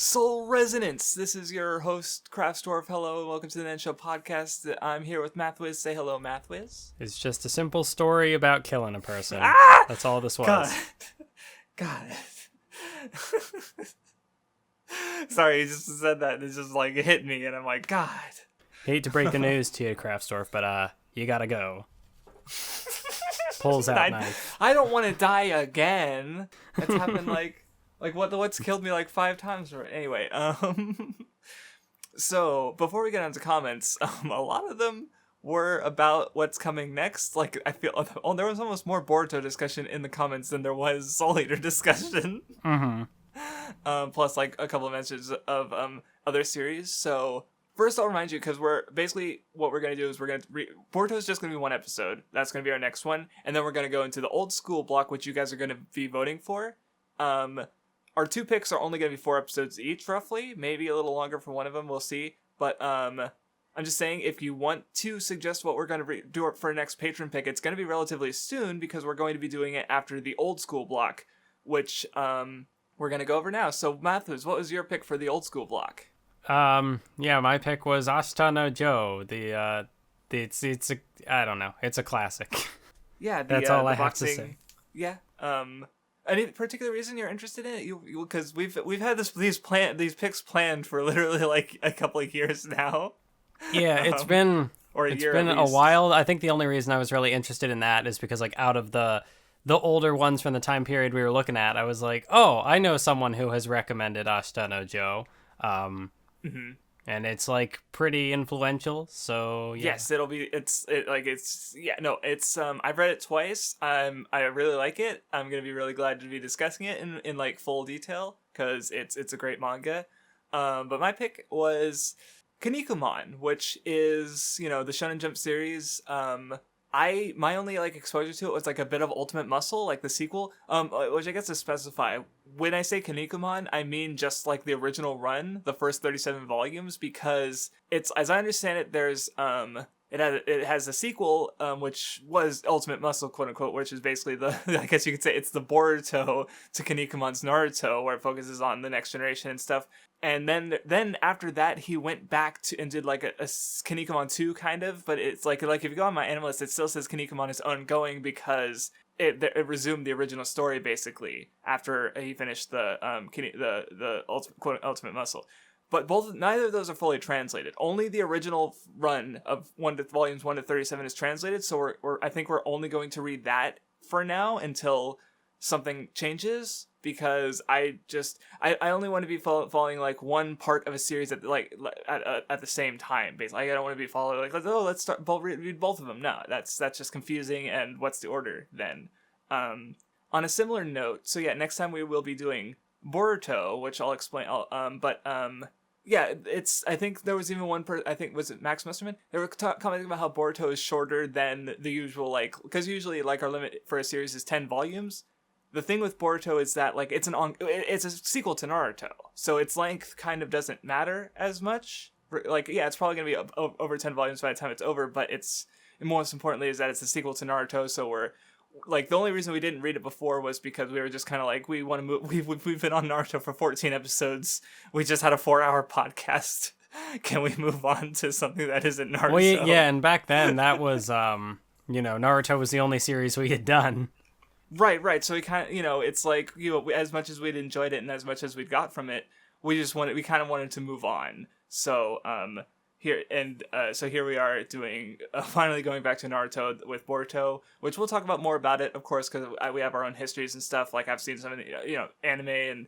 Soul Resonance. This is your host, Craftsdwarf. Hello, and welcome to the Nen Show Podcast. I'm here with Mathwiz. Say hello, Mathwiz. It's just a simple story about killing a person. That's all this was. God. Sorry, you just said that, and it just, it hit me, and I'm like, God. Hate to break the news to you, Craftsdwarf, but, you gotta go. Pulls out knife. I don't want to die again. That's happened, what's killed me 5 times. Anyway, so before we get into comments, a lot of them were about what's coming next. I feel there was almost more Boruto discussion in the comments than there was Soul Eater discussion. Mm-hmm. Plus a couple of mentions of other series. So first, I'll remind you, because we're basically what we're gonna do is Boruto is just gonna be one episode. That's gonna be our next one, and then we're gonna go into the old school block, which you guys are gonna be voting for. Our 2 picks are only going to be 4 episodes each, roughly. Maybe a little longer for one of them, we'll see. But I'm just saying, if you want to suggest what we're going to do for our next patron pick, it's going to be relatively soon, because we're going to be doing it after the old school block, which we're going to go over now. So, Mathwiz, what was your pick for the old school block? My pick was Ashita no Joe. I don't know. It's a classic. Yeah, that's all I have to say. Yeah. Any particular reason you're interested in it? You because we've had these picks planned for literally a couple of years now. Yeah, it's been a while. I think the only reason I was really interested in that is because out of the older ones from the time period we were looking at, I was like, oh, I know someone who has recommended Ashita no Joe. And it's pretty influential, so yeah. Yes, I've read it twice. I really like it. I'm gonna be really glad to be discussing it in full detail, because it's a great manga. But my pick was Kinnikuman, which is the Shonen Jump series. My only exposure to it was a bit of Ultimate Muscle, the sequel, which I guess to specify, when I say Kinnikuman, I mean just the original run, the first 37 volumes, because it's, as I understand it, there's it has a sequel, which was Ultimate Muscle, quote unquote, which is basically I guess you could say it's the Boruto to Kinnikuman's Naruto, where it focuses on the next generation and stuff. And then after that, he went back to and did a Kinnikuman 2 kind of, but it's if you go on my anime list, it still says Kinnikuman is ongoing, because it resumed the original story basically after he finished the Ultimate Muscle. But neither of those are fully translated. Only the original run of volumes 1 to 37 is translated. So I think we're only going to read that for now until something changes, because I only want to be following one part of a series at the same time. Basically, I don't want to be following let's start read both of them. No, that's just confusing. And what's the order then? On a similar note, so yeah, next time we will be doing Boruto, which I'll explain. Yeah, I think there was even one I think, was it Max Musterman? They were commenting about how Boruto is shorter than the usual, because usually, our limit for a series is 10 volumes. The thing with Boruto is that, it's a sequel to Naruto, so its length kind of doesn't matter as much. It's probably going to be over 10 volumes by the time it's over, but most importantly is that it's a sequel to Naruto, so we're, the only reason we didn't read it before was because we were just kind of we want to move. We've been on Naruto for 14 episodes. We just had a 4-hour podcast. Can we move on to something that isn't Naruto? Well, yeah, and back then that was, Naruto was the only series we had done. Right. So we kind of, it's as much as we'd enjoyed it and as much as we'd got from it, we kind of wanted to move on. So, so here we are doing, finally going back to Naruto with Boruto, which we'll talk about more about it, of course, because we have our own histories and stuff. I've seen some of the, anime, and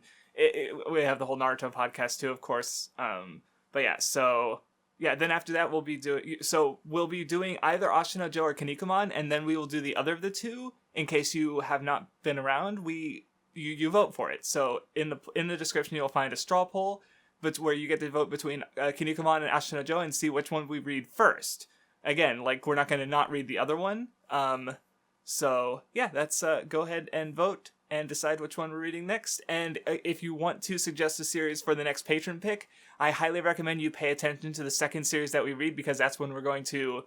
we have the whole Naruto podcast too, of course. But yeah, so yeah, then after that we'll be doing either Ashita no Joe or Kinnikuman, and then we will do the other of the 2. In case you have not been around, you vote for it. So in the description you'll find a straw poll, but where you get to vote between Kinnikuman and Ashita no Joe and see which one we read first. Again, we're not going to not read the other one. So yeah, that's go ahead and vote and decide which one we're reading next. And if you want to suggest a series for the next patron pick, I highly recommend you pay attention to the second series that we read, because that's when we're going to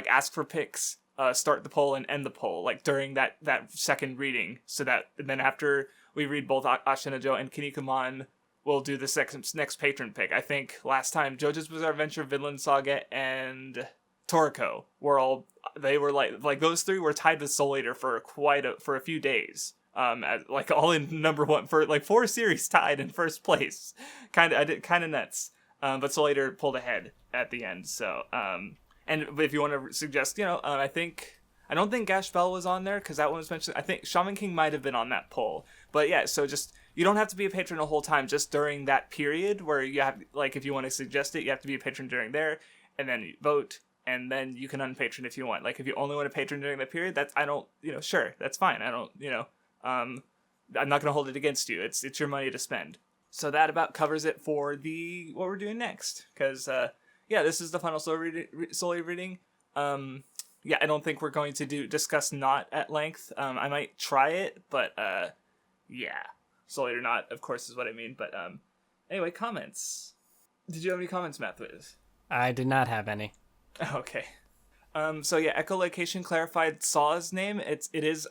ask for picks, start the poll and end the poll during that second reading, so that then after we read both Ashita no Joe and Kinnikuman we'll do this next patron pick. I think last time JoJo's Bizarre Adventure, Vinland Saga, and Toriko were like those three were tied with Soul Eater for a few days. Like all in number one for like 4 series tied in first place. Kind of nuts. But Soul Eater pulled ahead at the end. So and if you want to suggest, I don't think Gash Bell was on there because that one was mentioned. I think Shaman King might have been on that poll. But yeah, so just you don't have to be a patron the whole time. Just during that period where you have like if you want to suggest it, you have to be a patron during there, and then you vote. And then you can unpatron if you want. Like, if you only want to patron during that period, sure, that's fine. I don't, I'm not going to hold it against you. It's your money to spend. So that about covers it for what we're doing next. Because, this is the final Soul reading. I don't think we're going to discuss Not at length. I might try it, but, Soul or Not, of course, is what I mean. But, anyway, comments. Did you have any comments, Mathwiz? I did not have any. Okay. Echolocation clarified Saw's name. It is.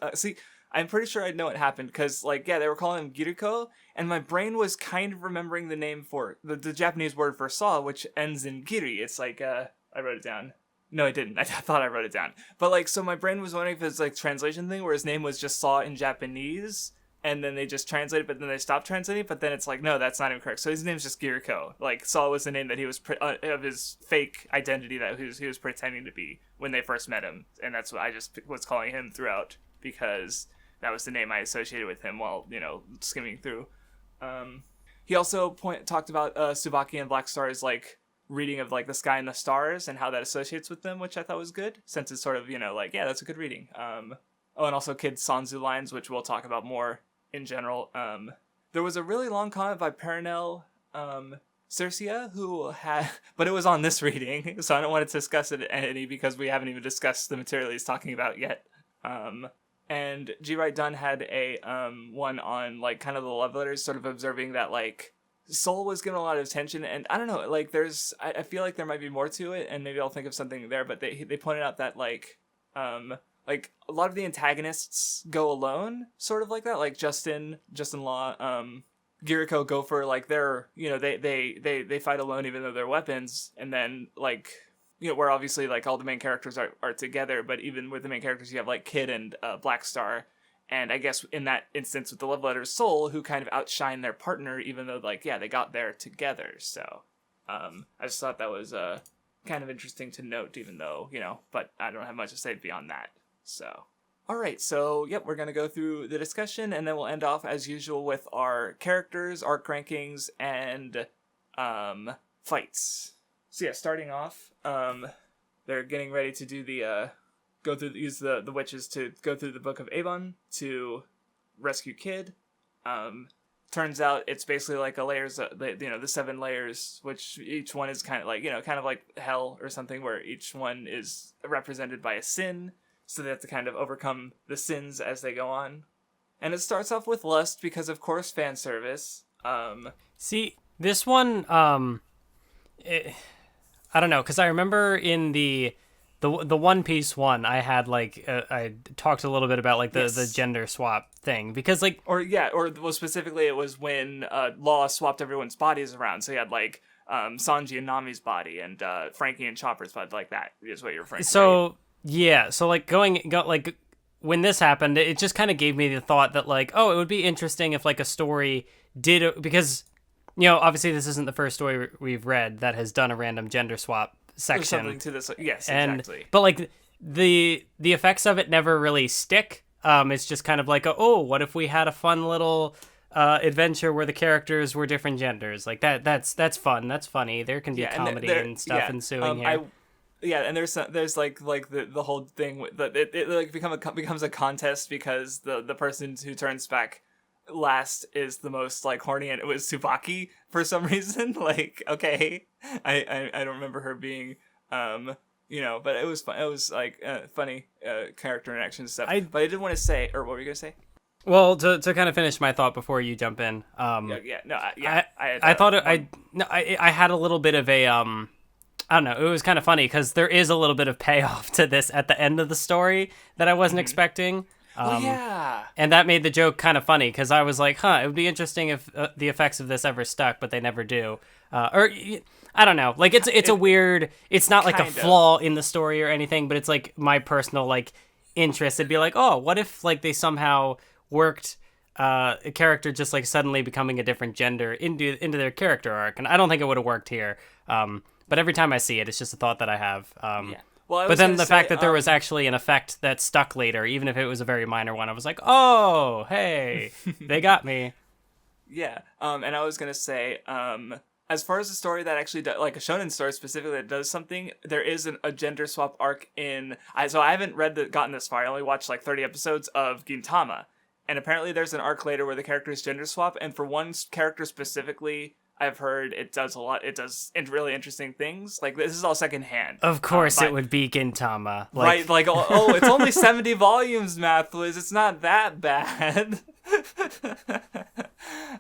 I'm pretty sure I know what happened because, they were calling him Giriko, and my brain was kind of remembering the name for the Japanese word for Saw, which ends in Giri. It's like, I wrote it down. No, I didn't. I thought I wrote it down. But, so my brain was wondering if it's, translation thing where his name was just Saw in Japanese, and then they just translated, but then they stopped translating, but then it's like, no, that's not even correct. So his name's just Giriko. Saw was the name that he was, of his fake identity that he was pretending to be when they first met him. And that's what I just was calling him throughout, because that was the name I associated with him while, skimming through. He also talked about Tsubaki and Black Star's, reading of, the sky and the stars and how that associates with them, which I thought was good, since it's sort of, that's a good reading. And also Kid Sanzu lines, which we'll talk about more in general. There was a really long comment by Perenelle Circia who had, but it was on this reading, so I don't want to discuss it any because we haven't even discussed the material he's talking about yet. And G. Wright Dunn had a one on kind of the love letters, sort of observing that Soul was given a lot of attention, and I don't know, I feel like there might be more to it, and maybe I'll think of something there. But they pointed out that a lot of the antagonists go alone, sort of like that. Like Justin Law, Giriko go for their, they fight alone even though they're weapons, and then where obviously all the main characters are together, but even with the main characters you have Kid and Black Star, and I guess in that instance with the love letters Soul, who kind of outshine their partner even though they got there together. So I just thought that was kind of interesting to note, even though, but I don't have much to say beyond that. So, all right. So, we're going to go through the discussion, and then we'll end off as usual with our characters, arc rankings, and fights. So, starting off, they're getting ready to do use the witches to go through the Book of Avon to rescue Kid. Turns out it's basically a layers, the 7 layers, which each one is kind of like hell or something, where each one is represented by a sin, so they have to kind of overcome the sins as they go on. And it starts off with lust because, of course, fan service. See, this one, I don't know, because I remember in the One Piece one, I had I talked a little bit about the gender swap thing, because specifically it was when Law swapped everyone's bodies around, so you had Sanji and Nami's body and Frankie and Chopper's body, that is what you're referring to. So right? Yeah, so when this happened, it just kind of gave me the thought that it would be interesting if a story did, because obviously this isn't the first story we've read that has done a random gender swap section. Something to this, yes, exactly. But the effects of it never really stick. It's just kind of what if we had a fun little adventure where the characters were different genders? That's fun. That's funny. There can be comedy and stuff ensuing here. And there's the whole thing that it becomes a contest because the person who turns back last is the most horny, and it was Tsubaki for some reason. Okay, I don't remember her being but it was fun. It was funny character interaction and stuff. But I did want to say, or what were you gonna say? Well, to kind of finish my thought before you jump in, I had a little bit of a I don't know, it was kind of funny because there is a little bit of payoff to this at the end of the story that I wasn't expecting. And that made the joke kind of funny because I was like, it would be interesting if the effects of this ever stuck, but they never do. Or I don't know. Like it's a weird. It's not like a flaw in the story or anything, but it's like my personal like interest. It'd be like, oh, what if like they somehow worked a character just like suddenly becoming a different gender into their character arc, and I don't think it would have worked here. But every time I see it, it's just a thought that I have. Well, but then the fact that there was actually an effect that stuck later, even if it was a very minor one, I was like, oh, hey, they got me. Yeah. And I was going to say, as far as a story that actually does, like a shonen story specifically that does something, there is a gender swap arc so I haven't gotten this far. I only watched like 30 episodes of Gintama. And apparently there's an arc later where the characters gender swap. And for one character specifically, I've heard it does a lot. It does really interesting things. Like, this is all secondhand. Of course it would be Gintama. Right, like, oh, it's only 70 volumes, Mathwiz. It's not that bad.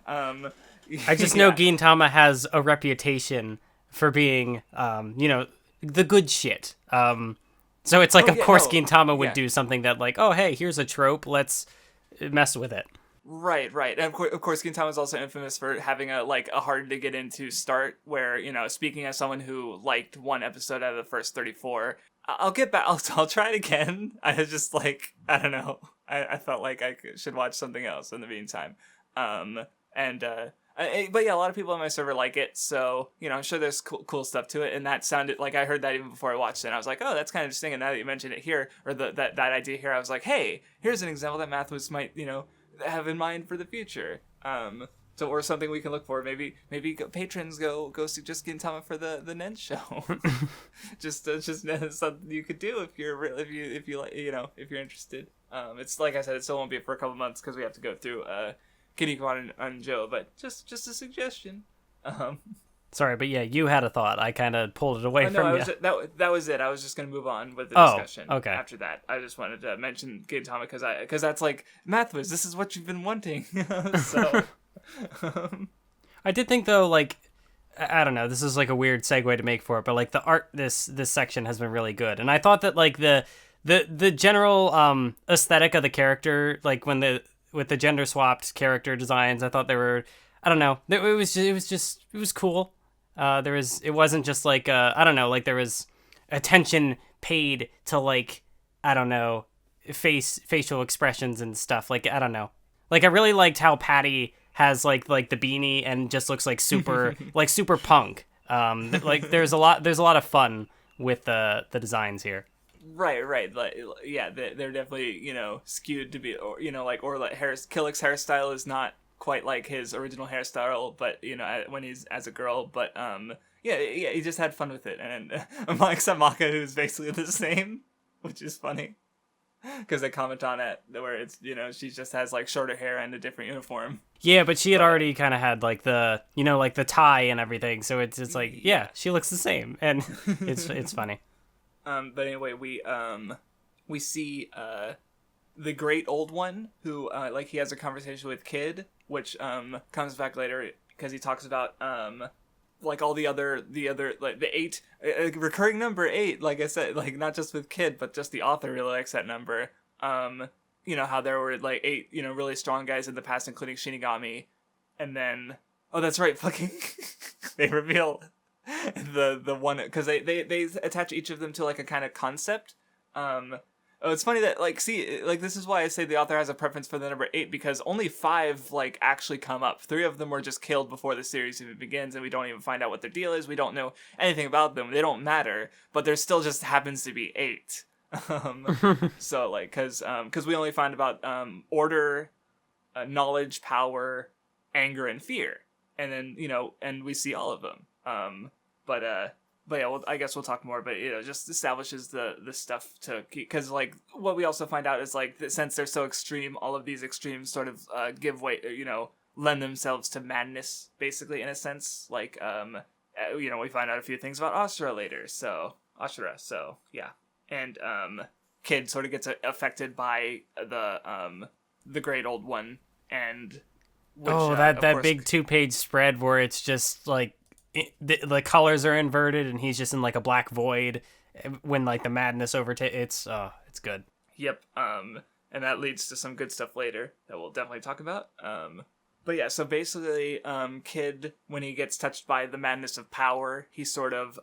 I just know Gintama has a reputation for being, the good shit. So it's like, Gintama would do something that, like, oh, hey, here's a trope. Let's mess with it. Right. And of course, Gintama is also infamous for having a hard to get into start where, speaking as someone who liked one episode out of the first 34, I'll get back. I'll try it again. I was just like, I don't know. I felt like I should watch something else in the meantime. But yeah, a lot of people on my server like it. So, I'm sure there's cool stuff to it. And that sounded like I heard that even before I watched it. And I was like, oh, that's kind of interesting. And now that you mentioned it here, or that idea here, I was like, hey, here's an example that Mathwiz might, have in mind for the future, or something we can look for. Maybe patrons go suggest Gintama for the Nen Show. just something you could do if you're interested. It's like I said, it still won't be for a couple months because we have to go through Kinnikuman and Joe, but just a suggestion. Sorry, but yeah, you had a thought. I kind of pulled it away from you. That was it. I was just going to move on with the discussion. Okay. After that, I just wanted to mention Gintama because that's like, Mathwiz, this is what you've been wanting. So, I did think though, like, I don't know, this is like a weird segue to make for it, but like the art, this section has been really good, and I thought that like the general aesthetic of the character, like with the gender swapped character designs, I thought they were, I don't know, it was cool. It wasn't just like, I don't know, like there was attention paid to like, I don't know, facial expressions and stuff. Like, I don't know. Like, I really liked how Patty has like the beanie and just looks like super, like super punk. Like there's a lot of fun with the designs here. Right. Like, yeah, they're definitely, skewed to be, or Killick's hairstyle is not quite like his original hairstyle, but when he's as a girl, but he just had fun with it, and amongst Samaka, who's basically the same, which is funny because they comment on it where it's she just has like shorter hair and a different uniform. Yeah, but she had already kind of had like the like the tie and everything, so it's like she looks the same, and it's funny. But anyway, we see the great old one who he has a conversation with Kid, which comes back later because he talks about like all the other like the 8 recurring number 8, like I said, like not just with Kid but just the author really likes that number. How there were like 8 really strong guys in the past, including Shinigami, and then that's right, fucking they reveal the one because they attach each of them to like a kind of concept. It's funny that this is why I say the author has a preference for the number 8, because only 5 actually come up. 3 of them were just killed before the series even begins, and we don't even find out what their deal is. We don't know anything about them. They don't matter, but there still just happens to be 8. So because we only find about order, knowledge, power, anger, and fear, and then and we see all of them. But yeah, well, I guess we'll talk more, but just establishes the stuff to keep, because what we also find out is that since they're so extreme, all of these extremes sort of give way, lend themselves to madness, basically, in a sense. We find out a few things about Ashura later, so yeah, and Kid sort of gets affected by the great old one, and which, that big 2-page spread where it's just like. The colors are inverted and he's just in like a black void when like the madness overtakes. It's good. Yep. and that leads to some good stuff later that we'll definitely talk about. But yeah, so basically, Kid, when he gets touched by the madness of power, he sort of,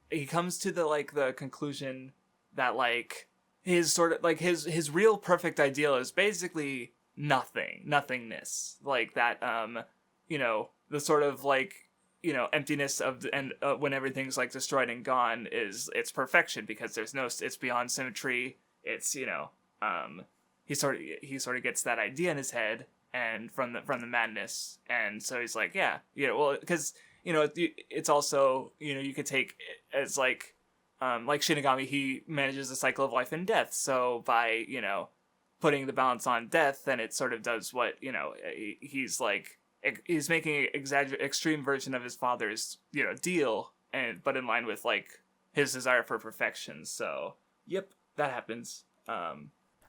he comes to the conclusion that, like, his real perfect ideal is basically nothingness. Like, that, the sort of, like, emptiness of when everyth's, like, destroyed and gone it's perfection, because it's beyond symmetry. It's, he sort of gets that idea in his head, and from the madness, and so he's like, well, because it's also, you could take it as like Shinigami, he manages the cycle of life and death, so by putting the balance on death, then it sort of does what he's like, he's making an extreme version of his father's deal, but in line with like his desire for perfection. So yep, that happens.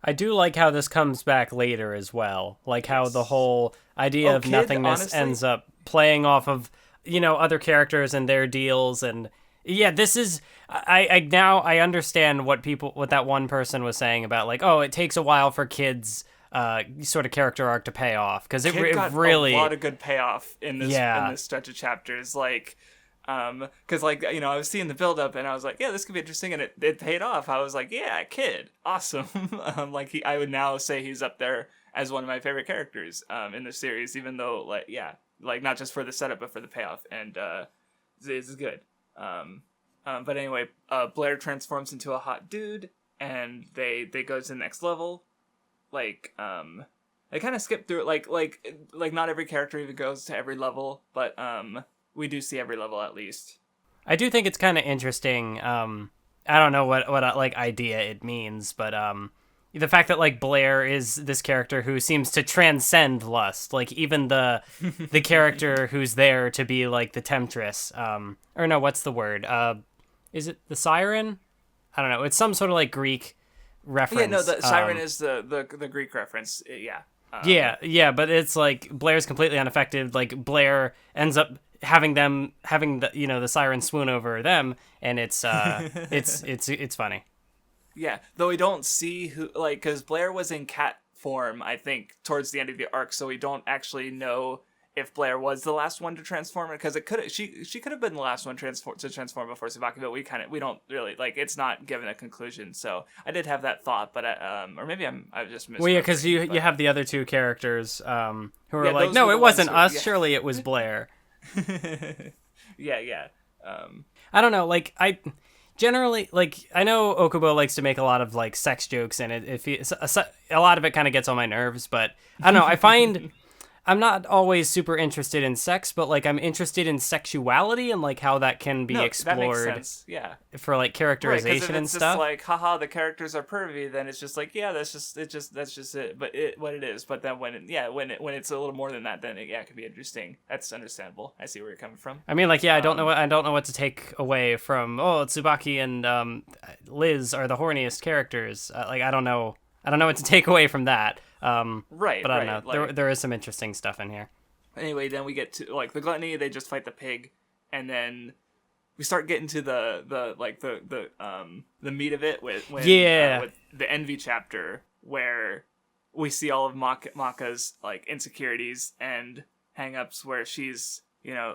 I do like how this comes back later as well. Like how the whole idea of Kid, nothingness honestly, ends up playing off of, other characters and their deals. And yeah, this is, I now I understand what that one person was saying about like, oh, it takes a while for Kid's sort of character arc to pay off. Cause it really, a lot of good payoff in this stretch of chapters. Like, because like I was seeing the build up and I was like, yeah, this could be interesting, and it paid off. I was like, yeah, Kid, awesome. I would now say he's up there as one of my favorite characters in the series, even though like not just for the setup but for the payoff, and it's good. But anyway, Blair transforms into a hot dude, and they go to the next level. Like they kind of skip through it, like not every character even goes to every level, but we do see every level at least. I do think it's kind of interesting. I don't know what like idea it means, but the fact that like Blair is this character who seems to transcend lust, like even the character who's there to be like the temptress, or no, what's the word? Is it the siren? I don't know. It's some sort of like Greek reference. Yeah, no, the siren is the Greek reference. Yeah. Yeah, but it's like Blair's completely unaffected. Like Blair ends up having the siren swoon over them, and it's funny. Yeah, though we don't see who, like, because Blair was in cat form, I think, towards the end of the arc, so we don't actually know if Blair was the last one to transform, because she could have been the last one to transform before Tsubaki, but we don't really, like, it's not given a conclusion. So I did have that thought, but or maybe I just missed. Well, yeah, because you have the other two characters who are like, no, it wasn't us. Surely it was Blair. Yeah. I don't know. Like I generally I know Ohkubo likes to make a lot of like sex jokes, and a lot of it kind of gets on my nerves. But I don't know. I find I'm not always super interested in sex, but like I'm interested in sexuality and like how that can be explored. That makes sense. Yeah. For like characterization and stuff. Just like, haha, the characters are pervy, then it's just like, yeah, that's just it. But what it is. But then when it's a little more than that, then it can be interesting. That's understandable. I see where you're coming from. I mean, like, I don't know what to take away from. Oh, Tsubaki and Liz are the horniest characters. Like I don't know what to take away from that. Right, but I don't know. Like, there is some interesting stuff in here. Anyway, then we get to like the gluttony. They just fight the pig, and then we start getting to the meat of it with with the envy chapter, where we see all of Maka's like insecurities and hang-ups, where she's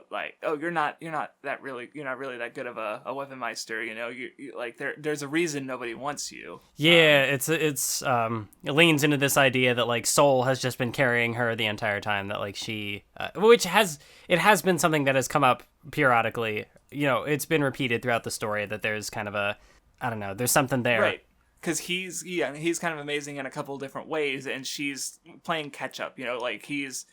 like, oh, you're not really that good of a weaponmeister, you like there's a reason nobody wants you. Yeah, it leans into this idea that like Soul has just been carrying her the entire time, that like she which has been something that has come up periodically. It's been repeated throughout the story that there's kind of there's something there. Right. Because he's kind of amazing in a couple of different ways, and she's playing catch up, like he's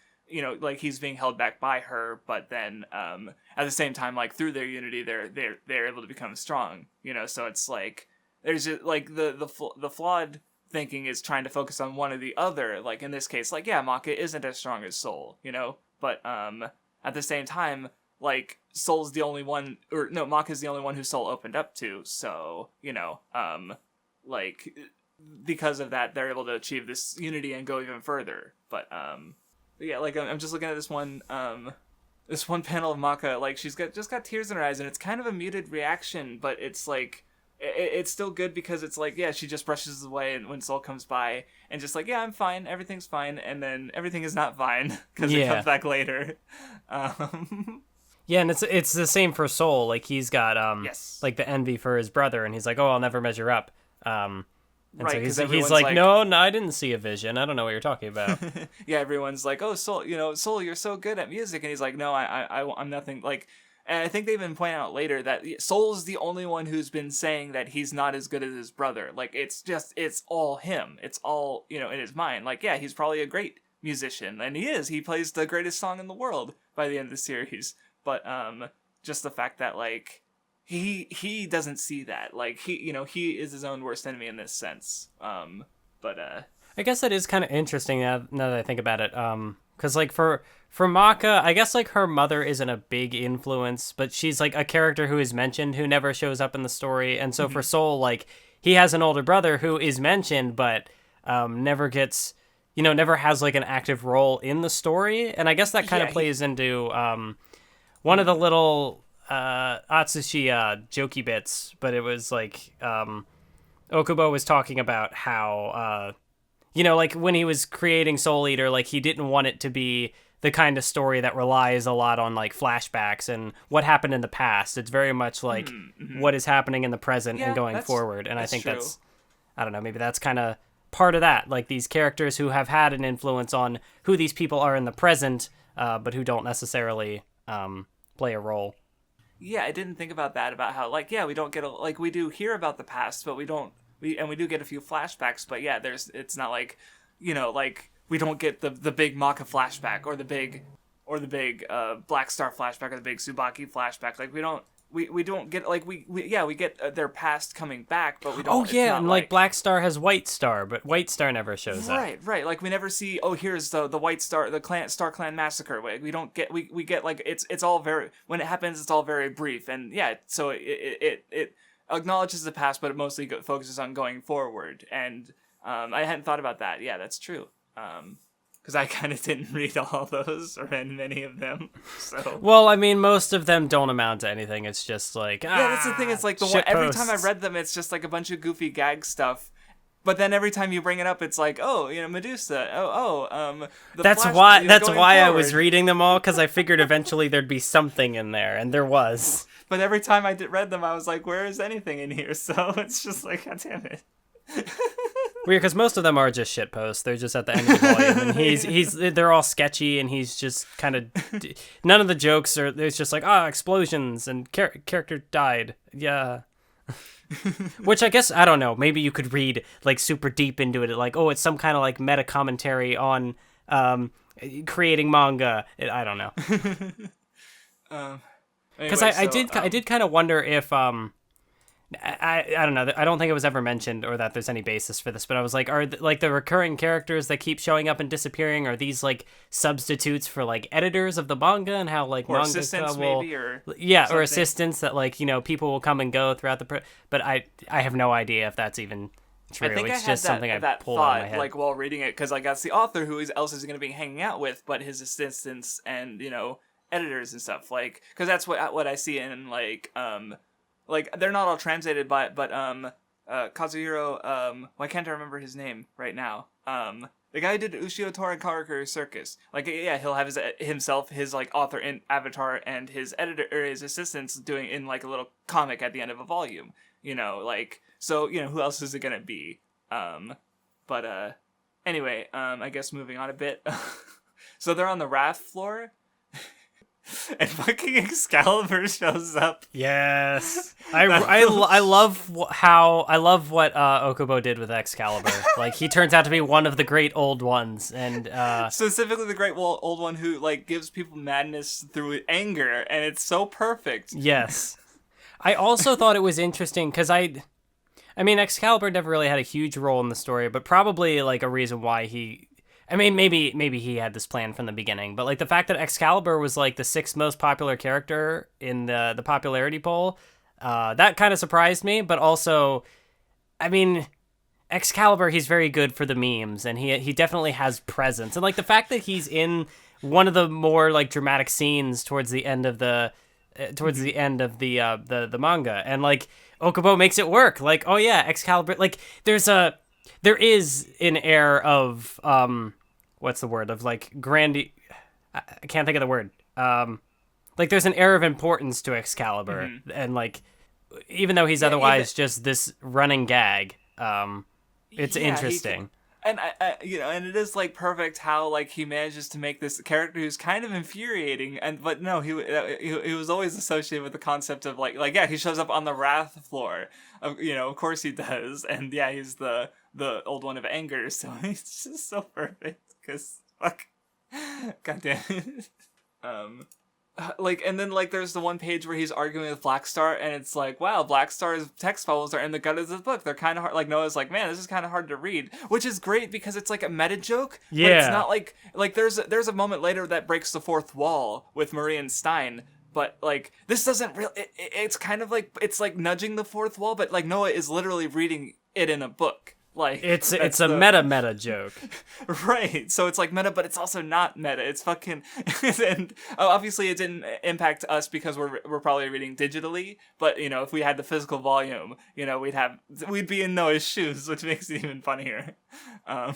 like he's being held back by her, but then at the same time, like through their unity, they're able to become strong. So it's like there's just, like the flawed thinking is trying to focus on one or the other. Like in this case, like Maka isn't as strong as Soul, but at the same time, like Soul's the only one, or no, Maka's the only one who Soul opened up to. So like because of that, they're able to achieve this unity and go even further. But yeah, like I'm just looking at this one panel of Maka, like she's just got tears in her eyes, and it's kind of a muted reaction, but it's like it's still good because it's like, yeah, she just brushes away and when Soul comes by and just like, yeah, I'm fine, everything's fine, and then everything is not fine because it comes back later. Yeah, and it's the same for Soul. Like, he's got like the envy for his brother, and he's like, oh, I'll never measure up. And right, so he's like, no, I didn't see a vision. I don't know what you're talking about. Yeah, everyone's like, oh, Soul, Soul, you're so good at music, and he's like, no, I'm nothing. Like, and I think they even point out later that Soul's the only one who's been saying that he's not as good as his brother. Like, it's all him. It's all, in his mind. Like, yeah, he's probably a great musician, and he is. He plays the greatest song in the world by the end of the series. But just the fact that, like, he doesn't see that. Like, he is his own worst enemy in this sense. But I guess that is kind of interesting now that I think about it. Because, like, for Maka, I guess, like, her mother isn't a big influence, but she's, like, a character who is mentioned who never shows up in the story. And so for Soul, like, he has an older brother who is mentioned, but never gets, never has, like, an active role in the story. And I guess that kind of plays into one of the little Atsushi jokey bits, but it was, like, Ohkubo was talking about how... like, when he was creating Soul Eater, like, he didn't want it to be the kind of story that relies a lot on, like, flashbacks and what happened in the past. It's very much, like, what is happening in the present and going forward. And I think that's, I don't know, maybe that's kind of part of that. Like, these characters who have had an influence on who these people are in the present, but who don't necessarily play a role. Yeah, I didn't think about that, about how, like, yeah, we don't get, like, we do hear about the past, but we don't. We do get a few flashbacks, but yeah, it's not like, like, we don't get the big Maka flashback or the big Black Star flashback or the big Tsubaki flashback. Like, we don't get, like, we get their past coming back, but we don't. Oh yeah, and like Black Star has White Star, but White Star never shows up. Right. Like, we never see, oh, here's the White Star, the Star Clan massacre. We don't get, we get, like, it's all very, when it happens, it's all very brief, and yeah, so it acknowledges the past, but it mostly focuses on going forward. And I hadn't thought about that. Yeah, that's true. Because I kind of didn't read all those or many of them. So. Well, I mean, most of them don't amount to anything. It's just like, yeah, that's the thing. It's like every time I read them, it's just like a bunch of goofy gag stuff. But then every time you bring it up, it's like, oh, Medusa. That's why I was reading them all, because I figured eventually there'd be something in there, and there was. But every time I read them, I was like, where is anything in here? So it's just like, God damn it. Weird, because most of them are just shitposts. They're just at the end of the volume, and they're all sketchy, and he's just kind of... None of the jokes are... It's just like, explosions, and character died. Yeah. Which I guess, I don't know, maybe you could read, like, super deep into it, like, oh, it's some kind of, like, meta commentary on creating manga. I don't know. Because anyway, I did kind of wonder if I don't know, I don't think it was ever mentioned or that there's any basis for this, but I was like, are like the recurring characters that keep showing up and disappearing, are these like substitutes for like editors of the manga, and how like or manga assistants maybe, or or assistants that like people will come and go throughout the but I have no idea if that's even true. I think it's I just had something I pulled thought, out of my head. like while reading it, because like that's the author who else is going to be hanging out with, but his assistants and editors and stuff, like, because that's what I see in like they're not all translated but Kazuhiro, why can't I remember his name right now? The guy who did Ushio Tora Karakuri Circus, like, yeah, he'll have his like author in avatar and his editor or his assistants doing in like a little comic at the end of a volume, like, so who else is it gonna be? Anyway, I guess moving on a bit. So they're on the raft floor. And fucking Excalibur shows up. Yes, I love what Ohkubo did with Excalibur. Like, he turns out to be one of the great old ones, and specifically the great old one who like gives people madness through anger, and it's so perfect. Yes, I also thought it was interesting because I mean, Excalibur never really had a huge role in the story, but probably like a reason why he. I mean, maybe he had this plan from the beginning, but like the fact that Excalibur was like the 6th most popular character in the popularity poll, that kind of surprised me. But also, I mean, Excalibur, he's very good for the memes, and he definitely has presence. And like the fact that he's in one of the more like dramatic scenes towards the end of the towards the end of the manga, and like Ohkubo makes it work. Like, oh yeah, Excalibur. Like there is an air of what's the word, of like I can't think of the word. Like there's an air of importance to Excalibur, and like even though he's otherwise just this running gag, it's interesting. And I and it is like perfect how like he manages to make this character who's kind of infuriating, but no, he was always associated with the concept of like he shows up on the wrath floor, of course he does, and he's the old one of anger, so it's just so perfect because fuck, goddamn it. And then there's the one page where he's arguing with Blackstar, and it's like, wow, Blackstar's text bubbles are in the gut of the book. They're kind of hard. Like Noah's like, man, this is kind of hard to read, which is great because it's like a meta joke. Yeah. But it's not like there's a moment later that breaks the fourth wall with Marie and Stein. But like this doesn't really. It's kind of like it's like nudging the fourth wall, but like Noah is literally reading it in a book. Like it's a meta joke, right? So it's like meta, but it's also not meta. It's fucking and obviously it didn't impact us because we're probably reading digitally. But if we had the physical volume, we'd be in Noah's shoes, which makes it even funnier. I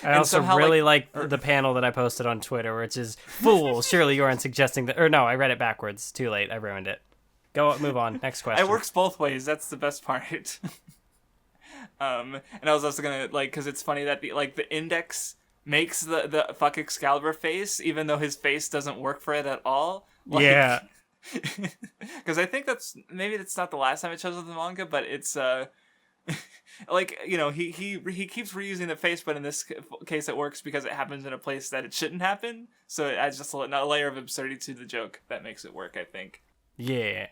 also really like the panel that I posted on Twitter, which is "Fool, surely you aren't suggesting that." Or no, I read it backwards. Too late. I ruined it. Move on. Next question. It works both ways. That's the best part. And I was also gonna because it's funny that the index makes the fuck Excalibur face, even though his face doesn't work for it at all. Yeah. Because I think maybe that's not the last time it shows up in the manga, but it's he keeps reusing the face, but in this case it works because it happens in a place that it shouldn't happen. So it adds just a layer of absurdity to the joke that makes it work, I think. Yeah.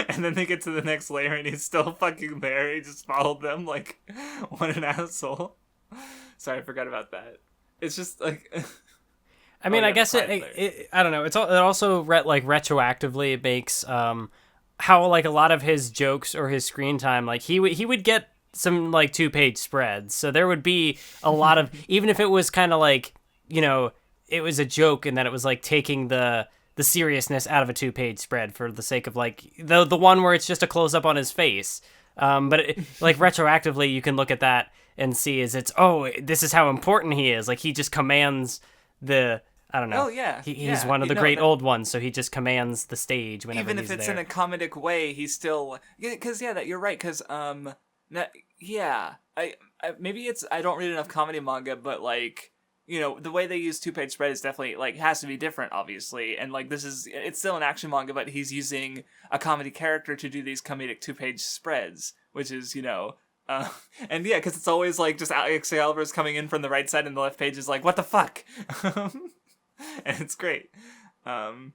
And then they get to the next layer and he's still fucking there. He just followed them like, what an asshole. Sorry, I forgot about that. It's just like... I mean, I guess it I don't know. It also retroactively it makes how like a lot of his jokes or his screen time, like he would get some like 2-page spreads. So there would be a lot of, even if it was kind of like, it was a joke and that it was like taking the seriousness out of a 2-page spread for the sake of like the one where it's just a close up on his face. But like retroactively, you can look at that and see this is how important he is. Like he just commands I don't know. Oh yeah, he's one of the great old ones, so he just commands the stage whenever even if it's there. In a comedic way, he's still that you're right. Because maybe it's I don't read enough comedy manga, but like. The way they use 2-page spread is definitely, like, has to be different, obviously. And, like, it's still an action manga, but he's using a comedy character to do these comedic 2-page spreads, which is, and yeah, because it's always, like, just Excalibur's coming in from the right side and the left page is like, what the fuck? And it's great. And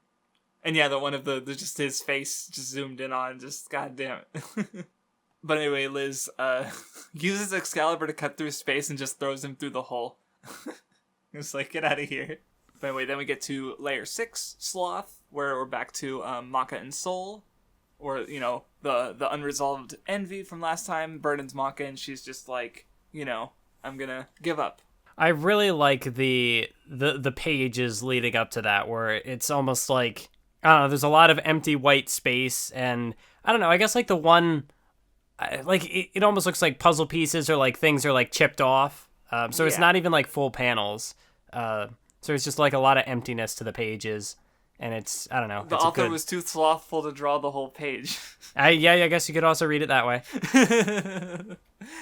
yeah, the one of just his face just zoomed in on, just, goddamn it. But anyway, Liz, uses Excalibur to cut through space and just throws him through the hole. It's like, get out of here. But anyway, then we get to layer 6, Sloth, where we're back to Maka and Soul, or, the unresolved envy from last time burdens Maka, and she's just like, I'm gonna give up. I really like the pages leading up to that, where it's almost like, I don't know, there's a lot of empty white space, and I don't know, I guess like the one, like it almost looks like puzzle pieces or like things are like chipped off. So it's not even like full panels. So it's just like a lot of emptiness to the pages, and it's, I don't know. The author was too slothful to draw the whole page. I guess you could also read it that way.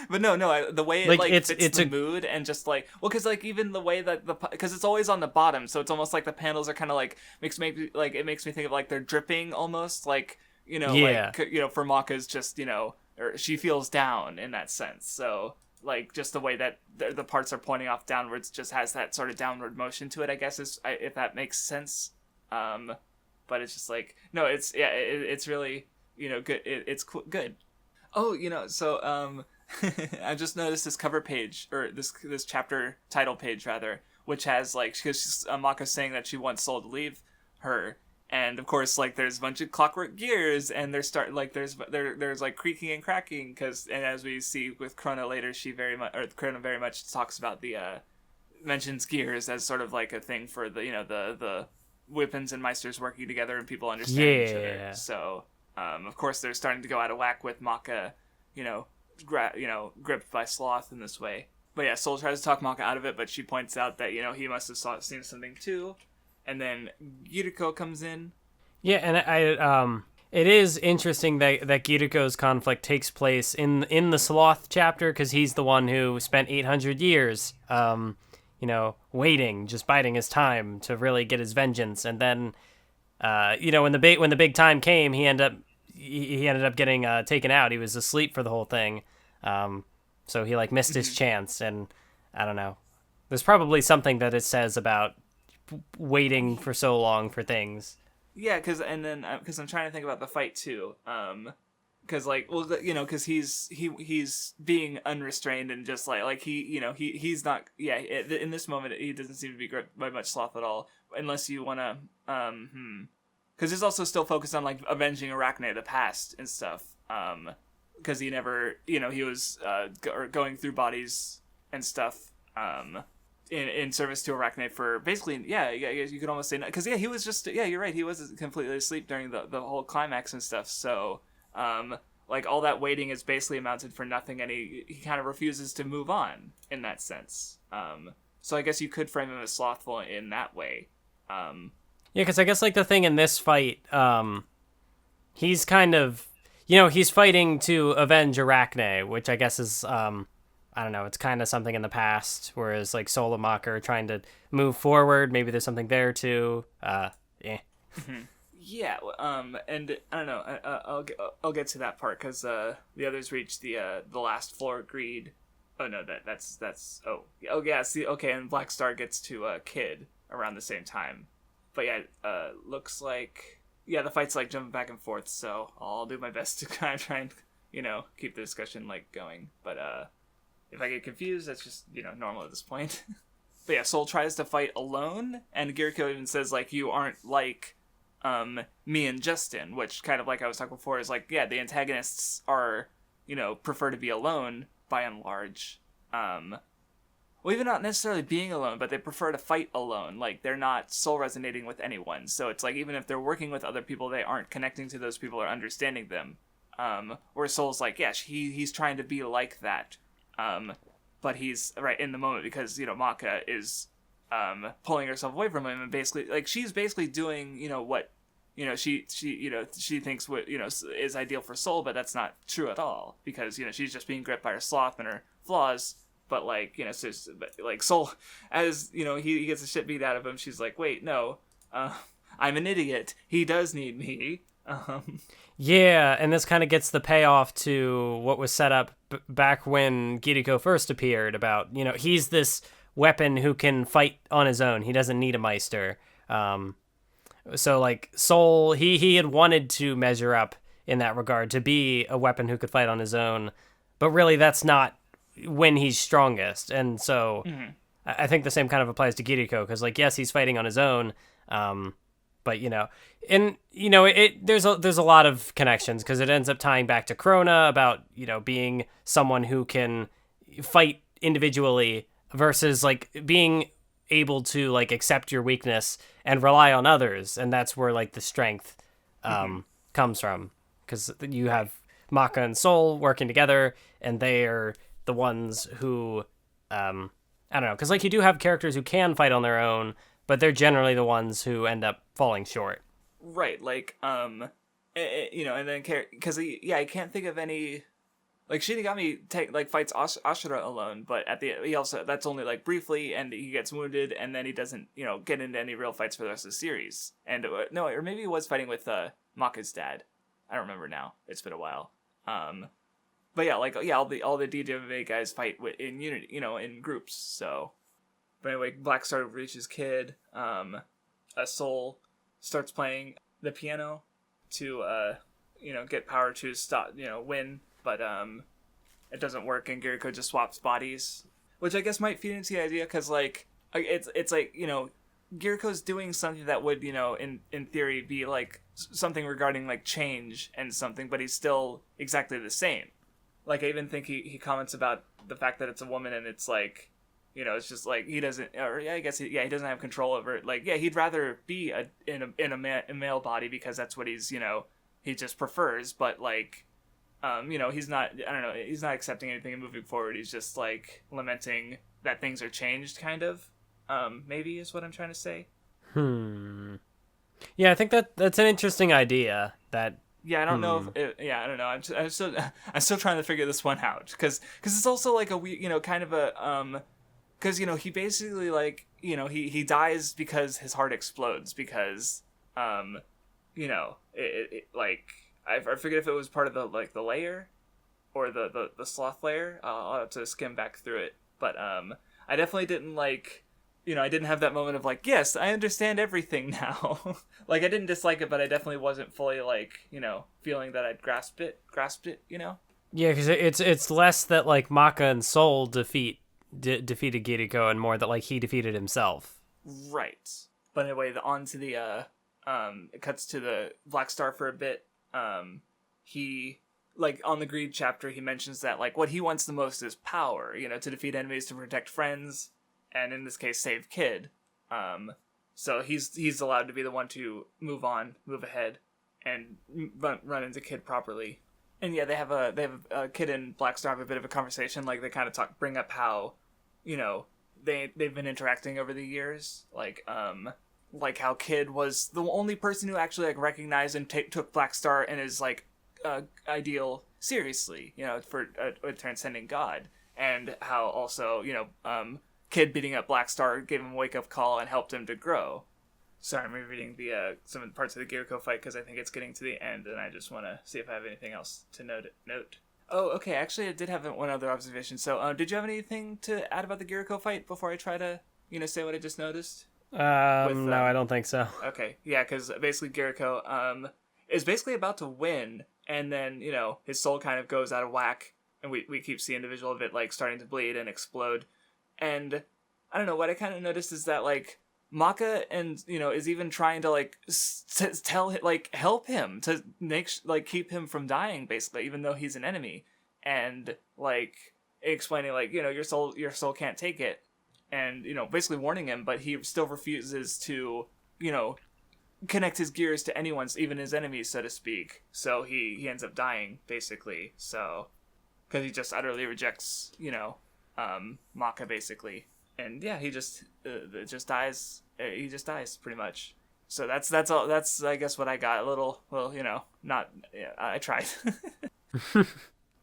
But no, the way it fits the mood and just like, well, because like even the way that because it's always on the bottom, so it's almost like the panels are kind of like it makes me think of like they're dripping almost, like for Maka's just or she feels down in that sense, so. Like, just the way that the parts are pointing off downwards just has that sort of downward motion to it, I guess, if that makes sense. But it's just like, no, it's really, good. It's cool, good. Oh, so, I just noticed this cover page, or this chapter title page, rather, which has, like, because Maka's saying that she wants Soul to leave her. And of course, like, there's a bunch of clockwork gears, and there's like creaking and cracking, and as we see with Krona later, Krona very much talks about mentions gears as sort of like a thing for the weapons and meisters working together and people understanding each other. So, of course, they're starting to go out of whack with Maka, gripped by sloth in this way. But yeah, Soul tries to talk Maka out of it, but she points out that, he must have seen something too. And then Giriko comes in. Yeah, and it is interesting that Giriko's conflict takes place in the sloth chapter, because he's the one who spent 800 years, waiting, just biding his time to really get his vengeance. And then, when the big time came, he ended up getting taken out. He was asleep for the whole thing, so he missed his chance. And I don't know. There's probably something that it says about waiting for so long for things. Yeah, because I'm trying to think about the fight too. Because he's being unrestrained and just he's not. Yeah, in this moment he doesn't seem to be gripped by much sloth at all, unless you want to. Because he's also still focused on avenging Arachne, the past and stuff. Because he never, he was going through bodies and stuff. In service to Arachne for basically, you could almost say, because he was just, you're right, he was completely asleep during the whole climax and stuff, so, all that waiting is basically amounted for nothing, and he kind of refuses to move on, in that sense. So I guess you could frame him as slothful in that way. Yeah, because I guess, the thing in this fight, he's kind of, he's fighting to avenge Arachne, which I guess is, I don't know, it's kind of something in the past, whereas Soul and Maka are trying to move forward. Maybe there's something there too. Yeah. Yeah, and I don't know. I'll get to that part because the others reach the last floor greed. Oh no, that's yeah. See, okay, and Black Star gets to Kid around the same time. But yeah, looks like the fight's jumping back and forth. So I'll do my best to kind of try and keep the discussion going. But if I get confused, that's just, normal at this point. But yeah, Soul tries to fight alone, and Giriko even says, you aren't like me and Justin, which kind of I was talking before is the antagonists are, prefer to be alone by and large. Well, even not necessarily being alone, but they prefer to fight alone. They're not soul resonating with anyone. So it's even if they're working with other people, they aren't connecting to those people or understanding them. Where Soul's he's trying to be like that. But he's right in the moment because, Maka is, pulling herself away from him and basically, she's basically doing, what, she thinks what, is ideal for Soul, but that's not true at all because, she's just being gripped by her sloth and her flaws. But Soul, as, he gets the shit beat out of him, she's wait, no, I'm an idiot. He does need me. Yeah, and this kind of gets the payoff to what was set up back when Giriko first appeared about, he's this weapon who can fight on his own. He doesn't need a Meister. So, Soul, he had wanted to measure up in that regard, to be a weapon who could fight on his own. But really, that's not when he's strongest. And so, I think the same kind of applies to Giriko, because, yes, he's fighting on his own, but, there's a lot of connections because it ends up tying back to Krona about, being someone who can fight individually versus being able to accept your weakness and rely on others. And that's where the strength comes from, because you have Maka and Soul working together and they are the ones who, I don't know, because you do have characters who can fight on their own, but they're generally the ones who end up falling short. Right, and then because I can't think of any, Shinigami fights Ashura alone, but he also that's only briefly, and he gets wounded, and then he doesn't get into any real fights for the rest of the series. And no, or maybe he was fighting with Maka's dad. I don't remember now. It's been a while. But yeah, all the DWA guys fight in unity, in groups. So. But anyway, Black Star reaches Kid. A Soul starts playing the piano to, get power to stop, win. But it doesn't work, and Giriko just swaps bodies, which I guess might feed into the idea because it's Giriko's doing something that would in theory be something regarding change and something, but he's still exactly the same. I even think he comments about the fact that it's a woman and it's You know, it's just like he doesn't, or yeah, I guess he doesn't have control over it. Like, yeah, he'd rather be in a male body because that's what he's, you know, he just prefers. But like, you know, he's not, I don't know, he's not accepting anything and moving forward. He's just like lamenting that things are changed, kind of. Maybe is what I'm trying to say. Yeah, I think that's an interesting idea. That. Yeah, I don't know if I don't know. I'm still trying to figure this one out because it's also like a weird, you know, kind of a because you know he basically like, you know, he dies because his heart explodes because you know it like I forget if it was part of the layer or the sloth layer. I'll have to skim back through it, but I definitely didn't like, you know, I didn't have that moment of like, yes, I understand everything now. Like, I didn't dislike it, but I definitely wasn't fully like, you know, feeling that I'd grasped it, you know? Yeah, because it's less that like Maka and Soul defeated Kiriko and more that like he defeated himself. Right. But anyway, on to the it cuts to the Black Star for a bit. He, like, on the Greed chapter, he mentions that like what he wants the most is power, you know, to defeat enemies, to protect friends, and in this case save Kid. So he's allowed to be the one to move ahead, and run into Kid properly. And yeah, they have a Kid and Black Star have a bit of a conversation. Like, they kind of bring up how, you know, they've been interacting over the years. Like how Kid was the only person who actually like recognized and took Black Star and his like ideal seriously, you know, for a transcending God, and how also, you know, Kid beating up Black Star gave him a wake-up call and helped him to grow. Sorry, I'm rereading some of the parts of the Kiriko fight because I think it's getting to the end, and I just want to see if I have anything else to note. Oh, okay, actually, I did have one other observation. So, did you have anything to add about the Kiriko fight before I try to, you know, say what I just noticed? No, I don't think so. Okay, yeah, because basically Kiriko is basically about to win, and then, you know, his soul kind of goes out of whack, and we keep seeing the visual of it, like, starting to bleed and explode. And I don't know, what I kind of noticed is that like Maka and, you know, is even trying to like tell like help him to keep him from dying, basically, even though he's an enemy, and like explaining like, you know, your soul can't take it, and, you know, basically warning him, but he still refuses to, you know, connect his gears to anyone's, even his enemies, so to speak. So he ends up dying, basically. So because he just utterly rejects, you know, Maka, basically. And yeah, he just dies. He just dies, pretty much. So that's all. That's, I guess, what I got. You know, not. Yeah, I tried.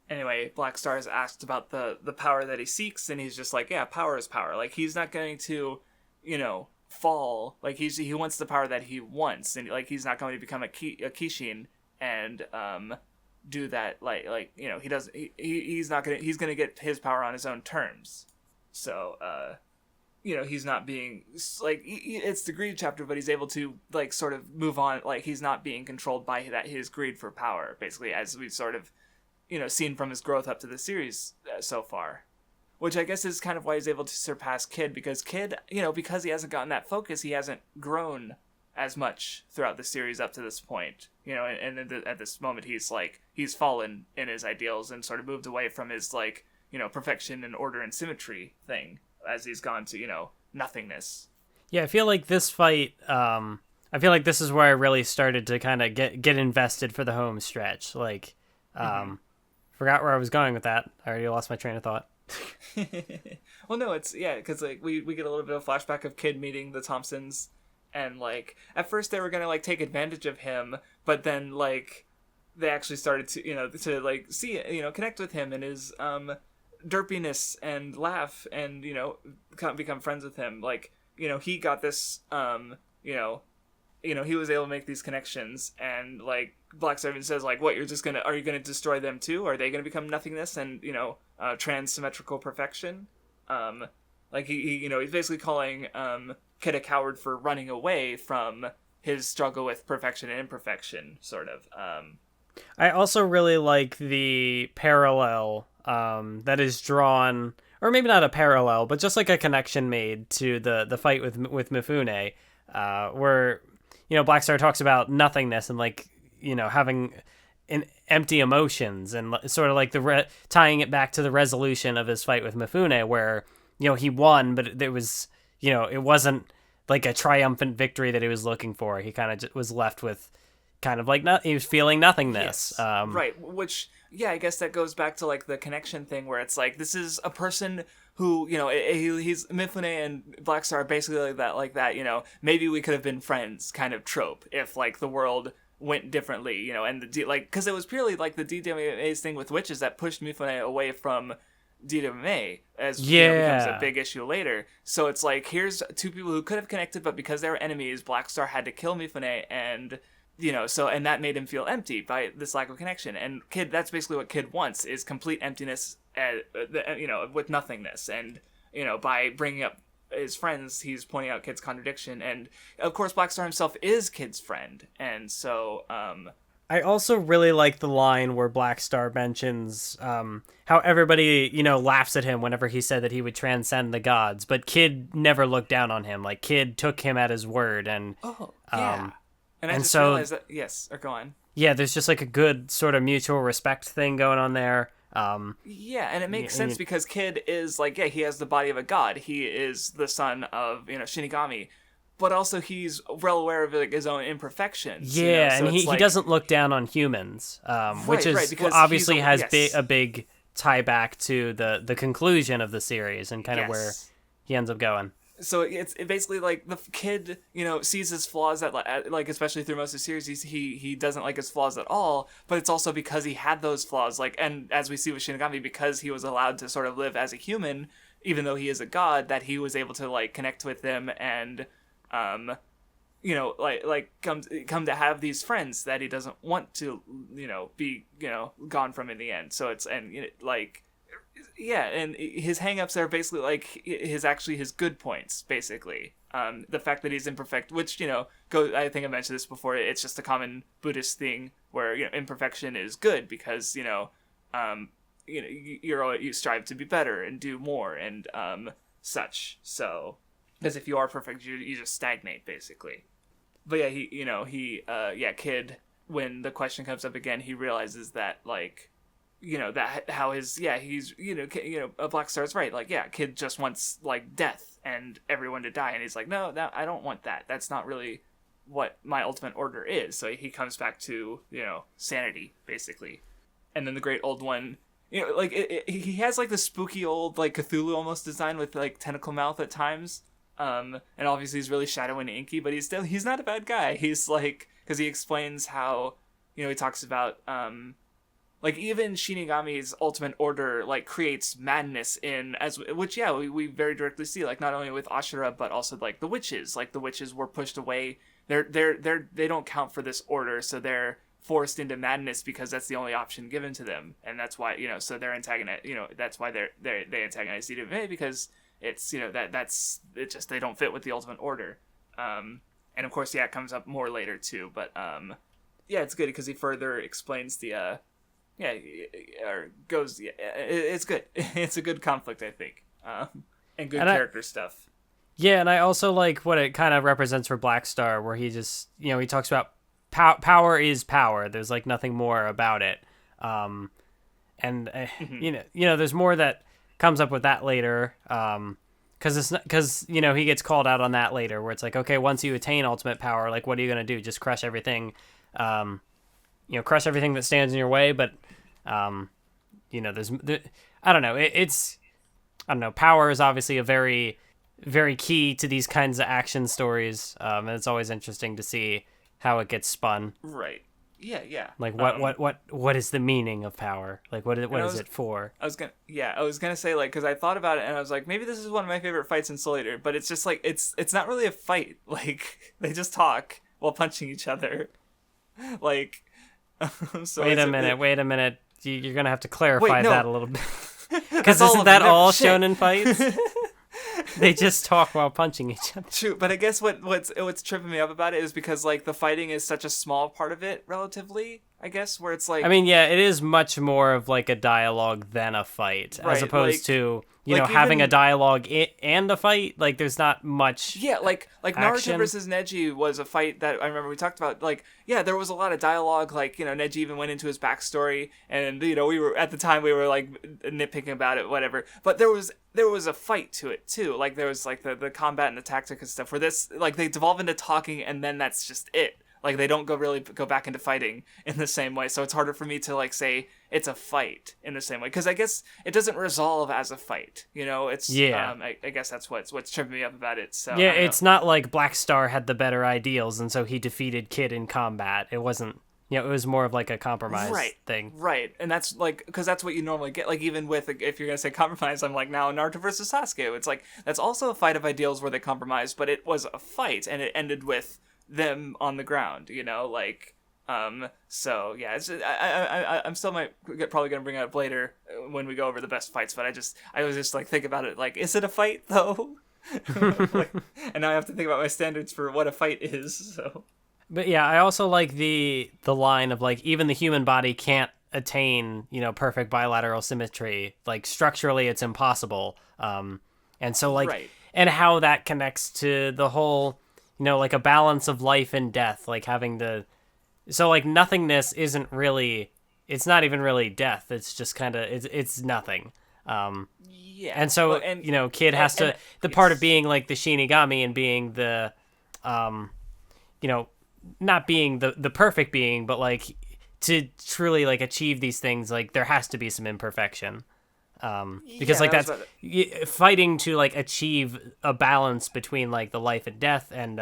Anyway, Black Star is asked about the power that he seeks, and he's just like, yeah, power is power. Like, he's not going to, you know, fall. Like, he wants the power that he wants, and like he's not going to become a Kishin and do that. Like you know, he's gonna get his power on his own terms. So you know, he's not being like, it's the greed chapter, but he's able to like sort of move on. Like, he's not being controlled by his greed for power, basically, as we've sort of, you know, seen from his growth up to the series so far. Which I guess is kind of why he's able to surpass Kid, because Kid, you know, because he hasn't gotten that focus, he hasn't grown as much throughout the series up to this point, you know, and at this moment he's fallen in his ideals and sort of moved away from his, like, you know, perfection and order and symmetry thing as he's gone to, you know, nothingness. Yeah, I feel like this fight, I feel like this is where I really started to kind of get invested for the home stretch. Like, forgot where I was going with that. I already lost my train of thought. Well, no, it's, yeah, because like we get a little bit of flashback of Kid meeting the Thompsons, and like at first they were gonna like take advantage of him, but then like they actually started to, you know, to like see, you know, connect with him and his derpiness and laugh, and, you know, become friends with him. Like, you know, he got this you know, he was able to make these connections, and like Black Servant says, like, what, are you gonna destroy them too? Are they gonna become nothingness and, you know, trans-symmetrical perfection? Like he you know, he's basically calling Kid a coward for running away from his struggle with perfection and imperfection, sort of. I also really like the parallel that is drawn, or maybe not a parallel, but just like a connection made to the fight with Mifune, where, you know, Black Star talks about nothingness and, like, you know, having an empty emotions, and sort of like tying it back to the resolution of his fight with Mifune, where he won, but it was, it wasn't like a triumphant victory that he was looking for. He kind of just was left with kind of like he was feeling nothingness. Yes. Right. Which, I guess that goes back to like the connection thing where it's like, this is a person who, he's Mifune and Blackstar are basically like that, maybe we could have been friends kind of trope if like the world went differently, and because it was purely like the DWMA's thing with witches that pushed Mifune away from DWMA as becomes a big issue later. So it's like, here's two people who could have connected, but because they were enemies, Blackstar had to kill Mifune, and and that made him feel empty by this lack of connection. And Kid, that's basically what Kid wants, is complete emptiness, with nothingness. And by bringing up his friends, he's pointing out Kid's contradiction. And of course, Blackstar himself is Kid's friend, and so I also really like the line where Blackstar mentions how everybody, laughs at him whenever he said that he would transcend the gods, but Kid never looked down on him. Like, Kid took him at his word, and and I just realized that, or go on. Yeah, there's just like a good sort of mutual respect thing going on there. And it makes sense because Kid is like, he has the body of a god. He is the son of, Shinigami. But also he's well aware of like, his own imperfections. Yeah, so and he doesn't look down on humans, which is obviously has a big tie back to the conclusion of the series and kind of where he ends up going. So it's basically like the Kid, sees his flaws that like especially through most of the series, he doesn't like his flaws at all. But it's also because he had those flaws, like, and as we see with Shinigami, because he was allowed to sort of live as a human, even though he is a god, that he was able to like connect with them and come to have these friends that he doesn't want to be gone from in the end. So it's and his hangups are basically like his good points, basically. The fact that he's imperfect, which I think I mentioned this before. It's just a common Buddhist thing where imperfection is good because you strive to be better and do more and such. So because if you are perfect, you just stagnate basically. But Kid, when the question comes up again, he realizes that like. That how his he's Blackstar's right, like Kid just wants like death and everyone to die, and he's like no I don't want that, that's not really what my ultimate order is. So he comes back to sanity basically. And then the Great Old One, he has like the spooky old like Cthulhu almost design with like tentacle mouth at times, and obviously he's really shadowy and inky, but he's not a bad guy. He's like, because he explains how he talks about like even Shinigami's ultimate order like creates madness which we very directly see, like not only with Ashura but also like the witches. Like the witches were pushed away. They don't count for this order, so they're forced into madness because that's the only option given to them, and that's why so they're antagonist. That's why they antagonize DWA, because it's that's it, just they don't fit with the ultimate order. And of course it comes up more later too, but it's good because he further explains the it's good. It's a good conflict, I think, and good character stuff. Yeah, and I also like what it kind of represents for Blackstar, where he just, he talks about power is power. There's like nothing more about it. There's more that comes up with that later. Because he gets called out on that later, where it's like, okay, once you attain ultimate power, like what are you gonna do? Just crush everything. Crush everything that stands in your way, but, I don't know. Power is obviously a very, very key to these kinds of action stories, and it's always interesting to see how it gets spun. Right. Yeah. Like, what is the meaning of power? Like, what is it for? I was gonna say, like, because I thought about it, and I was like, maybe this is one of my favorite fights in Soul Eater, but it's just, like, it's not really a fight. Like, they just talk while punching each other. Like... So wait a minute. You're gonna have to clarify that a little bit, because isn't that all shonen fights? They just talk while punching each other. True, but I guess what's tripping me up about it is because like the fighting is such a small part of it relatively. I guess, where it's like... I mean, yeah, it is much more of like a dialogue than a fight, as opposed to, having a dialogue and a fight. Like, there's not much like action. Naruto versus Neji was a fight that I remember we talked about. Like, yeah, there was a lot of dialogue. Like, Neji even went into his backstory, and, we were, at the time, we were, like, nitpicking about it, whatever. But there was a fight to it, too. Like, there was, like, the combat and the tactic and stuff, where this, like, they devolve into talking, and then that's just it. Like, they don't go back into fighting in the same way, so it's harder for me to, like, say it's a fight in the same way, because I guess it doesn't resolve as a fight, It's, I guess that's what's tripping me up about it, so... Yeah, it's not like Black Star had the better ideals, and so he defeated Kid in combat. It wasn't, it was more of, like, a compromise thing. Right, and that's, like, because that's what you normally get, like, even with, like, if you're gonna say compromise, I'm like, now Naruto versus Sasuke, it's like, that's also a fight of ideals where they compromise, but it was a fight, and it ended with them on the ground, so yeah, it's I'm still probably gonna bring it up later when we go over the best fights, but I was just like, think about it, like, is it a fight though? Like, and now I have to think about my standards for what a fight is, so. But yeah, I also like the line of, like, even the human body can't attain, perfect bilateral symmetry, like, structurally it's impossible, and so, like, and how that connects to the whole, like, a balance of life and death, like, having to... So, like, nothingness isn't really... It's not even really death. It's just kind of... It's nothing. Yeah. And so, Kid has to... The part of being, like, the Shinigami and being the... not being the perfect being, but, like, to truly, like, achieve these things, like, there has to be some imperfection. Because like that's fighting to, like, achieve a balance between, like, the life and death, and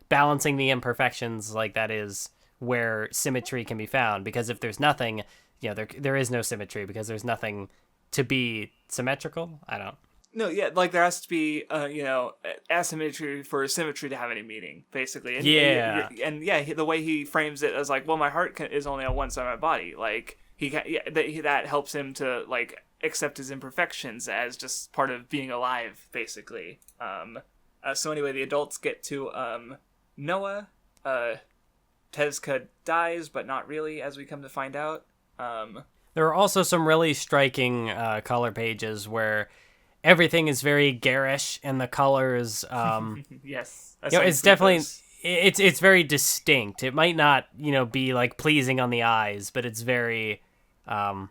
balancing the imperfections, like, that is where symmetry can be found. Because if there's nothing, there is no symmetry, because there's nothing to be symmetrical. I don't. No, yeah, like, there has to be asymmetry for symmetry to have any meaning, basically. And, the way he frames it as, like, well, my heart is only on one side of my body, like, that helps him to, like, accept his imperfections as just part of being alive, basically. So anyway, the adults get to Noah. Tezuka dies, but not really, as we come to find out. There are also some really striking color pages where everything is very garish, and the colors... yes. It's definitely... It's very distinct. It might not, be, like, pleasing on the eyes, but it's very... I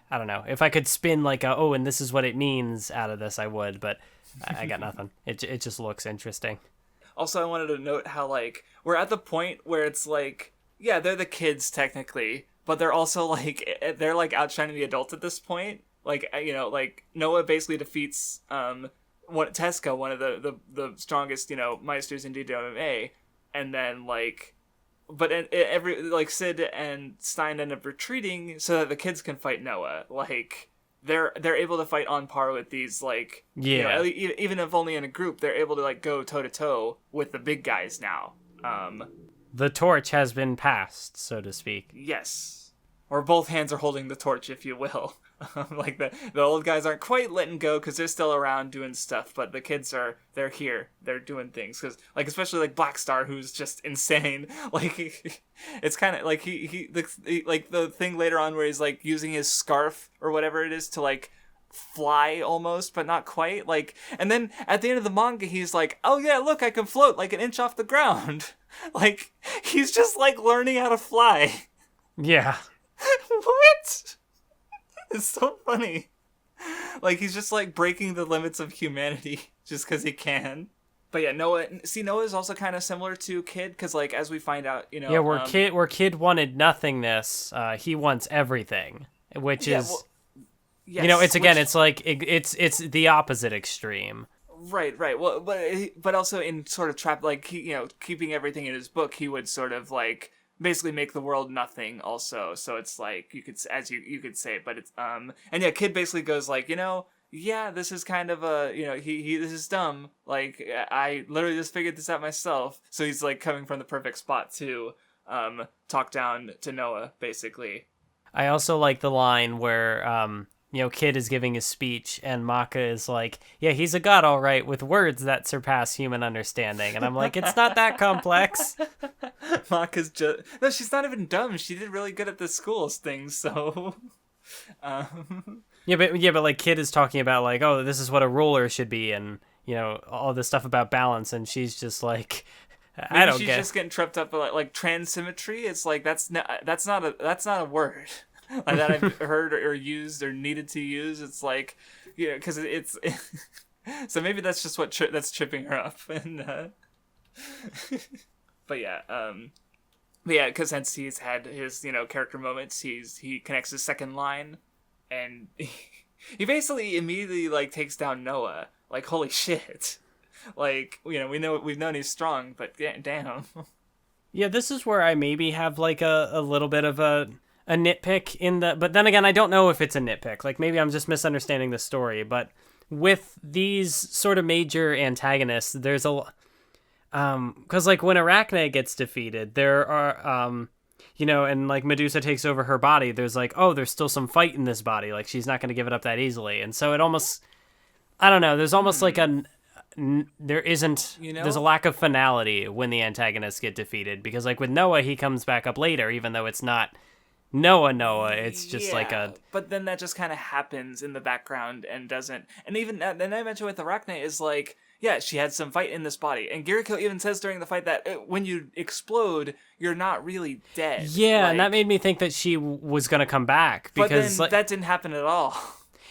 don't know. If I could spin, like, and this is what it means out of this, I would, but I got nothing. It just looks interesting. Also, I wanted to note how, like, we're at the point where it's like, yeah, they're the kids technically, but they're also, like, they're, like, outshining the adults at this point. Like, like, Noah basically defeats Tezuka, one of the strongest, Meisters in DWMA, and then, like, but Sid and Stein end up retreating so that the kids can fight Noah. Like, they're able to fight on par with these, like, even if only in a group, they're able to, like, go toe to toe with the big guys now. The torch has been passed, so to speak. Yes, or both hands are holding the torch, if you will. Like, the old guys aren't quite letting go because they're still around doing stuff, but the kids they're here, they're doing things, because, like, especially, like, Black Star, who's just insane. Like, it's kind of like he like the thing later on where he's, like, using his scarf or whatever it is to, like, fly almost, but not quite, like, and then at the end of the manga he's like, oh yeah, look, I can float like an inch off the ground. Like, he's just, like, learning how to fly. Yeah. What? It's so funny. Like, he's just, like, breaking the limits of humanity just because he can. But yeah, Noah is also kind of similar to Kid, because, like, as we find out, Yeah, where Kid wanted nothingness, he wants everything, which is... Well, yes, it's like, it's the opposite extreme. Right. Well, but also in sort of like, he, keeping everything in his book, he would sort of, like, basically make the world nothing also. So it's like, you could say, but it's, and yeah, Kid basically goes like, yeah, this is kind of a, this is dumb. Like, I literally just figured this out myself. So he's, like, coming from the perfect spot to, talk down to Noah, basically. I also like the line where, Kid is giving his speech, and Maka is like, yeah, he's a god, all right, with words that surpass human understanding. And I'm like, it's not that complex. Maka's just... No, she's not even dumb. She did really good at the schools things, so... Yeah, but like Kid is talking about like, oh, this is what a ruler should be, and you know all this stuff about balance, and she's just like, I don't get. She's just getting tripped up with like transsymmetry. It's like that's not a word like that I've heard or used or needed to use. It's like, yeah, because it's so maybe that's just what that's tripping her up, and but yeah, because since he's had his character moments, he connects his second line. And he basically immediately like takes down Noah. Like, holy shit! Like, we've known he's strong, but damn. Yeah, this is where I maybe have like a little bit of a nitpick in the. But then again, I don't know if it's a nitpick. Like maybe I'm just misunderstanding the story. But with these sort of major antagonists, there's a because like when Arachne gets defeated, there are and like Medusa takes over her body, there's like, oh, there's still some fight in this body. Like she's not going to give it up that easily. And so it almost, I don't know, there's almost like there isn't, there's a lack of finality when the antagonists get defeated. Because like with Noah, he comes back up later, even though it's not Noah, it's just like a... But then that just kind of happens in the background and doesn't... And even, then I mentioned with Arachne is like, yeah, she had some fight in this body. And Giriko even says during the fight that when you explode, you're not really dead. Yeah, and that made me think that she was going to come back. Because but then that didn't happen at all.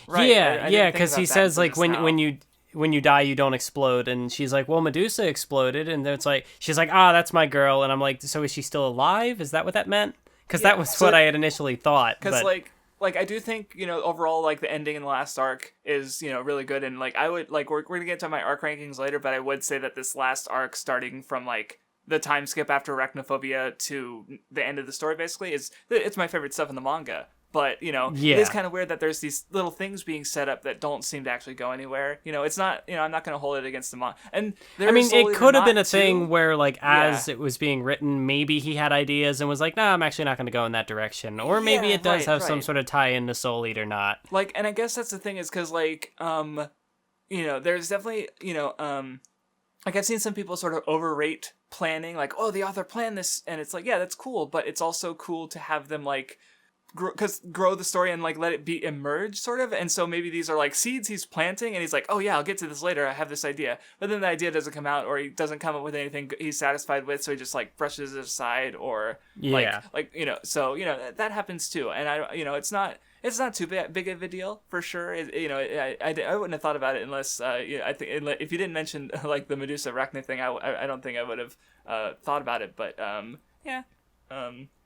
Right? Yeah, because he says, like, when you die, you don't explode. And she's like, well, Medusa exploded. And then it's like, she's like, that's my girl. And I'm like, so is she still alive? Is that what that meant? Because that was what I had initially thought. Because, like I do think, overall, like, the ending in the last arc is, really good. And, like, I would, like, we're going to get to my arc rankings later, but I would say that this last arc, starting from, like, the time skip after Arachnophobia to the end of the story, basically, it's my favorite stuff in the manga. But, it is kind of weird that there's these little things being set up that don't seem to actually go anywhere. It's not, I'm not going to hold it against the manga. And it could have been a thing where, like, as it was being written, maybe he had ideas and was like, I'm actually not going to go in that direction. Or maybe it does have some sort of tie-in to Soul Eater, not. Like, and I guess that's the thing is because, like, there's definitely, like, I've seen some people sort of overrate planning. Like, oh, the author planned this. And it's like, yeah, that's cool. But it's also cool to have them, like, grow the story and like let it be emerge sort of. And so maybe these are like seeds he's planting and he's like, oh yeah, I'll get to this later, I have this idea, but then the idea doesn't come out or he doesn't come up with anything he's satisfied with, so he just like brushes it aside or so that happens too. And I it's not too big of a deal for sure. I wouldn't have thought about it unless I think if you didn't mention like the Medusa Arachne thing, I don't think I would have thought about it. But and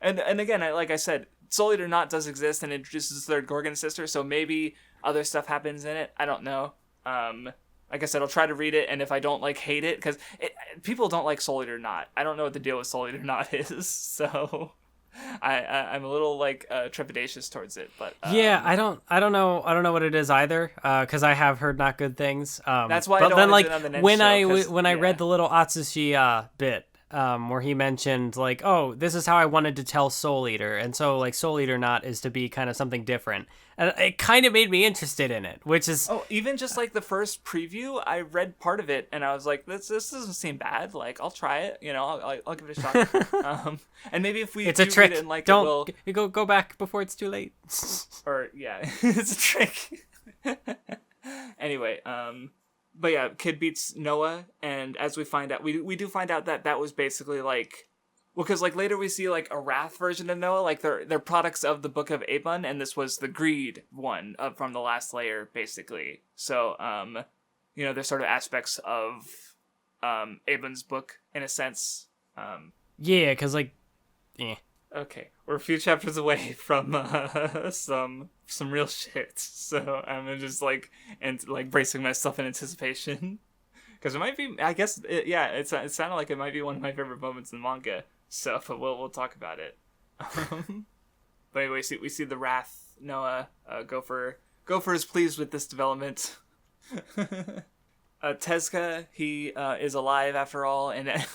again, like I said, Soul Eater Not does exist and introduces the third Gorgon sister, so maybe other stuff happens in it. I don't know. Like I said, I'll try to read it, and if I don't like hate it, because people don't like Soul Eater Not. I don't know what the deal with Soul Eater Not is, so I'm a little like trepidatious towards it. But I don't know what it is either, because I have heard not good things. That's why. But I don't then like on the Nen when show, I read the little Atsushi bit. Where he mentioned, like, oh, this is how I wanted to tell Soul Eater. And so, like, Soul Eater Not is to be kind of something different. And it kind of made me interested in it, which is... Oh, even just, like, the first preview, I read part of it, and I was like, this doesn't seem bad. Like, I'll try it. I'll give it a shot. And maybe if we it's a trick. Read it and like Don't it, we'll... go back before it's too late. Or, yeah, it's a trick. Anyway, but yeah, Kid beats Noah, and as we find out, we do find out that was basically like, well, because like later we see like a Wrath version of Noah, like they're products of the Book of Abun, and this was the Greed one from the last layer, basically. So, there's sort of aspects of Abun's book in a sense. Yeah, because like, Okay, we're a few chapters away from some real shit, so I'm just like bracing myself in anticipation, because it might be. I guess it sounded like it might be one of my favorite moments in the manga. So, but we'll talk about it. But anyway, we see the Wrath Noah Gopher is pleased with this development. Tezuka, he is alive after all, and.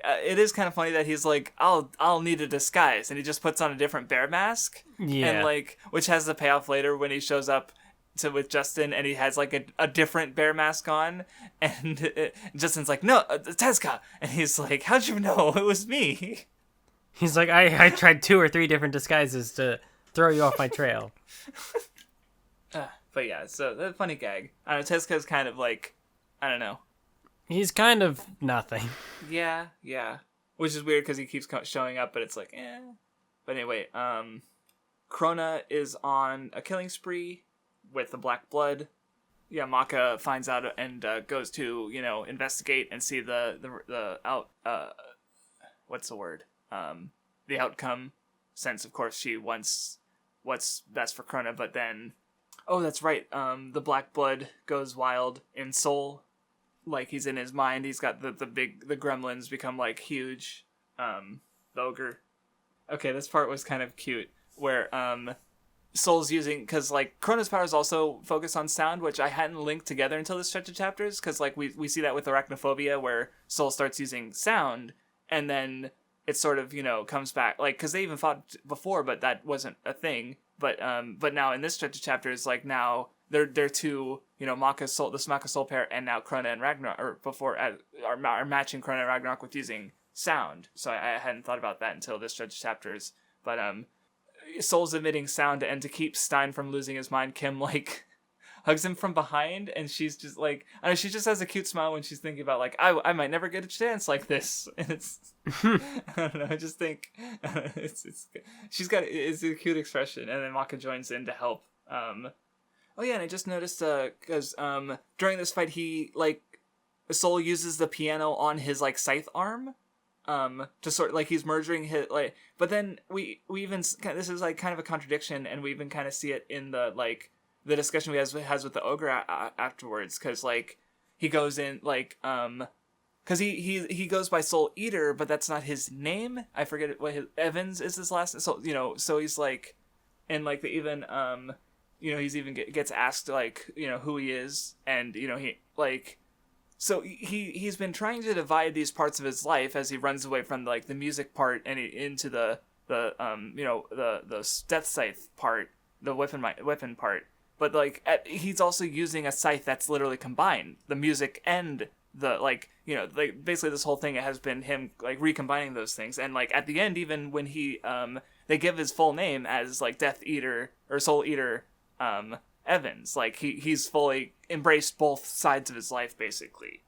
It is kind of funny that he's like, I'll need a disguise, and he just puts on a different bear mask, and like, which has the payoff later when he shows up with Justin, and he has like a different bear mask on, and Justin's like, no, Tezuka, and he's like, how'd you know it was me? He's like, I tried 2 or 3 different disguises to throw you off my trail. But yeah, so the funny gag. I don't know, Tezuka's kind of like, I don't know. He's kind of nothing. Yeah. Which is weird because he keeps showing up, but it's like, eh. But anyway, Krona is on a killing spree with the Black Blood. Yeah, Maka finds out and goes to, investigate and see the what's the word? The outcome, since of course she wants what's best for Krona, but then, oh, that's right, the Black Blood goes wild in Seoul. Like, he's in his mind, he's got the gremlins become, like, huge, the ogre. Okay, this part was kind of cute, where, Soul's using, because, like, Krona's powers also focus on sound, which I hadn't linked together until this stretch of chapters, because, like, we see that with Arachnophobia, where Soul starts using sound, and then it sort of, comes back, like, because they even fought before, but that wasn't a thing, but now in this stretch of chapters, like, now, they're two, Maka's soul, this Maka soul pair, and now Krona and Ragnarok, or before, are matching Krona and Ragnarok with using sound. So I hadn't thought about that until this stretch of chapters. But Soul's emitting sound, and to keep Stein from losing his mind, Kim, like, hugs him from behind, and she's just like, I don't know, she just has a cute smile when she's thinking about, like, I might never get a chance like this. And it's, I don't know, I just think, it's a cute expression, and then Maka joins in to help. Oh yeah, and I just noticed, because, during this fight, he, like, Soul uses the piano on his, like, scythe arm, to sort, like, he's merging his, like, but then we even, this is, like, kind of a contradiction, and we even kind of see it in the, like, the discussion he has with the ogre afterwards, because, like, he goes in, like, because he goes by Soul Eater, but that's not his name, I forget what Evans is his last, so, so he's, like, and, like, the even, he's even gets asked, like, who he is, and, he, like, so he's been trying to divide these parts of his life as he runs away from, like, the music part and into the death scythe part, the weapon part, but, like, he's also using a scythe that's literally combined, the music and the, like, like, basically this whole thing has been him, like, recombining those things, and, like, at the end, even when he, they give his full name as, like, Death Eater, or Soul Eater, Evans, like, he's fully embraced both sides of his life, basically.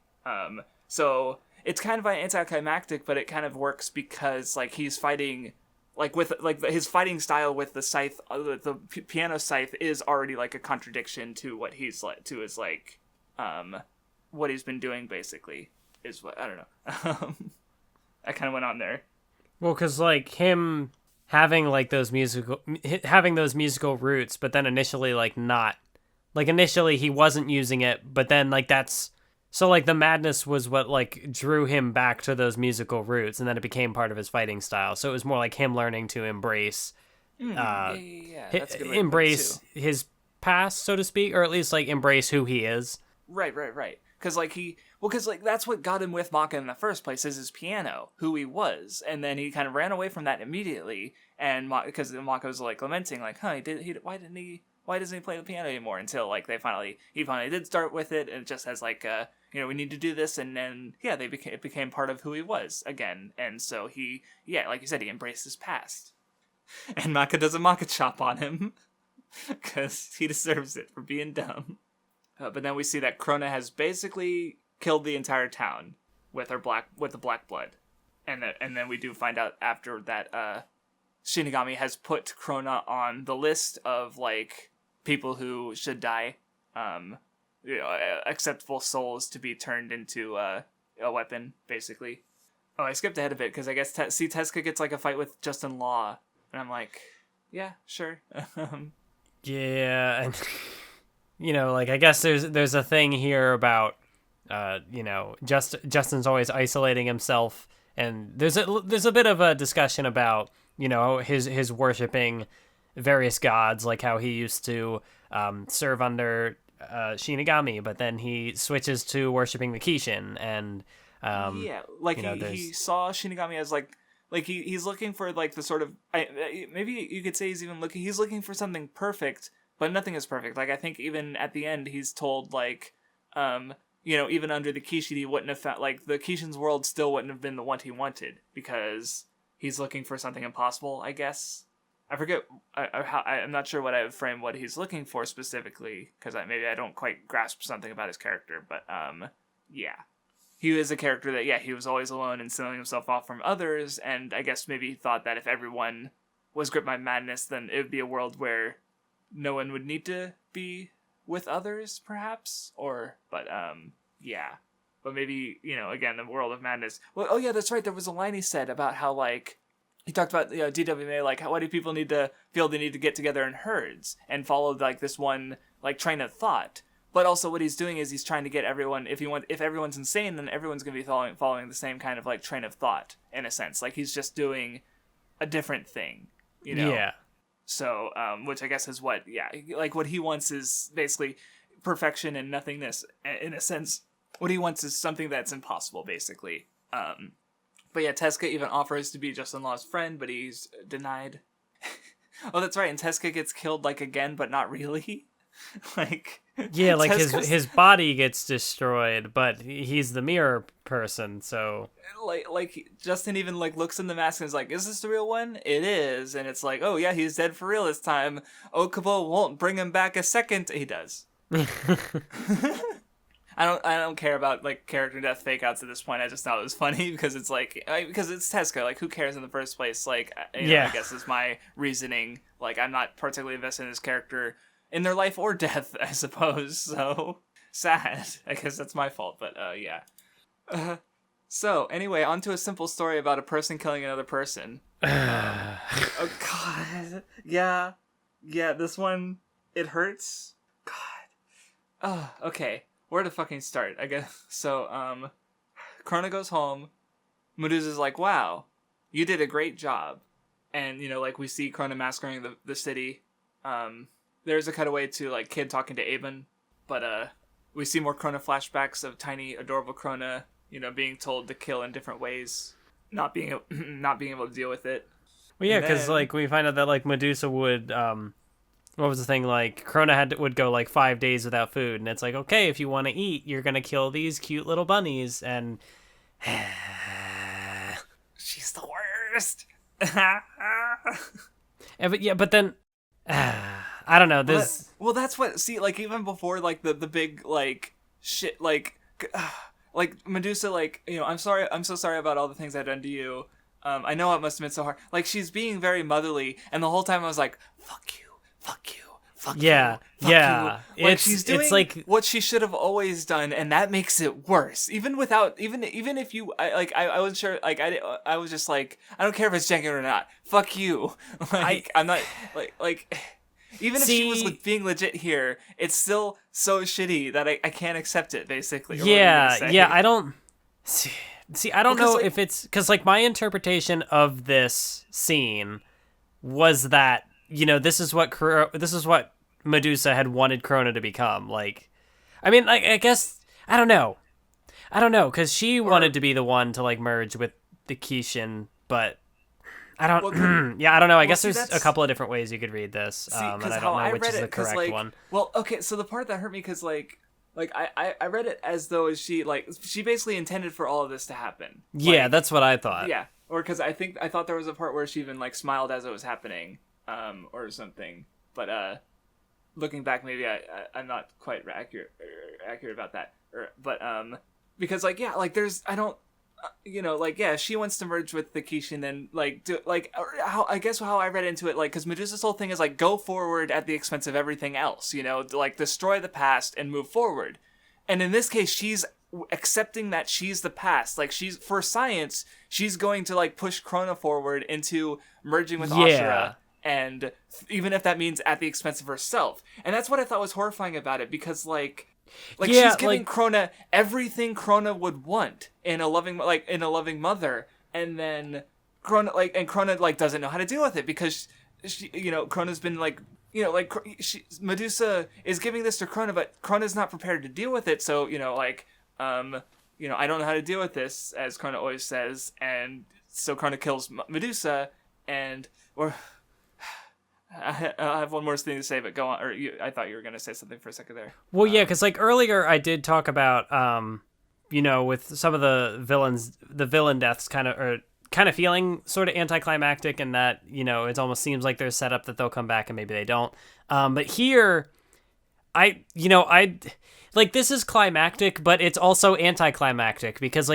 So it's kind of anticlimactic, but it kind of works because, like, he's fighting, like, with, like, his fighting style with the scythe, the piano scythe is already, like, a contradiction to what he's, like, to his, like, what he's been doing, basically, is what, I don't know. I kind of went on there. Well, because, like, him having, like, those musical roots, but then initially, like, not. Like, initially he wasn't using it, but then, like, that's... So, like, the madness was what, like, drew him back to those musical roots, and then it became part of his fighting style. So it was more like him learning to embrace... That's a good way embrace his past, so to speak, or at least, like, embrace who he is. Right. Because, like, that's what got him with Maka in the first place, is his piano, who he was. And then he kind of ran away from that immediately, and because Maka was, like, lamenting, like, why doesn't he play the piano anymore? Until, like, he finally did start with it, and it just has, like, we need to do this, and then, yeah, it became part of who he was again. And so he, yeah, like you said, he embraced his past. And Maka does a Maka chop on him, because he deserves it for being dumb. But then we see that Krona has basically killed the entire town with the Black Blood, and then we do find out after that Shinigami has put Krona on the list of, like, people who should die, acceptable souls to be turned into a weapon, basically. Oh, I skipped ahead a bit because I guess Tezuka gets, like, a fight with Justin Law, and I'm like, yeah, sure. Yeah, and like, I guess there's a thing here about Justin's always isolating himself, and there's a bit of a discussion about his worshiping various gods, like how he used to serve under Shinigami, but then he switches to worshiping the Kishin, and he saw Shinigami as like he's looking for, like, the sort of, maybe you could say he's looking for something perfect, but nothing is perfect. Like, I think even at the end, he's told, like, even under the Kishin, he wouldn't have found, like, the Kishin's world still wouldn't have been the one he wanted, because he's looking for something impossible, I guess. I forget, I'm not sure what I would frame what he's looking for specifically, because maybe I don't quite grasp something about his character, but, yeah. He was a character that, he was always alone and sealing himself off from others, and I guess maybe he thought that if everyone was gripped by madness, then it would be a world where no one would need to be with others, perhaps? But maybe, again, the world of madness. Well, oh yeah, that's right, there was a line he said about how, like, he talked about, DWMA, like, why do people need to feel they need to get together in herds and follow, like, this one, like, train of thought? But also what he's doing is he's trying to get everyone, if everyone's insane, then everyone's going to be following the same kind of, like, train of thought, in a sense. Like, he's just doing a different thing, Yeah. So, which I guess is what he wants is basically perfection and nothingness, in a sense. What he wants is something that's impossible, basically. But yeah, Tezuka even offers to be Justin-Law's friend, but he's denied. Oh, that's right, and Tezuka gets killed, like, again, but not really. Like, yeah, like his body gets destroyed, but he's the mirror person, so like Justin even like looks in the mask and is like, is this the real one? It is. And it's like, oh yeah, he's dead for real this time. Ohkubo won't bring him back a second. He does. I don't care about like character death fake outs at this point. I just thought it was funny because it's like, because it's Tezuka, like who cares in the first place? Like, I guess is my reasoning. Like, I'm not particularly invested in this character in their life or death, I suppose. So sad. I guess that's my fault, but yeah. So anyway, on to a simple story about a person killing another person. Oh god. Yeah. This one, it hurts. God. Oh, okay. Where to fucking start? I guess. So, Krona goes home. Medusa's like, wow, you did a great job. And, like we see Krona massacring the city. There's a cutaway to, like, Kid talking to Aben, but, we see more Krona flashbacks of tiny, adorable Krona, being told to kill in different ways, not being able to deal with it. Well, yeah, because, like, we find out that, like, Medusa would, what was the thing, like, Krona would go, like, 5 days without food, and it's like, okay, if you want to eat, you're gonna kill these cute little bunnies, and... She's the worst! but then... I don't know, this... Well, that's what... See, like, even before, like, the big, like, shit, like, Medusa, like, I'm so sorry about all the things I've done to you. I know it must have been so hard. Like, she's being very motherly, and the whole time I was like, fuck you, fuck you, fuck you, fuck you. Like, she's doing like what she should have always done, and that makes it worse. Even if you, I wasn't sure, like, I was just like, I don't care if it's genuine or not. Fuck you. Like, I'm not, like... Even if she was being legit here, it's still so shitty that I can't accept it, basically. Yeah, I don't... See, I don't know if it's... Because, like, my interpretation of this scene was that, this is what Medusa had wanted Krona to become. Like, I mean, I guess... I don't know, because she wanted to be the one to, like, merge with the Kishin, but... I don't. I don't know. I guess there's a couple of different ways you could read this, and I don't know which is the correct one. Well, okay. So the part that hurt me because like I read it as though she basically intended for all of this to happen. Yeah, that's what I thought. Yeah, or because I thought there was a part where she even like smiled as it was happening, or something. But looking back, maybe I'm not quite accurate about that. Because there's she wants to merge with the Kishin and how I read into it, because Medusa's whole thing is like go forward at the expense of everything else, like destroy the past and move forward. And in this case, she's accepting that she's the past. Like, she's for science, she's going to like push Krona forward into merging with Ashura, and even if that means at the expense of herself. And that's what I thought was horrifying about it, because she's giving Krona everything Krona would want in a loving mother, and then Krona doesn't know how to deal with it because she, Krona's been Medusa is giving this to Krona, but Krona's not prepared to deal with it. So I don't know how to deal with this, as Krona always says, and so Krona kills Medusa, and I have one more thing to say, but go on. Or I thought you were going to say something for a second there. Well, yeah, because like earlier I did talk about, with some of the villain deaths kind of feeling sort of anticlimactic, and that, it almost seems like there's set up that they'll come back and maybe they don't. But here, this is climactic, but it's also anticlimactic because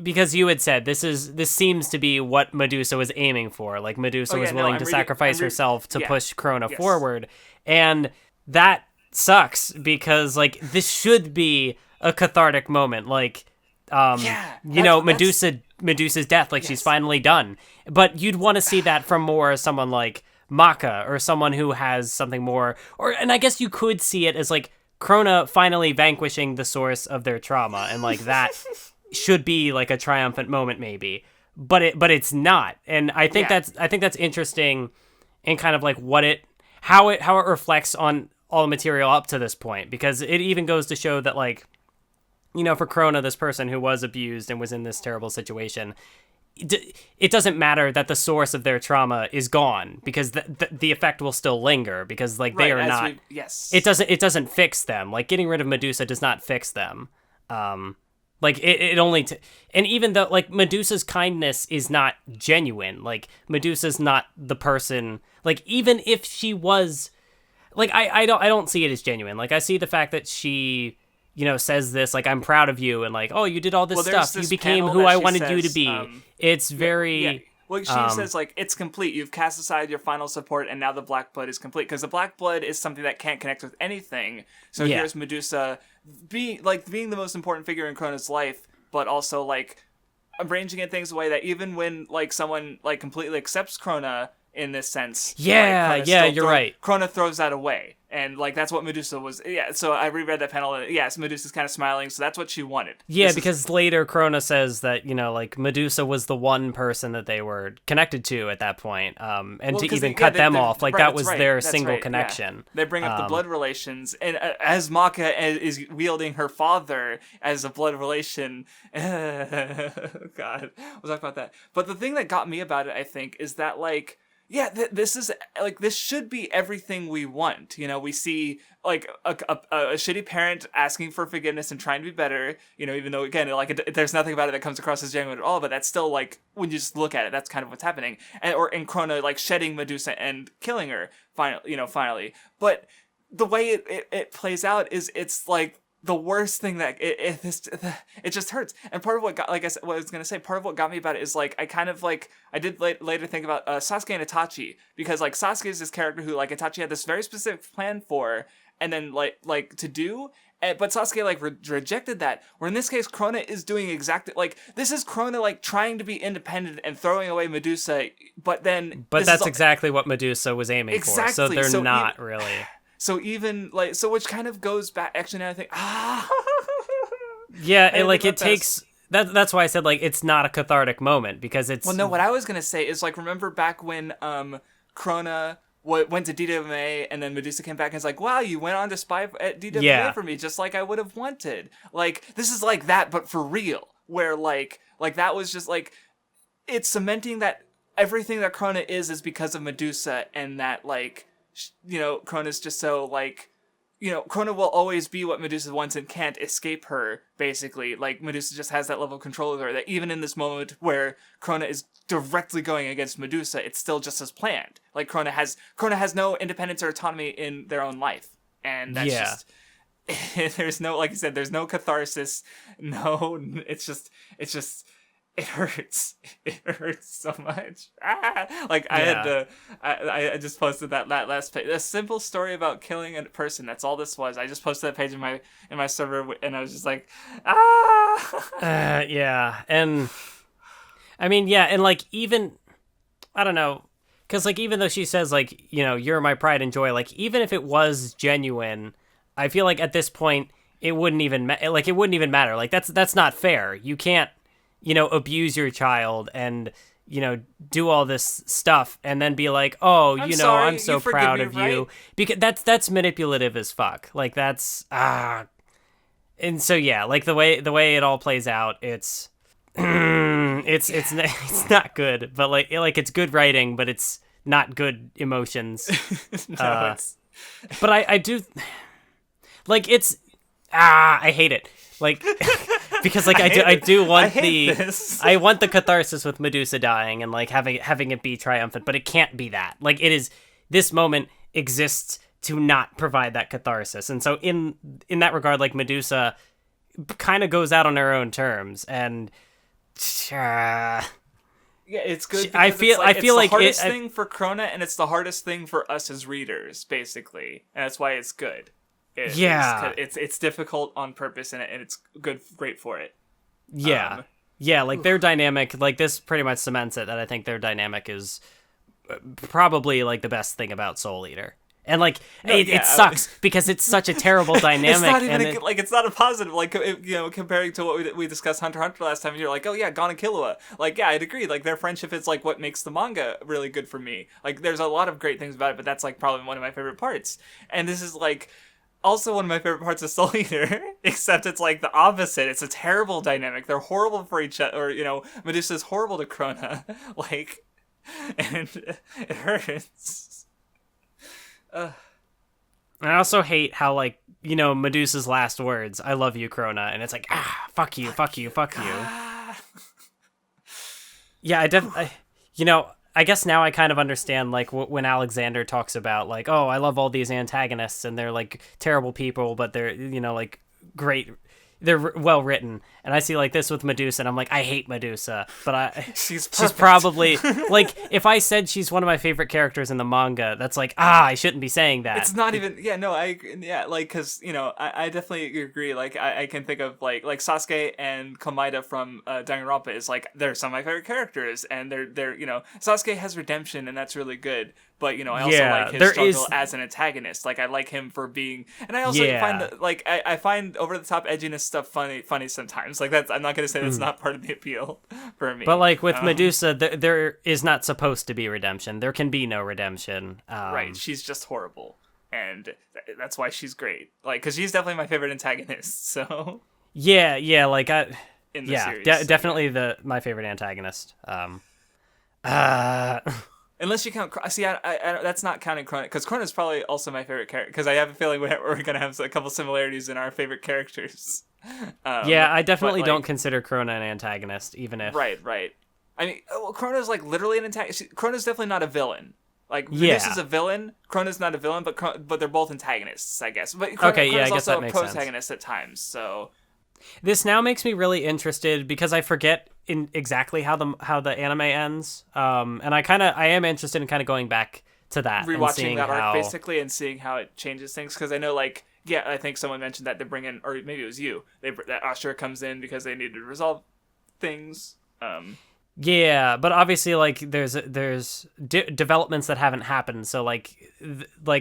because you had said this seems to be what Medusa was aiming for. Like Medusa was willing to sacrifice herself to push Krona forward, and that sucks because like this should be a cathartic moment. Like, Medusa's death, like she's finally done. But you'd want to see that from more someone like Maka or someone who has something more, and I guess you could see it as like Krona finally vanquishing the source of their trauma, and like that should be like a triumphant moment maybe, but it's not. And I think that's interesting, and kind of like how it reflects on all the material up to this point, because it even goes to show that like, for Krona, this person who was abused and was in this terrible situation, it doesn't matter that the source of their trauma is gone, because the effect will still linger, because like they are not. It doesn't fix them. Like getting rid of Medusa does not fix them. Like it only and even though like Medusa's kindness is not genuine. Like Medusa's not the person. Like even if she was, like I don't see it as genuine. Like I see the fact that she, says this, like, I'm proud of you, and like, oh, you did all this stuff. You became who I wanted you to be. It's very... Yeah. Well, she says, like, it's complete. You've cast aside your final support, and now the Black Blood is complete. Because the Black Blood is something that can't connect with anything. So here's Medusa being the most important figure in Krona's life, but also, like, arranging things away that even when, like, someone, like, completely accepts Krona in this sense... you're right. Krona throws that away. And, like, that's what Medusa was... Yeah, so I reread that panel, and yes, Medusa's kind of smiling, so that's what she wanted. Yeah, because later Krona says that, like, Medusa was the one person that they were connected to at that point, and to even cut them off, like, that was their single connection. Yeah. They bring up the blood relations, and as Maka is wielding her father as a blood relation... God, we'll talk about that. But the thing that got me about it, I think, is that, like... Yeah, this is, like, this should be everything we want. We see, like, a shitty parent asking for forgiveness and trying to be better, even though, again, like, there's nothing about it that comes across as genuine at all, but that's still, like, when you just look at it, that's kind of what's happening. And Krona, like, shedding Medusa and killing her, finally. But the way it plays out is, it's, like, the worst thing that it just hurts. And part of what got, like I said, what I was gonna say, part of what got me about it is like I did later think about Sasuke and Itachi, because like Sasuke is this character who like Itachi had this very specific plan for, and then like to do. But Sasuke like rejected that. Where in this case, Krona is doing exactly like this is Krona like trying to be independent and throwing away Medusa, but that's exactly what Medusa was aiming for. So they're not really. So even like which kind of goes back. Actually, now I think yeah, and like it takes that's why I said like it's not a cathartic moment, because it's. Well, no, what I was gonna say is like remember back when Krona went to DWA and then Medusa came back and was like, wow, you went on to spy at DWA for me just like I would have wanted. Like this is like that, but for real. Where like that was just like it's cementing that everything that Krona is because of Medusa, and that like. Krona's just so, like, Krona will always be what Medusa wants and can't escape her, basically. Like, Medusa just has that level of control over her, that even in this moment where Krona is directly going against Medusa, it's still just as planned. Like, Krona has no independence or autonomy in their own life. And that's just... There's no, like you said, there's no catharsis. No, it's just... It hurts. It hurts so much. Like I had to. I just posted that last page. A simple story about killing a person. That's all this was. I just posted that page in my server, and I was just like, yeah, and I mean, yeah, and like even, I don't know, because like even though she says like you're my pride and joy, like even if it was genuine, I feel like at this point it wouldn't even matter. Like that's not fair. You can't. Abuse your child and, do all this stuff and then be like, oh, I'm so proud of you. Because that's manipulative as fuck. Like that's, and so, yeah, like the way it all plays out, it's not good, but like it's good writing, but it's not good emotions. No, but I do like it's I hate it. Like because like I do want I want the catharsis with Medusa dying and like having it be triumphant, but it can't be that. Like it is, this moment exists to not provide that catharsis. And so in that regard, like Medusa kind of goes out on her own terms, and yeah, it's good. I feel it's the like hardest thing for Krona, and it's the hardest thing for us as readers, basically, and that's why it's good. It's difficult on purpose, and it's great for it. Yeah, like their dynamic, like this pretty much cements it, that I think their dynamic is probably like the best thing about Soul Eater. And like it sucks because it's such a terrible dynamic. It's not even it's not a positive. Like comparing to what we discussed Hunter x Hunter last time, and you're like, oh yeah, Gon and Killua. Like yeah, I'd agree. Like their friendship is like what makes the manga really good for me. Like there's a lot of great things about it, but that's like probably one of my favorite parts. And this is like also one of my favorite parts of Soul Eater, except it's like the opposite. It's a terrible dynamic. They're horrible for each other, or Medusa's horrible to Krona. Like, and it hurts. I also hate how, like, Medusa's last words, "I love you, Krona," and it's like, fuck you. Yeah, I guess now I kind of understand, like, when Alexander talks about, like, oh, I love all these antagonists, and they're, like, terrible people, but they're, like, great, they're well written. And I see like this with Medusa, and I'm like, I hate Medusa, but she's probably like, if I said she's one of my favorite characters in the manga, that's like, I shouldn't be saying that. It's not even, like, because I definitely agree. Like I can think of like Sasuke and Komaeda from Danganronpa is like, they're some of my favorite characters, and they're Sasuke has redemption, and that's really good. But I also like his struggle as an antagonist. Like I like him for being, and I also find that like I find over the top edginess stuff funny sometimes. Like I'm not gonna say that's not part of the appeal for me. But like with Medusa, there is not supposed to be redemption. There can be no redemption. Right, she's just horrible, and that's why she's great. Like because she's definitely my favorite antagonist. So like in the series, definitely my favorite antagonist. Unless you count, see, I that's not counting Krona, because Krona is probably also my favorite character, because I have a feeling we're going to have a couple similarities in our favorite characters. I definitely don't consider Krona an antagonist, even if... Right. I mean, Krona's like literally an antagonist. Krona's definitely not a villain. Like, Medusa's a villain, Krona's not a villain, but they're both antagonists, I guess. But Krona's also a protagonist at times, so... This now makes me really interested because I forget in exactly how the anime ends, and I am interested in kind of going back to that, rewatching that arc basically, and seeing how it changes things. Because I know, like, I think someone mentioned that they bring in, or maybe it was you, that Ashura comes in because they needed to resolve things. Yeah, but obviously, like, there's developments that haven't happened, so like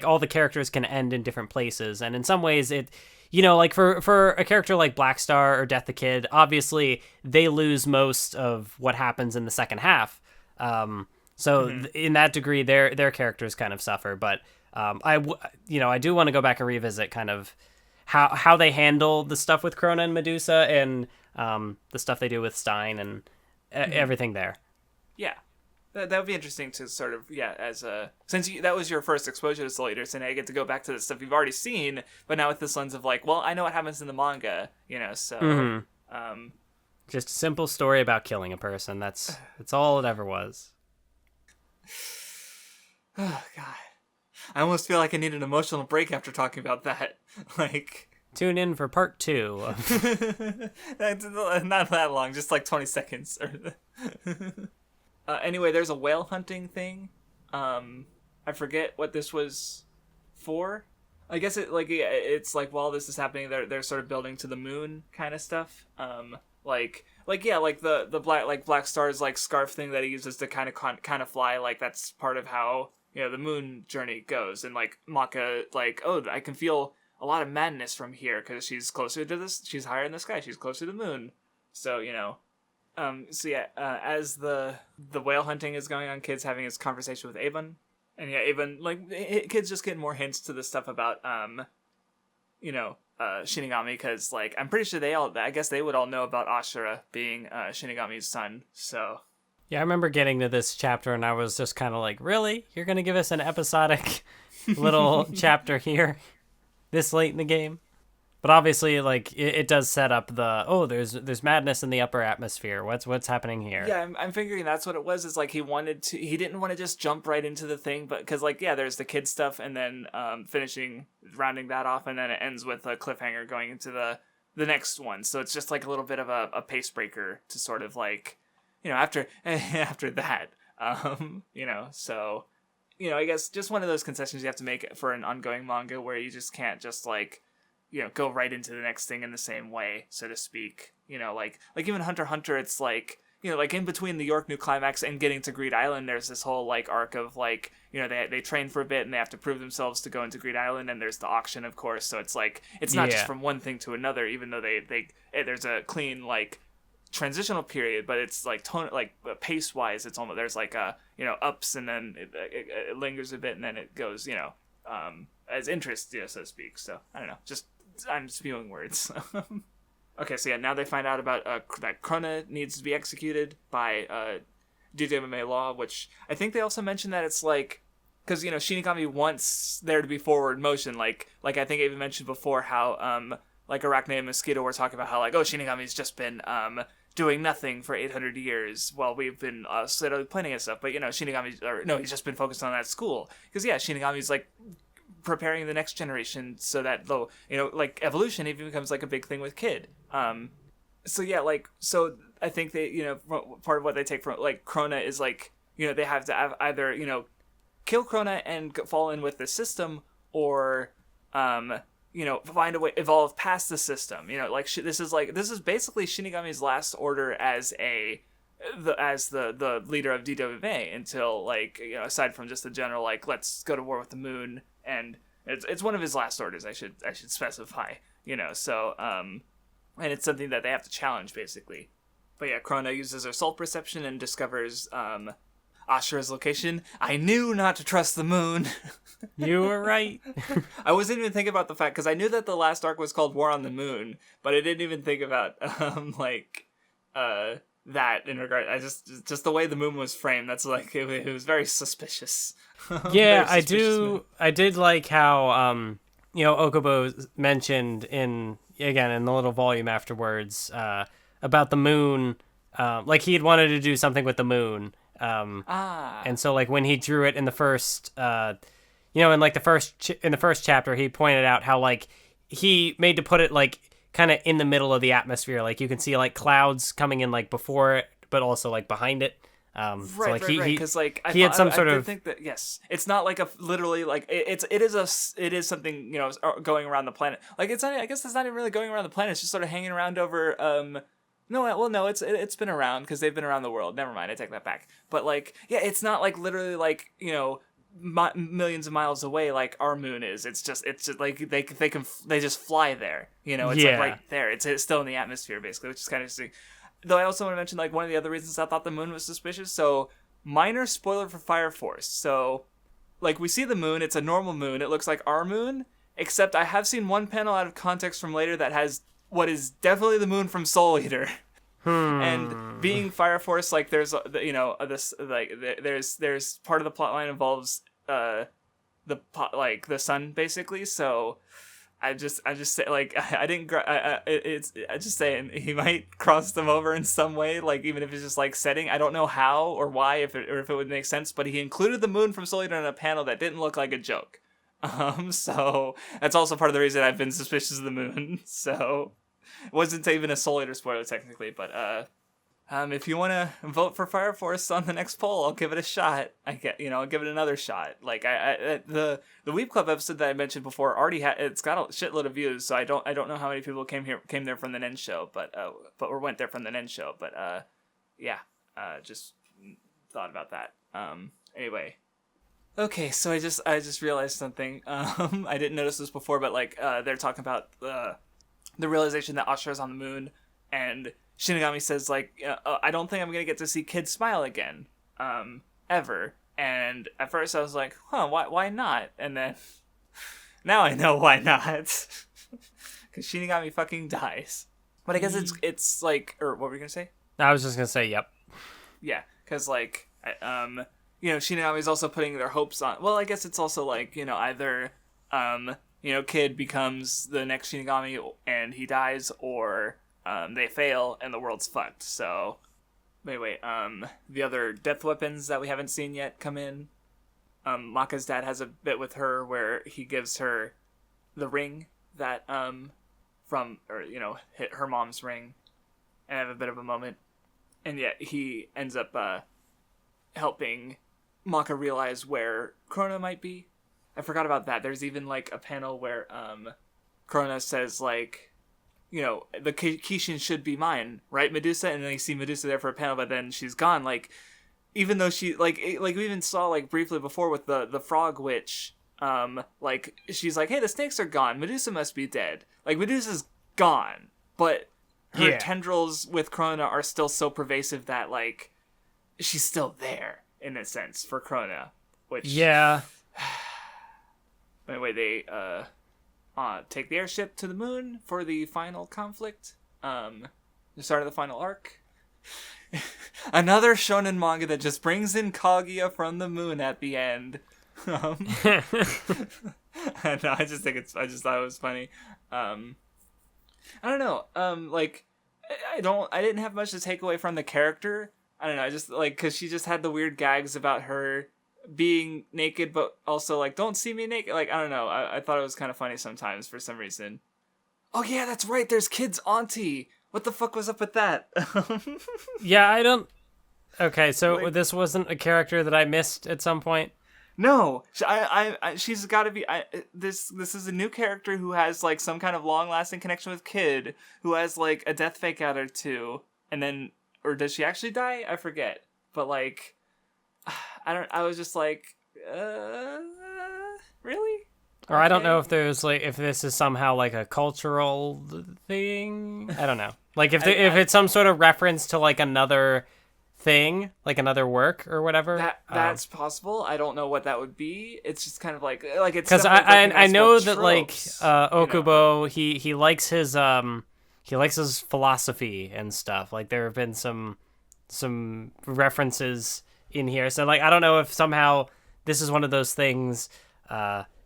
all the characters can end in different places, and in some ways it. Like for a character like Black Star or Death the Kid, obviously they lose most of what happens in the second half. In that degree, their characters kind of suffer. But I do want to go back and revisit kind of how they handle the stuff with Krona and Medusa, and the stuff they do with Stein and everything there. Yeah. That would be interesting to sort of, since that was your first exposure to Soul Eater, so now you get to go back to the stuff you've already seen, but now with this lens of like, well, I know what happens in the manga, so... Just a simple story about killing a person. That's all it ever was. Oh, God. I almost feel like I need an emotional break after talking about that. Like... Tune in for part 2. Not that long, just like 20 seconds. Anyway, there's a whale hunting thing. I forget what this was for. I guess it's like while this is happening, they're sort of building to the moon kind of stuff. The Black Star's like scarf thing that he uses to kind of fly. Like that's part of how the moon journey goes. And like Maka, like, oh, I can feel a lot of madness from here because she's closer to this. She's higher in the sky. She's closer to the moon. So as the whale hunting is going on, Kid's having his conversation with Avon, and Avon, like, Kid's just getting more hints to the stuff about Shinigami, because like I'm pretty sure I guess they would all know about Ashura being Shinigami's son. So Yeah, I remember getting to this chapter and I was just kind of like, really? You're going to give us an episodic little chapter here this late in the game? But obviously, like, it does set up there's madness in the upper atmosphere. What's happening here? Yeah, I'm figuring that's what it was. Is like he didn't want to just jump right into the thing, but because like there's the kid stuff, and then rounding that off, and then it ends with a cliffhanger going into the next one. So it's just like a little bit of a pace breaker to sort of like, after that, So, I guess just one of those concessions you have to make for an ongoing manga where you just can't just like, go right into the next thing in the same way, so to speak. Like even Hunter x Hunter, it's like, like in between the York New Climax and getting to Greed Island, there's this whole like arc of like, they train for a bit and they have to prove themselves to go into Greed Island, and there's the auction, of course. So it's like, it's not just from one thing to another, even though there's a clean like transitional period, but it's like pace wise, it's almost, there's like ups, and then it lingers a bit, and then it goes as interest, so to speak. So I don't know, I'm spewing words. Okay, so now they find out about that Krona needs to be executed by DWMA law, which I think they also mentioned that it's like, because Shinigami wants there to be forward motion, like I think I even mentioned before how like Arachne and Mosquito were talking about how like, Shinigami's just been doing nothing for 800 years while we've been steadily planning and stuff, but he's just been focused on that school, because Shinigami's like preparing the next generation so that though like evolution even becomes like a big thing with Kid. So I think they part of what they take from like Krona is like they have to either kill Krona and fall in with the system, or find a way evolve past the system. This is basically Shinigami's last order as the leader of DWMA until like aside from just the general like, let's go to war with the moon. And it's one of his last orders, I should specify, so, and it's something that they have to challenge, basically. But yeah, Krona uses her soul perception and discovers, Ashura's location. I knew not to trust the moon. You were right. I wasn't even thinking about the fact, because I knew that the last arc was called War on the Moon, but I didn't even think about, that in regard. I just the way the moon was framed, that's like it was very suspicious. Yeah, I did like how Ohkubo mentioned in the little volume afterwards about the moon, like he had wanted to do something with the moon, and so like when he drew it in the first in the first chapter, he pointed out how like he made to put it like kind of in the middle of the atmosphere, like you can see like clouds coming in like before it, but also like behind it. Right. Because like he had some sort I of think that yes, it's not like a literally like it is something going around the planet. Like it's not. I guess it's not even really going around the planet. It's just sort of hanging around over. No, it's been around because they've been around the world. Never mind, I take that back. But like it's not like literally like millions of miles away like our moon is. It's just like they just fly there. It's like right there. It's still in the atmosphere basically, which is kind of interesting. Though I also want to mention like one of the other reasons I thought the moon was suspicious. So minor spoiler for Fire Force. So like we see the moon. It's a normal moon. It looks like our moon, except I have seen one panel out of context from later that has what is definitely the moon from Soul Eater. And being Fire Force, like there's this like there's part of the plotline involves the sun basically. So I just say like I just saying he might cross them over in some way, like even if it's just like setting. I don't know how or why, if it would make sense, but he included the moon from Soul Eater in a panel that didn't look like a joke. So that's also part of the reason I've been suspicious of the moon. So it wasn't even a Soul Eater spoiler technically, but if you want to vote for Fire Force on the next poll, I'll give it a shot. I'll give it another shot. Like the Weep Club episode that I mentioned before it's got a shitload of views. So I don't know how many people came there from the Nen Show, or went there from the Nen Show. But just thought about that. Anyway. Okay, so I just realized something. I didn't notice this before, but like they're talking about the realization that Ashura's on the moon, and Shinigami says like, I don't think I'm gonna get to see Kid smile again, ever. And at first I was like, why not? And then now I know why not, because Shinigami fucking dies. But I guess it's like, or what were you gonna say? I was just gonna say, yep. Yeah. because like Shinigami's also putting their hopes on. Well, I guess it's also like either Kid becomes the next Shinigami and he dies, or they fail and the world's fucked. So wait, the other death weapons that we haven't seen yet come in. Maka's dad has a bit with her where he gives her the ring that hit her mom's ring, and have a bit of a moment, and yet he ends up helping Maka realize where Krona might be. I forgot about that. There's even like a panel where Krona says like, the Kishin should be mine, right, Medusa? And then you see Medusa there for a panel, but then she's gone. Like, even though she like we even saw like briefly before with the frog witch, like she's like, hey, the snakes are gone. Medusa must be dead. Like Medusa's gone, but her tendrils with Krona are still so pervasive that like she's still there in a sense for Krona. Which anyway, they take the airship to the moon for the final conflict. The start of the final arc. Another shonen manga that just brings in Kaguya from the moon at the end. No, I just thought it was funny. I don't know. I didn't have much to take away from the character. I don't know. I just like, cause she just had the weird gags about her being naked, but also like, don't see me naked. Like, I don't know. I thought it was kind of funny sometimes for some reason. Oh yeah, that's right. There's Kid's auntie. What the fuck was up with that? Yeah, I don't... Okay, so this wasn't a character that I missed at some point? No, she's got to be... This is a new character who has, like, some kind of long-lasting connection with Kid, who has, like, a death fake out or two, and then... Or does she actually die? I forget. But, like... I was just like... Really? Or I don't know if there's like if this is somehow like a cultural thing. I don't know. Like if it's some sort of reference to like another thing, like another work or whatever. That's possible. I don't know what that would be. It's just kind of like it's because I know that like Ohkubo he likes his philosophy and stuff. Like there have been some references in here. So like I don't know if somehow this is one of those things.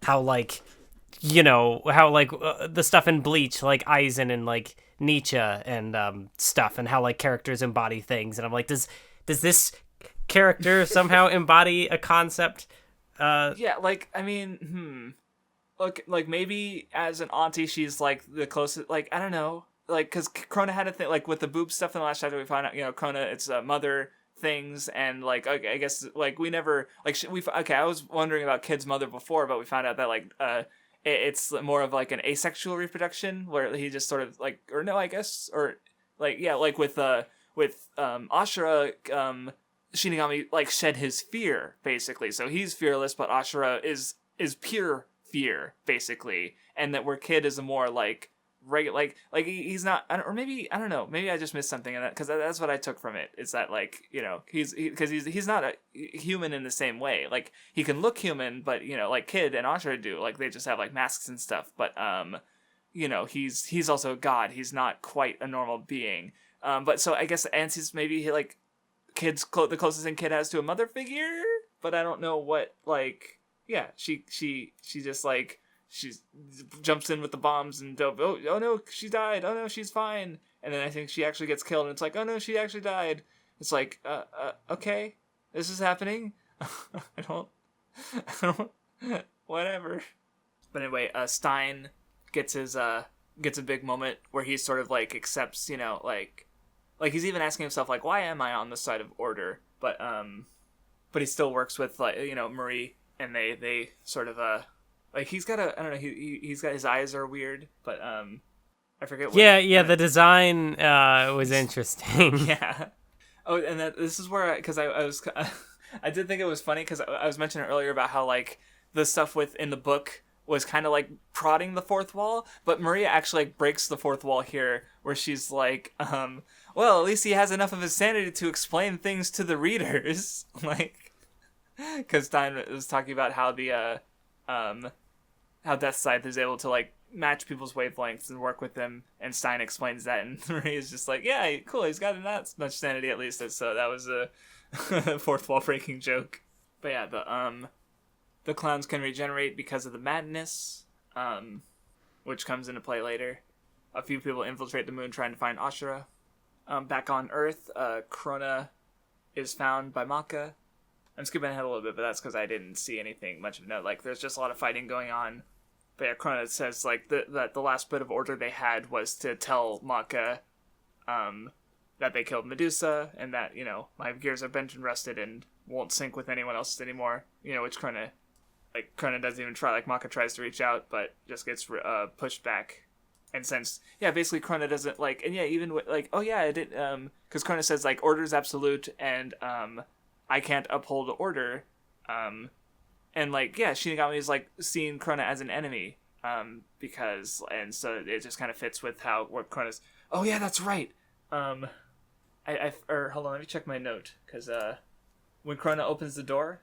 How like, how like the stuff in Bleach, like Aizen and like Nietzsche and stuff, and how like characters embody things, and I'm like, does this character somehow embody a concept? Yeah, like I mean, look, like maybe as an auntie, she's like the closest. Like I don't know, like because Krona had a thing like with the boob stuff in the last chapter. We found out, Krona, it's a mother. Things and like okay, I guess like we never like I was wondering about Kid's mother before, but we found out that like it's more of like an asexual reproduction where he just sort of like or no I guess or like yeah like with Ashura Shinigami like shed his fear basically, so he's fearless, but Ashura is pure fear basically, and that where Kid is a more like regular like he's not, or maybe I don't know, maybe I just missed something in that because that's what I took from it is that like he's not a human in the same way, like he can look human, but like Kid and Ashura do, like they just have like masks and stuff, but he's also a god, he's not quite a normal being, but so I guess Ansie's maybe like Kid's the closest thing Kid has to a mother figure, but I don't know what like she just like she jumps in with the bombs and oh no, she died. Oh no, she's fine. And then I think she actually gets killed and it's like, oh no, she actually died. It's like, okay, this is happening. I don't, whatever. But anyway, Stein gets a big moment where he sort of like accepts, like he's even asking himself like, why am I on the side of order? But he still works with like, Marie, and they sort of like he's got I don't know, he's got his eyes are weird, but I forget what. Yeah, the design was interesting. Yeah. Oh, and this is where because I did think it was funny because I was mentioning earlier about how like the stuff in the book was kind of like prodding the fourth wall, but Maria actually like breaks the fourth wall here, where she's like, well, at least he has enough of his sanity to explain things to the readers, like, because Stein was talking about how the how Death Scythe is able to like match people's wavelengths and work with them, and Stein explains that, and Maria's just like, yeah, cool, he's got that much sanity at least. So that was Fourth wall breaking joke. But yeah, the clowns can regenerate because of the madness, which comes into play later. A few people infiltrate the moon trying to find Ashura. Back on Earth, Krona is found by Maka. I'm skipping ahead a little bit, but that's because I didn't see anything much of note. Like, there's just a lot of fighting going on. But yeah, Krona says, like, that the last bit of order they had was to tell Maka, that they killed Medusa, and that, my gears are bent and rusted and won't sync with anyone else's anymore. Which Krona doesn't even try. Like, Maka tries to reach out, but just gets pushed back. And since, basically Krona doesn't, like, and even with, like, it did, because Krona says, like, order is absolute, and, I can't uphold order, and, like, Shinigami is, like, seeing Krona as an enemy, because, and so it just kind of fits with what Krona's, that's right, hold on, let me check my note, because, when Krona opens the door,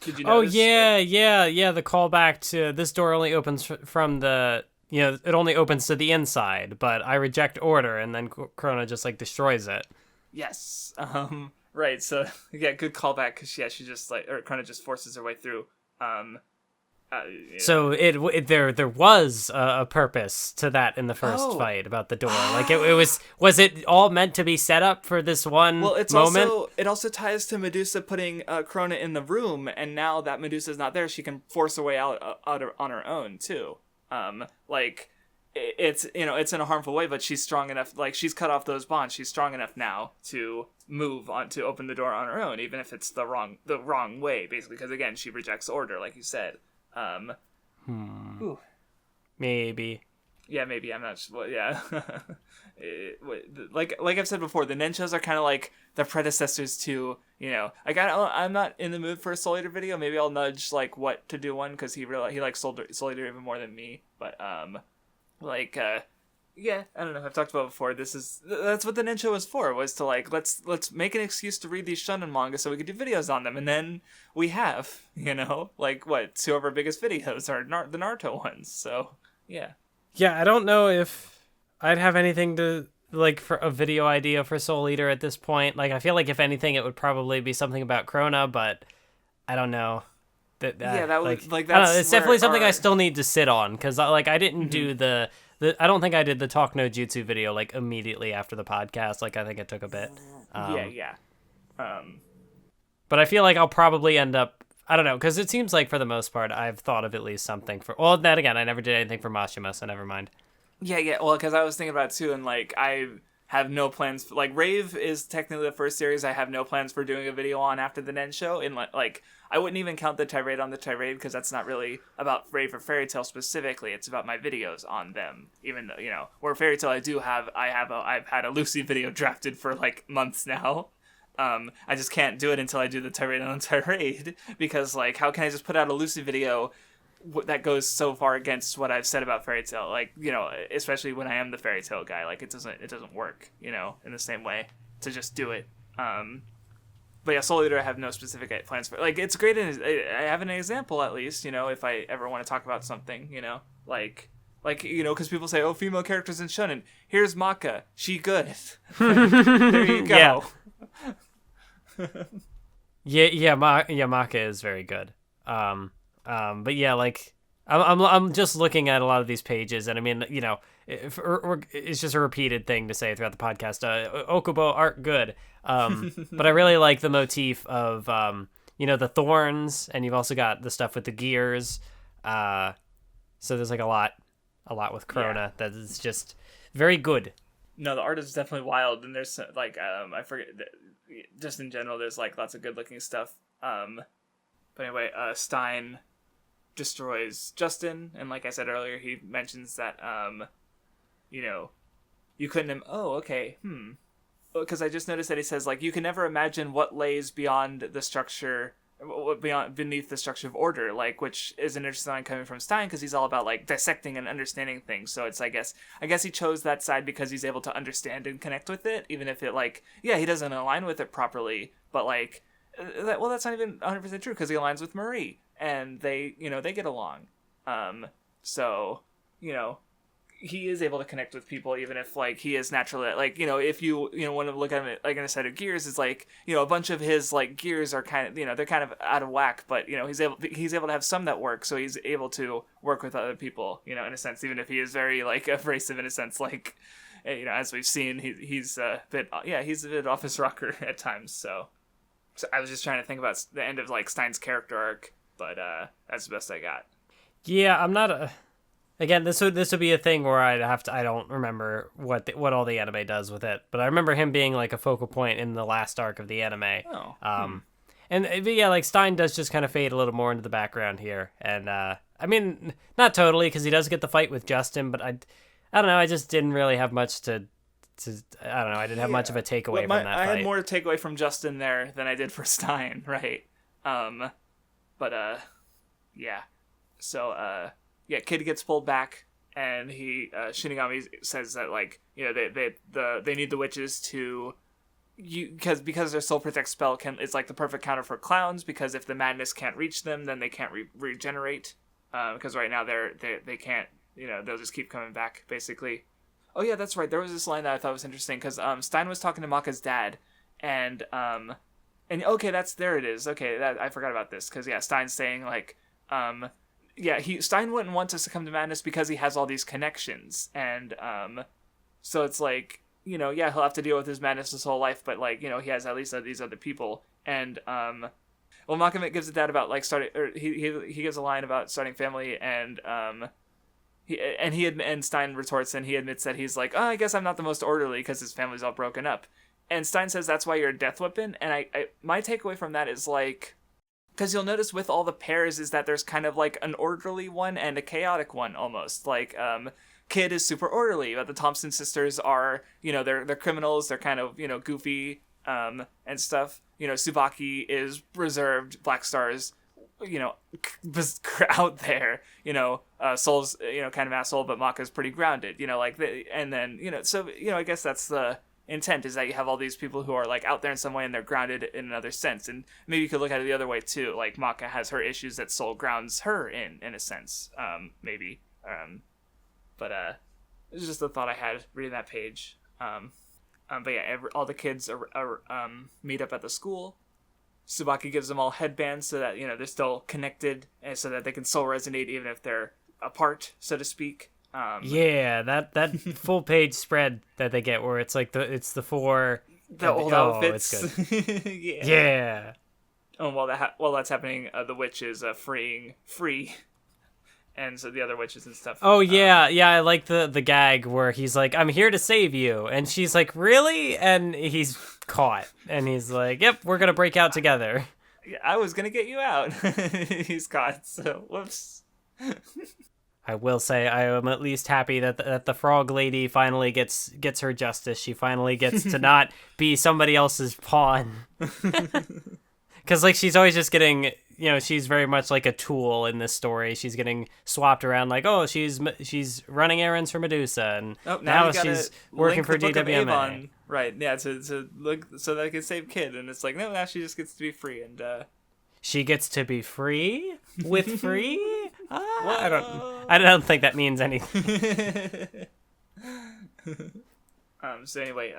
did you notice? The callback to this door only opens from the, it only opens to the inside, but I reject order, and then Krona just, like, destroys it. Yes, right, so, good callback, because, she just, like, or Krona just forces her way through, So there was a purpose to that in the first fight about the door. Like was it all meant to be set up for this one moment? It also ties to Medusa putting Krona in the room, and now that Medusa's not there, she can force her way out on her own too. It's it's in a harmful way, but she's strong enough. Like, she's cut off those bonds. She's strong enough now to move on, to open the door on her own, even if it's the wrong way, basically. Because again, she rejects order, like you said. Maybe. Yeah, maybe. I'm not sure. Well, yeah. like I've said before, the Nen shows are kind of like the predecessors to, I'm not in the mood for a Soul Eater video. Maybe I'll nudge, like, what to do one, because he likes Soul Eater even more than me. But, I don't know. I've talked about it before. That's what the Nen show was for, was to, like, let's make an excuse to read these Shounen manga so we could do videos on them. And then we have, like, two of our biggest videos are the Naruto ones. So, yeah. Yeah, I don't know if I'd have anything to, like, for a video idea for Soul Eater at this point. Like, I feel like if anything, it would probably be something about Krona, but I don't know. It's definitely something I still need to sit on, because, like, I didn't do I don't think I did the Talk No Jutsu video, like, immediately after the podcast. Like, I think it took a bit. But I feel like I'll probably end up, I don't know, because it seems like for the most part I've thought of at least something for, well, then again, I never did anything for Mashima, so never mind. Yeah, well, because I was thinking about it too, and, like, I have no plans, like, Rave is technically the first series I have no plans for doing a video on after the Nen show, and, like, I wouldn't even count the tirade on the tirade, because that's not really about Rave or Fairy Tail specifically, it's about my videos on them, even though, where Fairy Tail I've had a Lucy video drafted for, like, months now. I just can't do it until I do the tirade on the tirade, because, like, how can I just put out a Lucy video that goes so far against what I've said about Fairy Tail, like, especially when I am the Fairy Tail guy, like, it doesn't work, in the same way to just do it. But yeah, Soul Eater I have no specific plans for. Like, it's great, I have an example at least, if I ever want to talk about something, like, because people say, female characters in Shounen, here's Maka, she good. There you go. Maka is very good. But yeah, like, I'm just looking at a lot of these pages, and I mean, it's just a repeated thing to say throughout the podcast. Ohkubo art good, but I really like the motif of the thorns, and you've also got the stuff with the gears. So there's, like, a lot with Krona that is just very good. No, the art is definitely wild, and there's, like, I forget, just in general, there's, like, lots of good looking stuff. But anyway, Stein destroys Justin, and like I said earlier, he mentions that, you couldn't, because I just noticed that he says, like, you can never imagine what lays beyond the structure, beneath the structure of order, like, which is an interesting line coming from Stein, because he's all about, like, dissecting and understanding things, so it's, I guess he chose that side because he's able to understand and connect with it, even if it, like, he doesn't align with it properly, but, like, that's not even 100% true, because he aligns with Marie, and they get along. So, he is able to connect with people, even if like he is naturally like, if you want to look at him like in a set of gears, it's like, a bunch of his like gears are kind of, they're kind of out of whack, but he's able to have some that work, so he's able to work with other people, in a sense, even if he is very like abrasive in a sense, like, as we've seen, he's a bit office rocker at times. So I was just trying to think about the end of like Stein's character arc, but that's the best I got. Yeah, I'm not again, this would be a thing where I don't remember what all the anime does with it, but I remember him being like a focal point in the last arc of the anime. And yeah, like Stein does just kind of fade a little more into the background here, and I mean, not totally, because he does get the fight with Justin, but I don't know, I just didn't really have much to I don't know, I didn't have much of a takeaway from that fight. I had more takeaway from Justin there than I did for Stein, right? Yeah. So Kid gets pulled back, and Shinigami says that like, they need the witches to because their soul protect spell it's like the perfect counter for clowns, because if the madness can't reach them, then they can't regenerate, because right now they can't, they'll just keep coming back basically. Oh yeah, that's right. There was this line that I thought was interesting, because Stein was talking to Maka's dad, and okay, there it is. Okay, I forgot about this, because Stein's saying like, Stein wouldn't want to succumb to madness because he has all these connections, and so it's like, he'll have to deal with his madness his whole life, but like, he has at least these other people, and Maka gives a dad about like starting, or he gives a line about starting family, and Stein retorts, and he admits that he's like, oh, I guess I'm not the most orderly because his family's all broken up, and Stein says that's why you're a death weapon, and I my takeaway from that is like, because you'll notice with all the pairs is that there's kind of like an orderly one and a chaotic one almost. Like, Kid is super orderly, but the Thompson sisters are, they're criminals. They're kind of, goofy, and stuff. Tsubaki is reserved. Black Star's, out there. Soul's, kind of asshole, but Maka's pretty grounded. And then, so, I guess that's the intent, is that you have all these people who are like out there in some way and they're grounded in another sense. And maybe you could look at it the other way too, like Maka has her issues that Soul grounds her in a sense, maybe, but it's just a thought I had reading that page. But yeah, all the kids are meet up at the school. Tsubaki gives them all headbands so that they're still connected, and so that they can soul resonate even if they're apart, so to speak. That full page spread that they get, where it's like the four old outfits. It's good. Yeah. Oh, while that's happening, the witch is free, and so the other witches and stuff. Oh yeah, I like the gag where he's like, "I'm here to save you," and she's like, "Really?" And he's caught, and he's like, "Yep, we're gonna break out together." Yeah, I was gonna get you out. He's caught. So whoops. I will say I am at least happy that the frog lady finally gets her justice. She finally gets to not be somebody else's pawn. Because like she's always just getting, she's very much like a tool in this story. She's getting swapped around, like, oh, she's running errands for Medusa, and now she's working for DWMA. Right? Yeah, to look so that I can save Kid, and it's like, no, now she just gets to be free, and she gets to be free with free. I don't think that means anything. So anyway,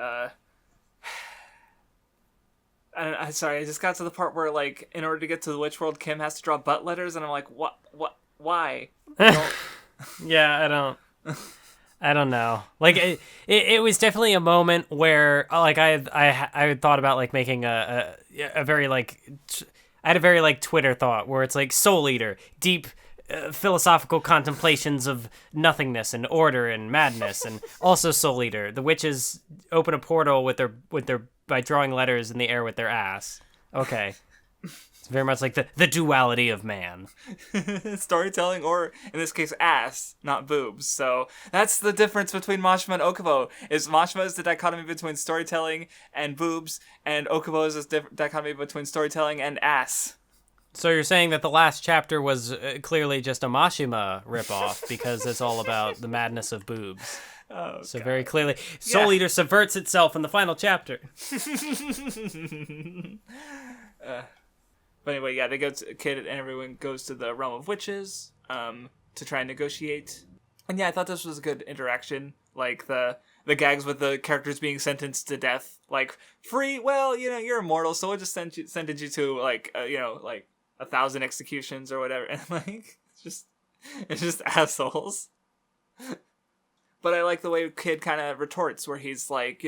I'm sorry, I just got to the part where like, in order to get to the witch world, Kim has to draw butt letters, and I'm like, why? Yeah, I don't know. Like it was definitely a moment where like I thought about like making a very like I had a very like Twitter thought where it's like Soul Eater, deep philosophical contemplations of nothingness and order and madness, and also Soul Eater. The witches open a portal with their by drawing letters in the air with their ass. Okay. It's very much like the duality of man. Storytelling, or in this case, ass, not boobs. So that's the difference between Mashima and Ohkubo. Mashima is the dichotomy between storytelling and boobs, and Ohkubo is the dichotomy between storytelling and ass. So you're saying that the last chapter was clearly just a Mashima ripoff because it's all about the madness of boobs. Oh, so God. Very clearly, Soul Eater subverts itself in the final chapter. But anyway, yeah, they go to Kid, and everyone goes to the realm of witches to try and negotiate. And yeah, I thought this was a good interaction. Like the gags with the characters being sentenced to death, like free. Well, you're immortal, so we'll just sentence you to like 1,000 executions or whatever. And like it's just assholes. But I like the way Kid kind of retorts, where he's like,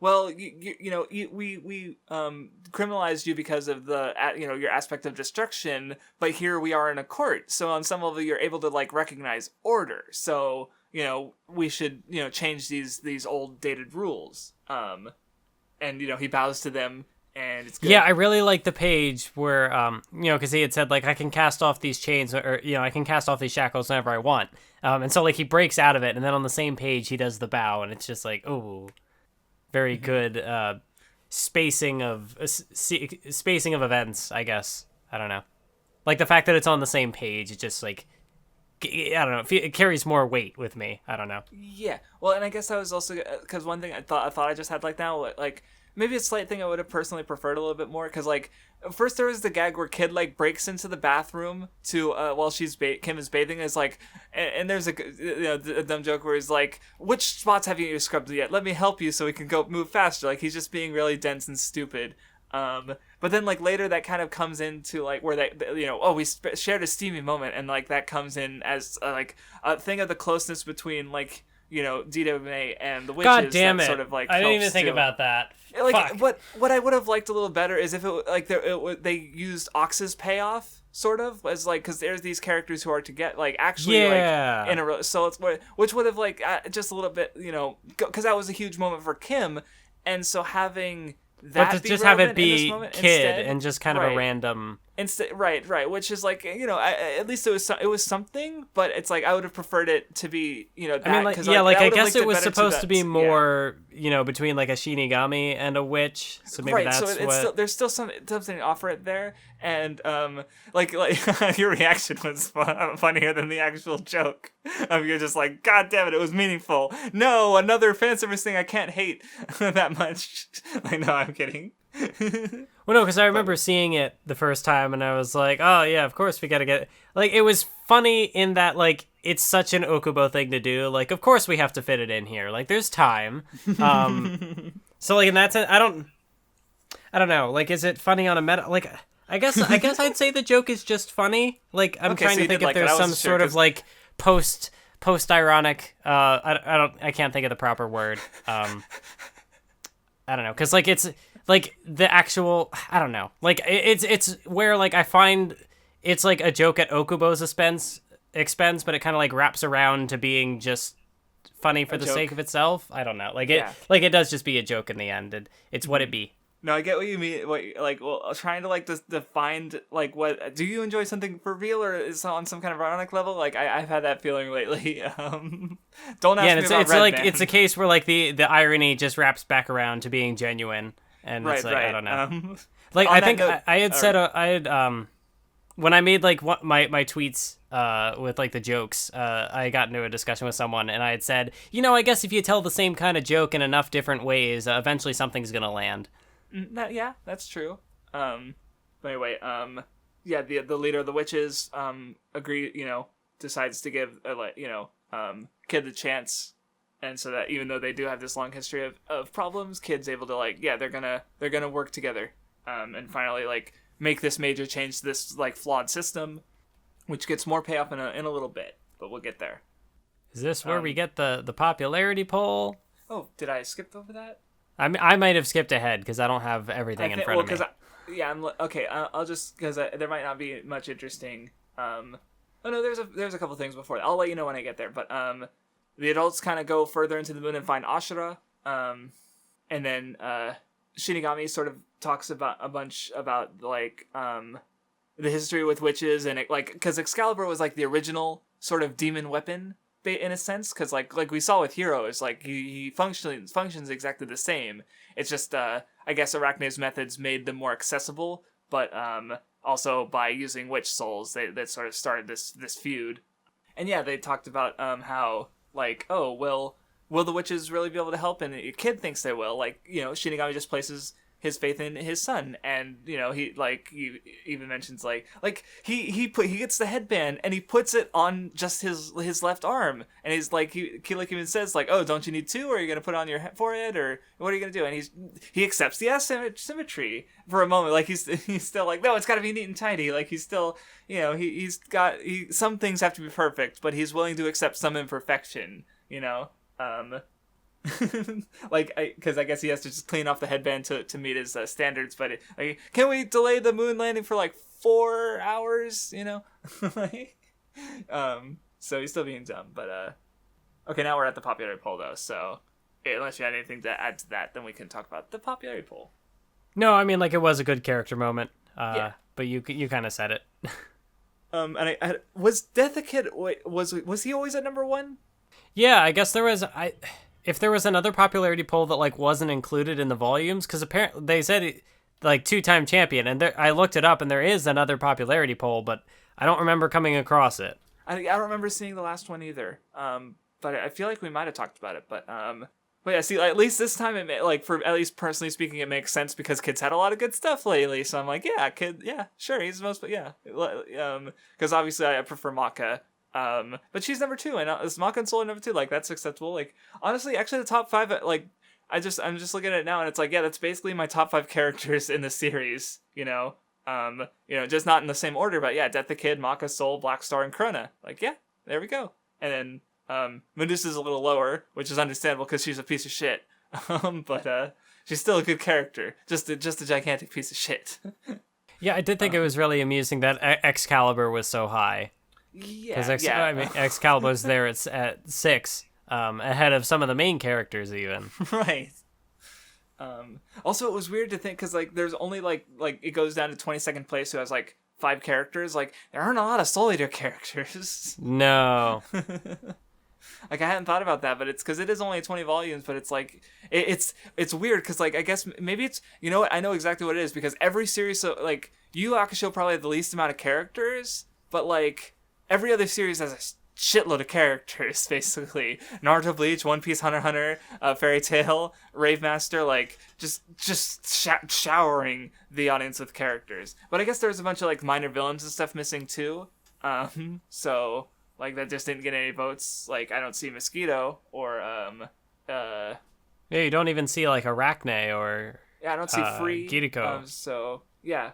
well, we criminalized you because of the your aspect of destruction, but here we are in a court, so on some level you're able to like recognize order. So we should change these old dated rules. And he bows to them. And it's good. Yeah, I really like the page where, because he had said, like, I can cast off these chains, or, I can cast off these shackles whenever I want. And so, like, he breaks out of it, and then on the same page, he does the bow, and it's just like, oh, very good spacing of events, I guess. I don't know. Like, the fact that it's on the same page, it just, like, I don't know, it carries more weight with me. I don't know. Yeah. Well, and I guess I was also, because one thing I thought I just had, like, now, like, maybe a slight thing I would have personally preferred a little bit more, because like first there was the gag where Kid like breaks into the bathroom to while Kim is bathing, is like, and there's a dumb joke where he's like, which spots have you scrubbed yet? Let me help you so we can go move faster. Like he's just being really dense and stupid. But then like later that kind of comes into like where we shared a steamy moment, and like that comes in as like a thing of the closeness between like Dita May and the witches. God damn it! Sort of like I didn't even think about that. Like fuck. What I would have liked a little better is if they used Ox's payoff sort of as like, because there's these characters who are to get like actually like in a, so it's which would have like just a little bit because that was a huge moment for Kim, and so having that but to just have it be Kid instead, and just kind of a random right, which is like at least it was something, but it's like I would have preferred it to be that, I mean, like, yeah, like I guess it was supposed to be more between like a Shinigami and a witch, so maybe right, that's so what there's still something to offer it there, and like your reaction was funnier than the actual joke of you're just like, God damn it was meaningful. No, another fan service thing I can't hate that much. Like, no, I'm kidding. Well, no, because I remember seeing it the first time, and I was like, "Oh yeah, of course we gotta get it." Like, it was funny in that, like, it's such an Ohkubo thing to do. Like, of course we have to fit it in here. Like, there's time. So, like, in that sense, I don't know. Like, is it funny on a meta? Like, I guess I'd say the joke is just funny. Like, I'm trying to think if there's some sort of like post ironic. I can't think of the proper word. I don't know, because like it's. Like, the actual, I don't know. Like, it's where, like, I find it's, like, a joke at Ohkubo's expense, but it kind of, like, wraps around to being just funny for the sake of itself. I don't know. Like, it does just be a joke in the end, and it's what it be. No, I get what you mean. Trying to, like, find, like, what, do you enjoy something for real, or is it on some kind of ironic level? Like, I've had that feeling lately. Don't ask me about it's Red like, Man. it's a case where, like, the irony just wraps back around to being genuine. And it's like, I don't know. Like, I think I had said, when I made, like, my tweets with, like, the jokes, I got into a discussion with someone, and I had said, I guess if you tell the same kind of joke in enough different ways, eventually something's going to land. Yeah, that's true. But anyway, the leader of the witches, decides to give, Kid the chance. And so that even though they do have this long history of problems, Kid's able to like, they're gonna work together, and finally like make this major change to this like flawed system, which gets more payoff in a little bit, but we'll get there. Is this where we get the popularity poll? Oh, did I skip over that? I might have skipped ahead because I don't have everything in front of me. I'll just because there might not be much interesting. Oh no, there's a couple things before that. I'll let you know when I get there, but the adults kind of go further into the moon and find Ashura, and then Shinigami sort of talks about a bunch about like the history with witches, and it, like, because Excalibur was like the original sort of demon weapon in a sense, because like we saw with Hero, is like he functions exactly the same. It's just I guess Arachne's methods made them more accessible, but also by using witch souls, that sort of started this feud. And yeah, they talked about how, like, will the witches really be able to help? And Kid thinks they will. Like, Shinigami just places his faith in his son, and he even mentions he gets the headband and he puts it on just his left arm, and he's like he even says like, oh, don't you need two, or are you gonna put it on your forehead, or what are you gonna do? And he accepts the asymmetry for a moment, like he's still like, no, it's got to be neat and tidy, like he's still some things have to be perfect, but he's willing to accept some imperfection, because I guess he has to just clean off the headband to meet his standards. But can we delay the moon landing for like 4 hours? So he's still being dumb. But okay, now we're at the popularity poll though. So unless you had anything to add to that, then we can talk about the popularity poll. No, I mean, like, it was a good character moment. Yeah. But you kind of said it. And I was Death a Kid? Was he always at number 1? Yeah, I guess there was. If there was another popularity poll that like wasn't included in the volumes, because apparently they said like 2-time champion, and I looked it up, and there is another popularity poll, but I don't remember coming across it. I don't remember seeing the last one either. But I feel like we might have talked about it. But yeah, see, at least this time for at least personally speaking, it makes sense because Kid's had a lot of good stuff lately. So I'm like, yeah, Kid, yeah, sure, he's the most, yeah, because obviously I prefer Maka. But she's number 2, and is Maka and Soul number 2? Like, that's acceptable. Like, honestly, actually, the top 5, like, I'm just looking at it now, and it's like, yeah, that's basically my top 5 characters in the series. Just not in the same order, but yeah, Death the Kid, Maka, Soul, Black Star, and Krona. Like, yeah, there we go. And then Medusa's a little lower, which is understandable because she's a piece of shit. But she's still a good character, just a gigantic piece of shit. Yeah, I did think it was really amusing that Excalibur was so high. Yeah, I mean, Excalibur's there at 6, ahead of some of the main characters even. Right. Also, it was weird to think because like there's only like it goes down to 22nd place, who has like 5 characters. Like there aren't a lot of Soul Eater characters. No. Like I hadn't thought about that, but it's because it is only 20 volumes. But it's like it's weird because like I guess maybe it's what, I know exactly what it is because every series, so like Yu Yu Hakusho probably had the least amount of characters, but like every other series has a shitload of characters, basically. Naruto, Bleach, One Piece, Hunter x Hunter, Fairy Tail, Rave Master, like, just showering the audience with characters. But I guess there's a bunch of, like, minor villains and stuff missing, too. So, like, that just didn't get any votes. Like, I don't see Mosquito, or, Yeah, you don't even see, like, Arachne, or... Yeah, I don't see Free. Kiriko. So, yeah.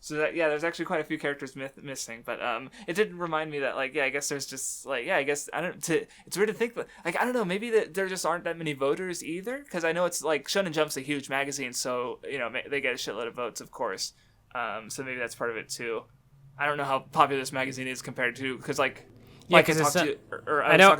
So that, yeah, there's actually quite a few characters missing, but it did remind me that like, yeah, I guess there's just like, yeah, I guess it's weird to think, but like, I don't know, maybe there just aren't that many voters either, because I know it's like Shonen Jump's a huge magazine, so they get a shitload of votes, of course. So maybe that's part of it too. I don't know how popular this magazine is compared to, because like. Yeah, because I know.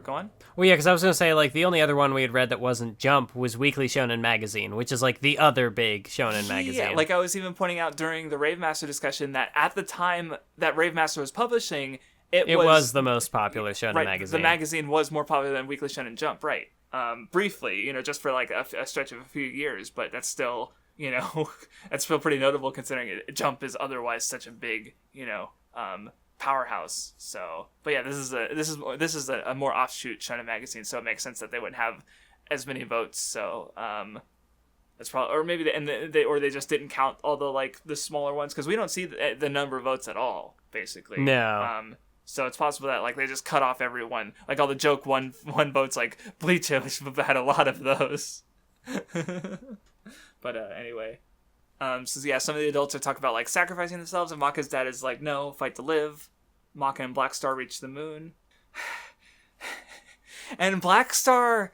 Go on. Well, yeah, because I was gonna say like the only other one we had read that wasn't Jump was Weekly Shonen Magazine, which is like the other big shonen magazine. Yeah, like I was even pointing out during the Rave Master discussion that at the time that Rave Master was publishing, it was the most popular shonen magazine. The magazine was more popular than Weekly Shonen Jump, right? Briefly, just for like a stretch of a few years, but that's still, that's still pretty notable considering Jump is otherwise such a big, powerhouse. So, but yeah, this is a more offshoot shonen magazine, so it makes sense that they wouldn't have as many votes. So that's probably, or maybe they just didn't count all the like the smaller ones, because we don't see the number of votes at all, basically. No. So it's possible that like they just cut off everyone, like all the joke one votes, like Bleach had a lot of those. But anyway. So yeah, some of the adults are talking about like sacrificing themselves, and Maka's dad is like, no, fight to live. Maka and Black Star reach the moon. And Black Star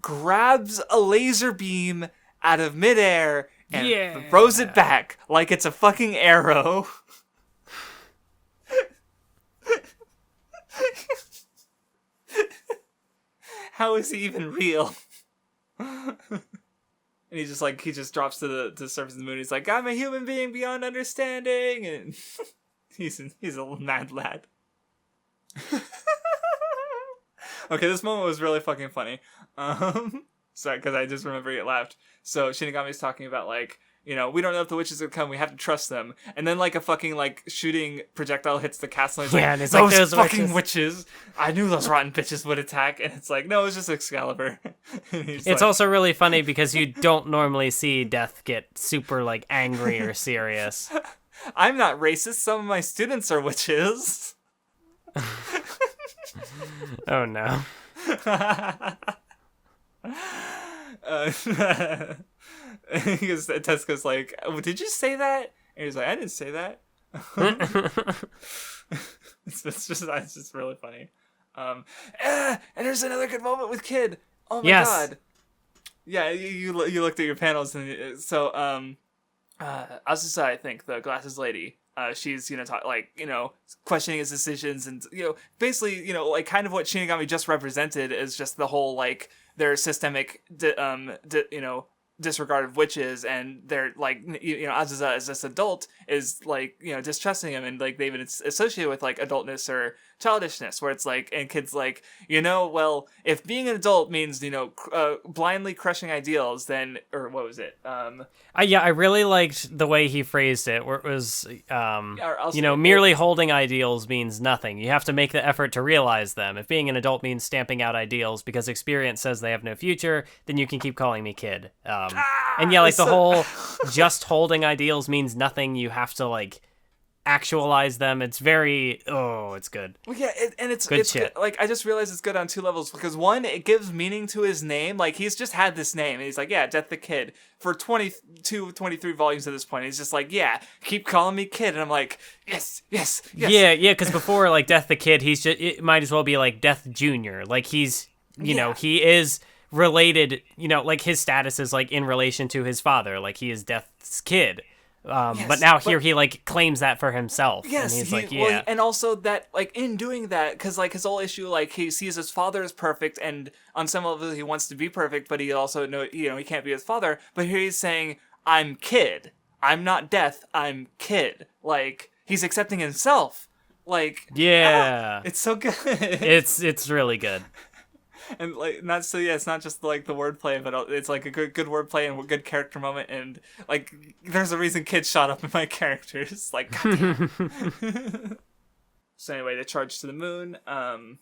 grabs a laser beam out of midair and throws it back like it's a fucking arrow. How is he even real? And he just drops to the surface of the moon. He's like, I'm a human being beyond understanding, and he's a mad lad. Okay, this moment was really fucking funny. Sorry, because I just remember it laughed. So Shinigami's talking about like, we don't know if the witches are come. We have to trust them. And then like a fucking like shooting projectile hits the castle. And and it's like those fucking witches. I knew those rotten bitches would attack. And it's like, no, it's just Excalibur. It's also really funny because you don't normally see Death get super like angry or serious. I'm not racist. Some of my students are witches. Oh no. Because Tesco's like, oh, did you say that? And he's like, I didn't say that. It's just really funny. And there's another good moment with Kid. Oh my god. Yeah, you looked at your panels, and so Azusa, I think, the glasses lady, she's questioning his decisions, and basically like kind of what Shinigami just represented is just the whole like their systemic disregard of witches, and they're like Azusa as this adult is like distrusting him, and like they even associate with like adultness or childishness, where it's like, and Kid's like, well, if being an adult means blindly crushing ideals, then, or what was it, I really liked the way he phrased it, where it was merely holding ideals means nothing. You have to make the effort to realize them. If being an adult means stamping out ideals because experience says they have no future, then you can keep calling me kid. And yeah, like the whole just holding ideals means nothing. You have to like actualize them. It's very it's good. Well, yeah, it's good shit. Good. Like I just realized it's good on two levels, because one, it gives meaning to his name. Like he's just had this name, and he's like, yeah, Death the Kid for 22, 23 volumes at this point. He's just like, yeah, keep calling me Kid, and I'm like, yes. Yeah, because before like Death the Kid, it might as well be like Death Junior. Like he's he is related. Like his status is like in relation to his father. Like he is Death's kid. But now he like claims that for himself. Yes, and he's like, yeah. Well, and also that like in doing that, because like his whole issue, like he sees his father as perfect, and on some level he wants to be perfect, but he also he can't be his father. But here he's saying, I'm Kid. I'm not Death. I'm Kid. Like he's accepting himself. Like it's so good. It's really good. And like it's not just like the wordplay, but it's like a good wordplay and a good character moment, and like there's a reason Kid shot up in my characters. Like, goddamn. So anyway, they charge to the moon, and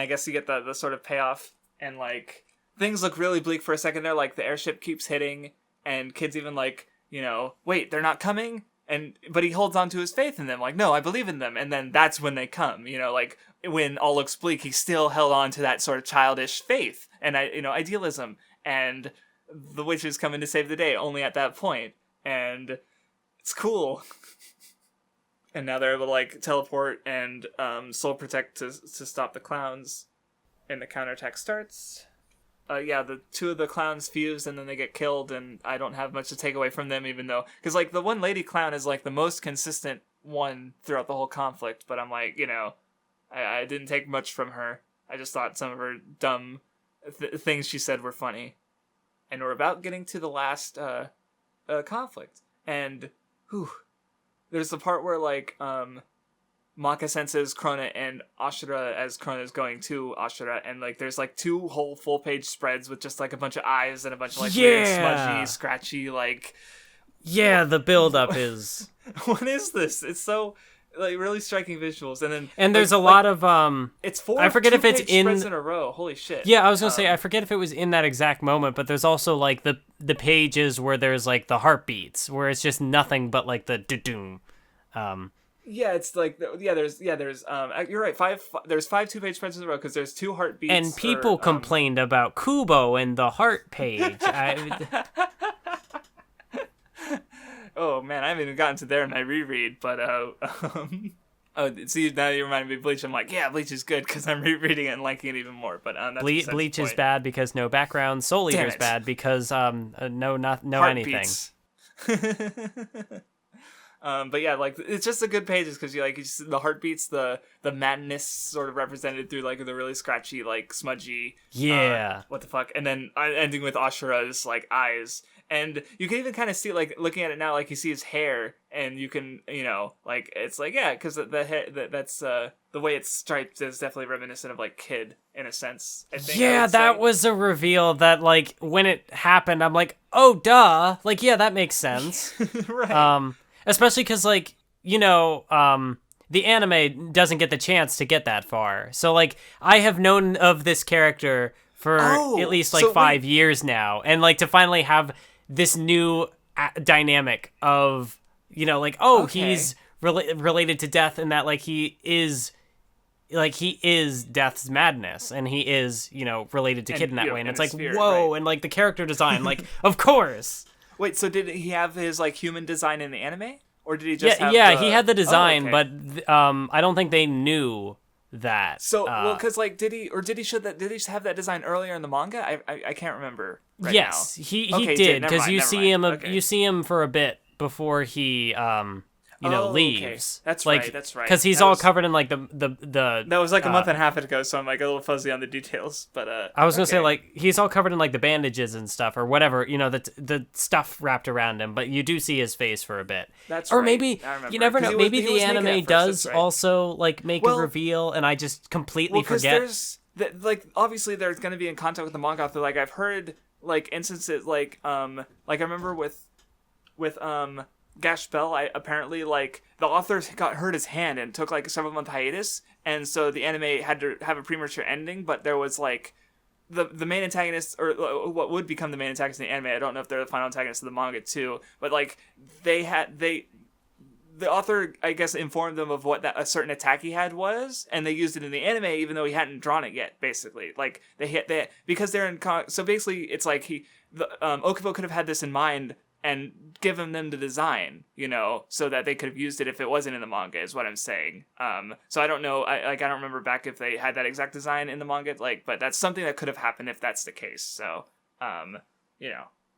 I guess you get the sort of payoff, and like things look really bleak for a second there. Like the airship keeps hitting, and Kid's even like, wait, they're not coming. But he holds on to his faith in them, like, no, I believe in them, and then that's when they come, like when all looks bleak, he still held on to that sort of childish faith and idealism, and the witches come in to save the day only at that point, and it's cool. And now they're able to like teleport and soul protect to stop the clowns, and the counterattack starts. The two of the clowns fuse, and then they get killed, and I don't have much to take away from them, even though, because like the one lady clown is like the most consistent one throughout the whole conflict, but I'm like, I didn't take much from her. I just thought some of her dumb things she said were funny. And we're about getting to the last conflict, and there's the part where like Maka senses Krona and Ashura as Krona is going to Ashura, and like there's like two whole full page spreads with just like a bunch of eyes and a bunch of like weird smudgy, scratchy like. Yeah, the build up is. What is this? It's so like really striking visuals, and there's a lot of It's four. I forget if it's spreads in a row. Holy shit! Yeah, I was gonna say I forget if it was in that exact moment, but there's also like the pages where there's like the heartbeats, where it's just nothing but like the do-doom. Yeah, it's like there's you're right. There's 5 2-page spreads in a row because there's 2 heartbeats. And people complained about Kubo and the heart page. Oh man, I haven't even gotten to there in my reread, but see, now you remind me of Bleach. I'm like, yeah, Bleach is good because I'm rereading it and liking it even more. But that's Bleach is bad because no background. Soul Eater's bad because no anything. But yeah, like it's just the good pages because you see the heartbeats, the madness sort of represented through like the really scratchy, like smudgy. Yeah. What the fuck? And then ending with Ashura's like eyes, And you can even kind of see, like, looking at it now, like, you see his hair, and you can, like, it's like, yeah, because the hair, that's, the way it's striped is definitely reminiscent of, like, Kid, in a sense, I think. Yeah, that was a reveal that, like, when it happened, I'm like, oh, duh. Like, yeah, that makes sense. Right. Especially because, like, the anime doesn't get the chance to get that far. So, like, I have known of this character for at least, like, 5 years now. And, like, to finally have this new dynamic of, like, he's related to death, and that, like, he is Death's madness, and he is, related to Kid in that way. And it's like, spirit, whoa, right. And, like, the character design, like, of course. Wait, so did he have his, like, human design in the anime? Or did he just have he had the design, but I don't think they knew that. So, because, like, did he have that design earlier in the manga? I can't remember right yes, now. he did, because you see him for a bit before he leaves. Okay. That's like, right. That's right. Because he's all covered in, like, the. That was like a month and a half ago, so I'm like a little fuzzy on the details. But I was gonna say, like, he's all covered in, like, the bandages and stuff or whatever, the stuff wrapped around him. But you do see his face for a bit. That's or right. Maybe you never know. Maybe the anime does also, like, make a reveal, and I just completely forget. Like, obviously there's gonna be in contact with the manga. So, like, I've heard, like, instances like I remember with Gash Bell, apparently, like, the author got hurt his hand and took, like, a several-month hiatus, and so the anime had to have a premature ending, but there was, like, the main antagonist, or what would become the main antagonist in the anime, I don't know if they're the final antagonist of the manga, too, but, like, the author, I guess, informed them of what a certain attack he had was, and they used it in the anime, even though he hadn't drawn it yet, basically. Like, because they're in, so basically, it's like Ohkubo could have had this in mind, and given them the design, so that they could have used it if it wasn't in the manga, is what I'm saying. So I don't know, I don't remember back if they had that exact design in the manga, like, but that's something that could have happened if that's the case. So,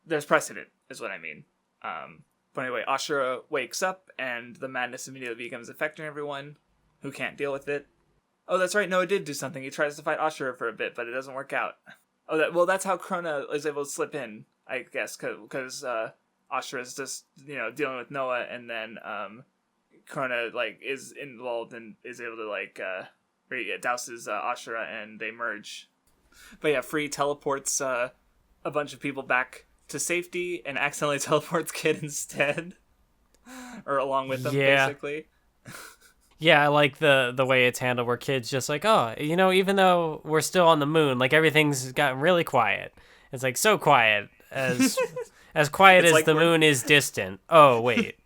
there's precedent, is what I mean. But anyway, Ashura wakes up, and the madness immediately becomes affecting everyone who can't deal with it. Oh, that's right, Noah did do something. He tries to fight Ashura for a bit, but it doesn't work out. Oh, that's how Krona is able to slip in, I guess, because Ashura's just, dealing with Noah, and then Krona, like, is involved and is able to, like, douses Ashura, and they merge. But yeah, Free teleports a bunch of people back to safety and accidentally teleports Kid instead. Or along with them, basically. Yeah, I like the way it's handled, where Kid's just like, oh, even though we're still on the moon, like, everything's gotten really quiet. It's, like, so quiet, as quiet as like the moon is distant. Oh, wait.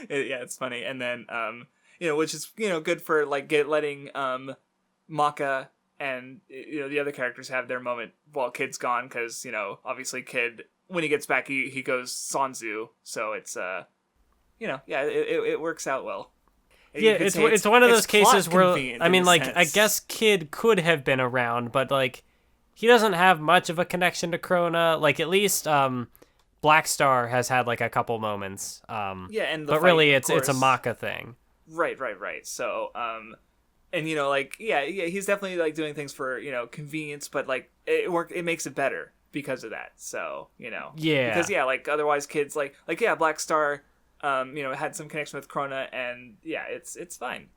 Yeah, it's funny. And then, which is, good for, like, letting Maka and, the other characters have their moment while Kid's gone, because, obviously Kid, when he gets back, he goes Sanzu, so it's, it works out well. Yeah, it's one of those cases where, I mean, like, I guess Kid could have been around, but, like, he doesn't have much of a connection to Krona. Like, at least Black Star has had, like, a couple moments. But really it's a Maka thing. Right. So, and, he's definitely, like, doing things for, convenience, but, like, it makes it better because of that. So, Yeah. Because, like, otherwise Kids, Black Star, had some connection with Krona, and, it's fine.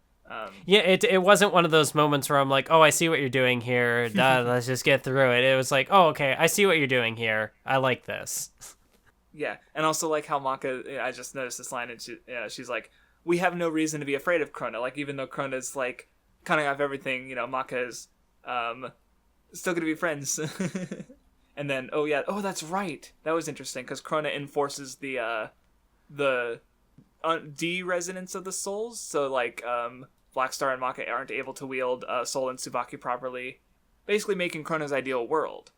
It wasn't one of those moments where I'm like, oh, I see what you're doing here. Let's just get through it. It was like, oh, okay, I see what you're doing here. I like this. Yeah, and also like how Maka, I just noticed this line, and she's like, we have no reason to be afraid of Krona. Like, even though Krona's, like, cutting off everything, Maka is still going to be friends. And then, that's right. That was interesting, because Krona enforces the de-resonance of the souls. So, like, Black Star and Maka aren't able to wield Soul and Tsubaki properly, basically making Krona's ideal world,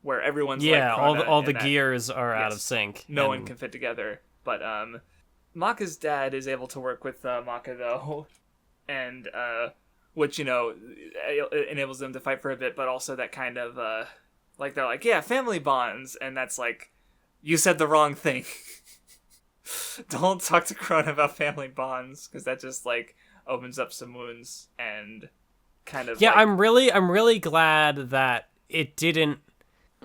where everyone's like Krona, all the gears are out of sync. No one can fit together. But Maka's dad is able to work with Maka, though, and which, enables them to fight for a bit, but also that kind of, they're like, yeah, family bonds, and that's like, you said the wrong thing. Don't talk to Krona about family bonds, because that just, like, opens up some wounds and kind of... Yeah, like... I'm really glad that it didn't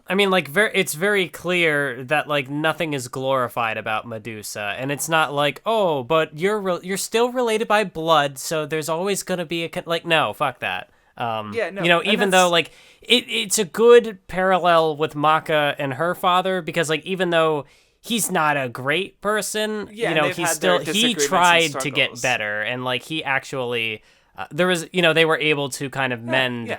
I mean, like, it's very clear that, like, nothing is glorified about Medusa, and it's not like, oh, but you're still related by blood, so there's always gonna be like, no, fuck that. Yeah, no, you know, even though, like, it's a good parallel with Maka and her father, because, like, even though he's not a great person, yeah, you know, he tried to get better, and, like, he actually, there was, you know, they were able to kind of mend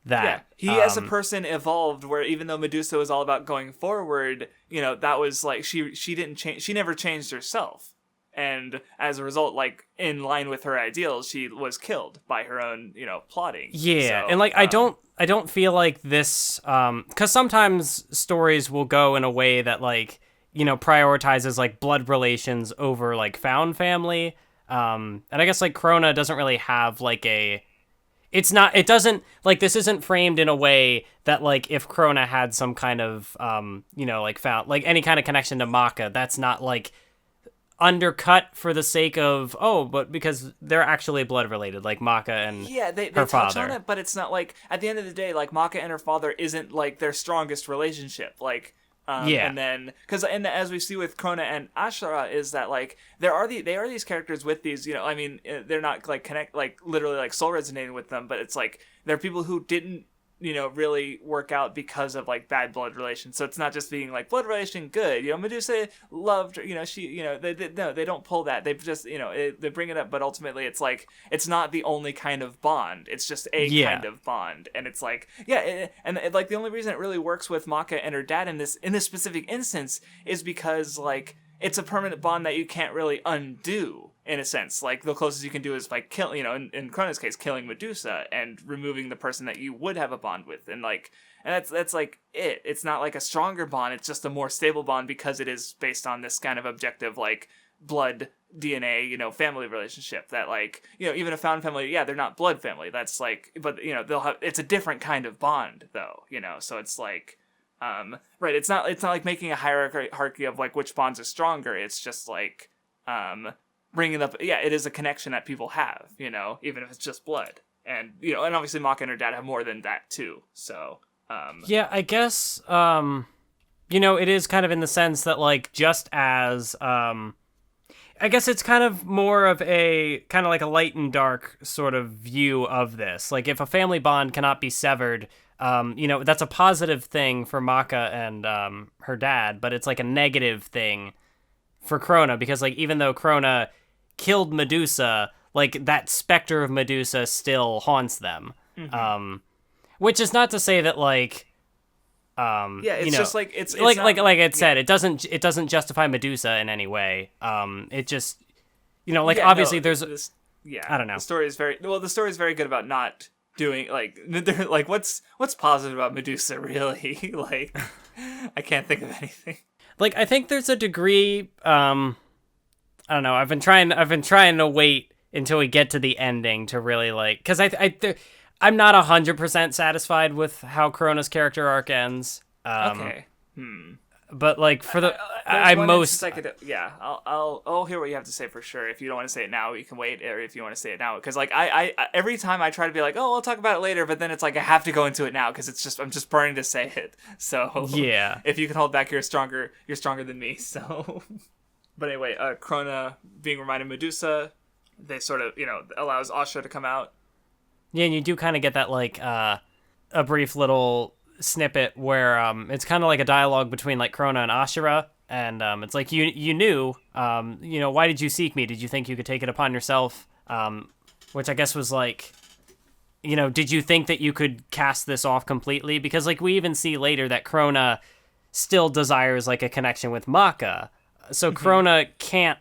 that. Yeah, he as a person evolved, where even though Medusa was all about going forward, you know, that was like she didn't change, she never changed herself, and as a result, like in line with her ideals, she was killed by her own, you know, plotting. Yeah, so, and like I don't feel like this, because sometimes stories will go in a way that, like, you know, prioritizes like blood relations over like found family, and I guess like Krona doesn't really have like it doesn't, like, this isn't framed in a way that, like, if Krona had some kind of, you know, like, found, like, any kind of connection to Maka, that's not, like, undercut for the sake of, oh, but because they're actually blood related, like Maka and they her touch father. on it, but it's not, like, at the end of the day, like, Maka and her father isn't, like, their strongest relationship, like... and then, because as we see with Krona and Ashura, is that like they are these characters with these, you know, I mean, they're not like literally like soul resonating with them, but it's like they're people who didn't, you know, really work out because of like bad blood relations. So it's not just being like blood relation good, you know. Medusa loved, you know, she, you know, they don't pull that. They just, you know, they bring it up, but ultimately it's like it's not the only kind of bond. It's just a kind of bond, and it's like like the only reason it really works with Maka and her dad in this specific instance is because like it's a permanent bond that you can't really undo. In a sense, like the closest you can do is like kill, you know, in Krona's case, killing Medusa and removing the person that you would have a bond with, and that's like it. It's not like a stronger bond; it's just a more stable bond because it is based on this kind of objective, like blood DNA, you know, family relationship. That like, you know, even a found family, yeah, they're not blood family. That's like, but you know, it's a different kind of bond, though, you know. So it's like, right? It's not like making a hierarchy of like which bonds are stronger. It's just like, bringing up, it is a connection that people have, you know, even if it's just blood, and you know, and obviously Maka and her dad have more than that too. So, I guess, you know, it is kind of in the sense that like just as, I guess it's kind of more of a kind of like a light and dark sort of view of this. Like if a family bond cannot be severed, you know, that's a positive thing for Maka and her dad, but it's like a negative thing for Krona, because like even though Krona killed Medusa, like that specter of Medusa still haunts them. Mm-hmm. Which is not to say that like it's you know, just like it's like not, like it said, it doesn't justify Medusa in any way. It just, you know, like obviously there's I don't know. The story is very good about not doing like like what's positive about Medusa really. Like I can't think of anything. Like I think there's a degree, I don't know. I've been trying to wait until we get to the ending to really like, because I'm not 100% satisfied with how Krona's character arc ends. Okay. But like for the, I'll hear what you have to say for sure. If you don't want to say it now, you can wait, or if you want to say it now, because like I every time I try to be like, oh, I'll talk about it later, but then it's like I have to go into it now because I'm just burning to say it. So yeah, if you can hold back, you're stronger than me. So, but anyway, Krona being reminded of Medusa, they sort of, you know, allows Ashura to come out. Yeah, and you do kind of get that like a brief little snippet where it's kind of like a dialogue between like Krona and Ashura, and it's like you knew, you know, why did you seek me? Did you think you could take it upon yourself? Which I guess was like, you know, did you think that you could cast this off completely? Because like we even see later that Krona still desires like a connection with Maka, so Krona can't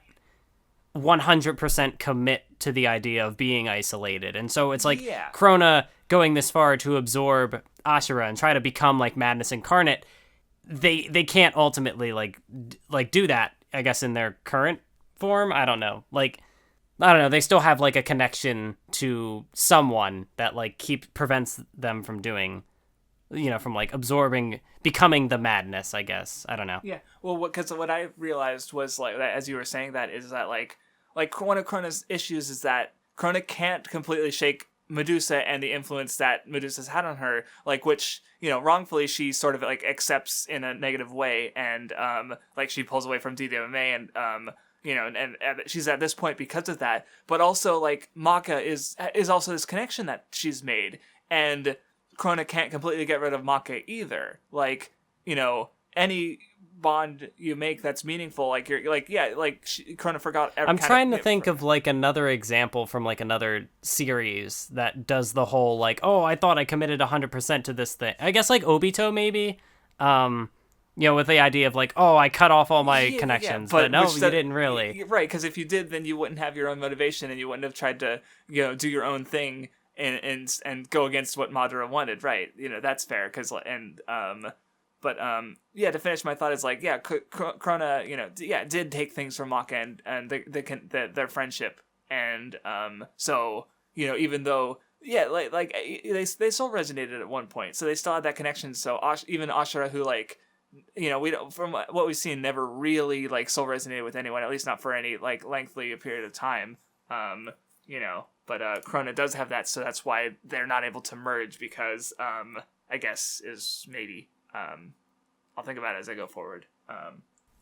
100% commit to the idea of being isolated, and so it's like Krona going this far to absorb Ashura and try to become like Madness incarnate, they can't ultimately like do that, I guess, in their current form. I don't know, they still have like a connection to someone that like prevents them from doing, you know, from like becoming the Madness, I guess. I don't know. Yeah, well, because what I realized was like that, as you were saying that, is that like one of Krona's issues is that Krona can't completely shake Medusa and the influence that Medusa's had on her, like, which, you know, wrongfully she sort of like accepts in a negative way, and like she pulls away from DWMA, and you know, and she's at this point because of that. But also, like, Maka is also this connection that she's made, and Krona can't completely get rid of Maka either. Like, you know, any bond you make that's meaningful, like, you're like, yeah, like Krona forgot. I'm trying to think of like another example from like another series that does the whole like, oh, I thought I committed 100% to this thing. I guess like Obito maybe. You know, with the idea of like, oh, I cut off all my connections, but no, you didn't really. Right, because if you did, then you wouldn't have your own motivation, and you wouldn't have tried to, you know, do your own thing and go against what Madara wanted. Right, you know, that's fair. Yeah, to finish my thought is like, yeah, Krona, you know, did take things from Maka and their friendship, and so, you know, even though. Yeah, like they still resonated at one point, so they still had that connection. So even Ashura, who, like, you know, we don't, from what we've seen, never really like soul resonated with anyone, at least not for any like lengthy period of time. You know, but Krona does have that, so that's why they're not able to merge, because I guess is maybe I'll think about it as I go forward.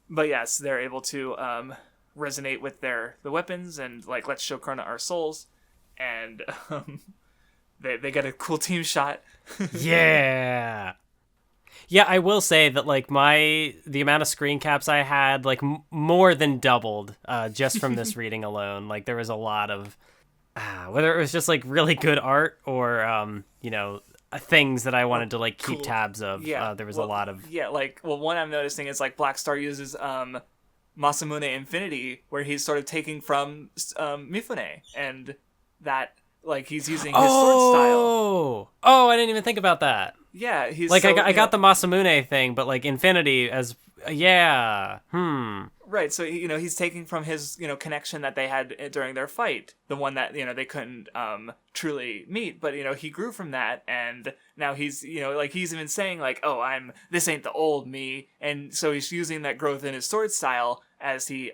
But yes, they're able to resonate with the weapons, and like, let's show Krona our souls, and they get a cool team shot. Yeah. Yeah, I will say that like the amount of screen caps I had, like more than doubled just from this reading alone. Like, there was a lot of whether it was just like really good art or you know, things that I wanted to like keep tabs of. Yeah, there was a lot of one I'm noticing is like Black Star uses Masamune Infinity, where he's sort of taking from Mifune, and that, like, he's using his sword style. Oh, I didn't even think about that. Yeah, he's like, I got the Masamune thing, but like Infinity as Right, so, you know, he's taking from his, you know, connection that they had during their fight, the one that, you know, they couldn't truly meet, but, you know, he grew from that, and now he's, you know, like, he's even saying, like, oh, this ain't the old me, and so he's using that growth in his sword style as he,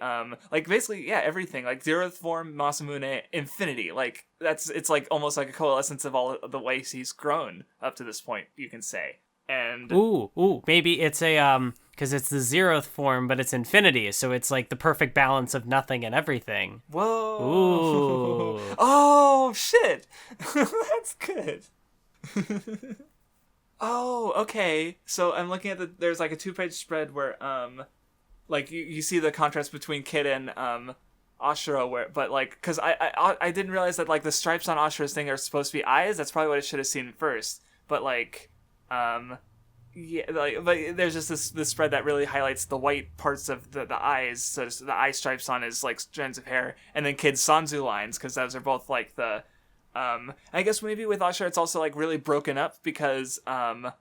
like, basically, yeah, everything, like, zeroth form, Masamune, Infinity, like, it's like almost like a coalescence of all of the ways he's grown up to this point, you can say. And maybe it's a because it's the zeroth form, but it's infinity, so it's like the perfect balance of nothing and everything. Whoa! Ooh! Oh shit! That's good. Oh, okay. So I'm looking at there's like a 2-page spread where like you see the contrast between Kid and Ashura, but like, because I didn't realize that like the stripes on Ashura's thing are supposed to be eyes. That's probably what I should have seen first. But like. Yeah, like, but there's just this spread that really highlights the white parts of the eyes, so the eye stripes on his like strands of hair, and then Kid's Sanzu lines, because those are both like the I guess maybe with Ashura it's also like really broken up because you know,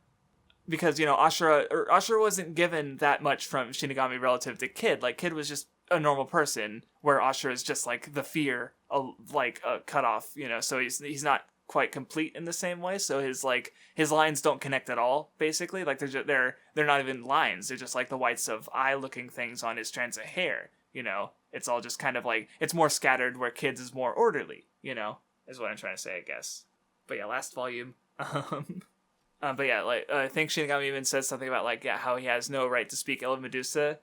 Ashura wasn't given that much from Shinigami relative to Kid. Like, Kid was just a normal person, where Ashura is just like the fear of like a cutoff, you know, so he's not quite complete in the same way, so his lines don't connect at all, basically. Like, they're not even lines, they're just like the whites of eye looking things on his strands of hair, you know. It's all just kind of like, it's more scattered, where Kids is more orderly, you know, is what I'm trying to say, I guess. But yeah, last volume. But yeah, like, I think Shinigami even says something about like, yeah, how he has no right to speak ill of Medusa,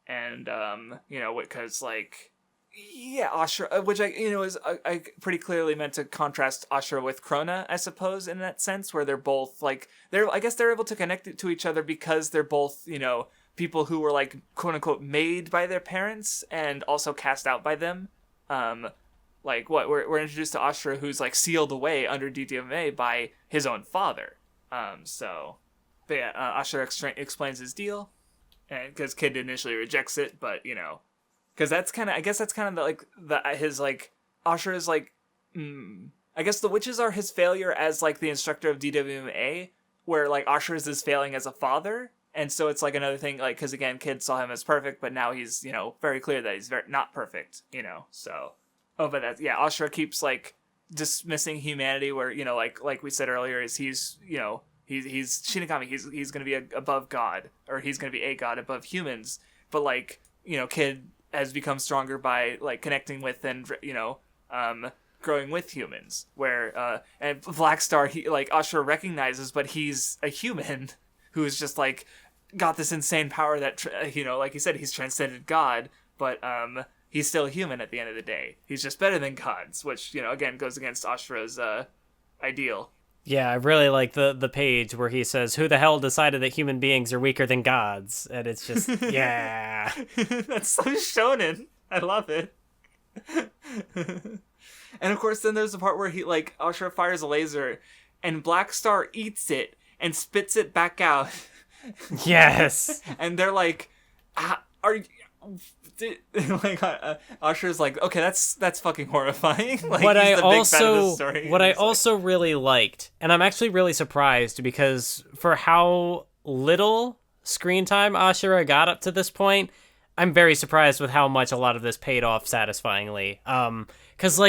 and you know, because like, yeah, Ashura, which is I pretty clearly meant to contrast Ashura with Krona, I suppose, in that sense, where they're both like, I guess they're able to connect it to each other because they're both, you know, people who were like, quote unquote, made by their parents and also cast out by them. Like, what we're introduced to Ashura, who's like sealed away under DDMA by his own father. But yeah, Ashura explains his deal, and because Kid initially rejects it, but you know. Because that's kind of, I guess that's kind of his, like, Ashura is, like, I guess the witches are his failure as, like, the instructor of DWMA, where, like, Ashura is his failing as a father, and so it's, like, another thing, like, because, again, Kid saw him as perfect, but now he's, you know, very clear that he's not perfect, you know, so. Oh, but that's, yeah, Ashura keeps, like, dismissing humanity, where, you know, like we said earlier, is he's, you know, he's Shinigami, he's going to be above God, or he's going to be a god above humans, but, like, you know, Kid has become stronger by like connecting with and, you know, Krona growing with humans, where and Black Star, he like Ashura recognizes, but he's a human who's just like got this insane power that like you said, he's transcended God, but he's still human at the end of the day. He's just better than gods, which again goes against Ashura's ideal. Yeah, I really like the page where he says, "Who the hell decided that human beings are weaker than gods?" And it's just, yeah. That's so shonen. I love it. And of course, then there's the part where Ashura fires a laser, and Black Star eats it and spits it back out. Yes. And they're like, "Are you?" Ashura's like, okay, that's fucking horrifying. Like, what I also really liked, and I'm actually really surprised because for how little screen time Ashura got up to this point, I'm very surprised with how much a lot of this paid off satisfyingly. Because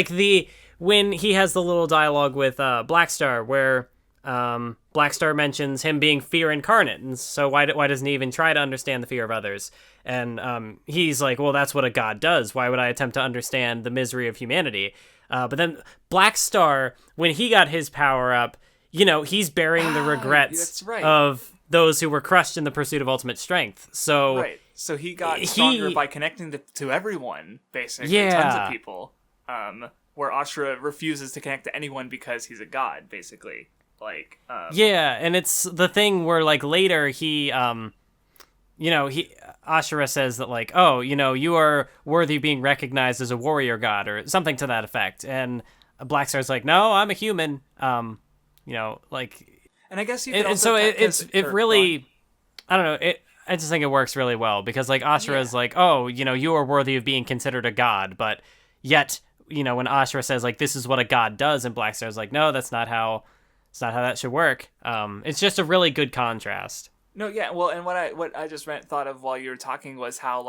when he has the little dialogue with Black Star where Black Star mentions him being fear incarnate, and so why doesn't he even try to understand the fear of others? And he's like, well, that's what a god does. Why would I attempt to understand the misery of humanity? But then Black Star, when he got his power up, he's bearing the regrets of those who were crushed in the pursuit of ultimate strength. So so he got stronger by connecting to everyone, basically, tons of people. Where Ashura refuses to connect to anyone because he's a god, basically. And it's the thing where later he Ashura says that you are worthy of being recognized as a warrior god or something to that effect, and Black Star's like, no, I'm a human, and I guess you could I don't know, I just think it works really well because Ashura's you are worthy of being considered a god, but yet when Ashura says this is what a god does, and Black Star's like, no, that's not how that should work. It's just a really good contrast. No, yeah, well, and what I just thought of while you were talking was how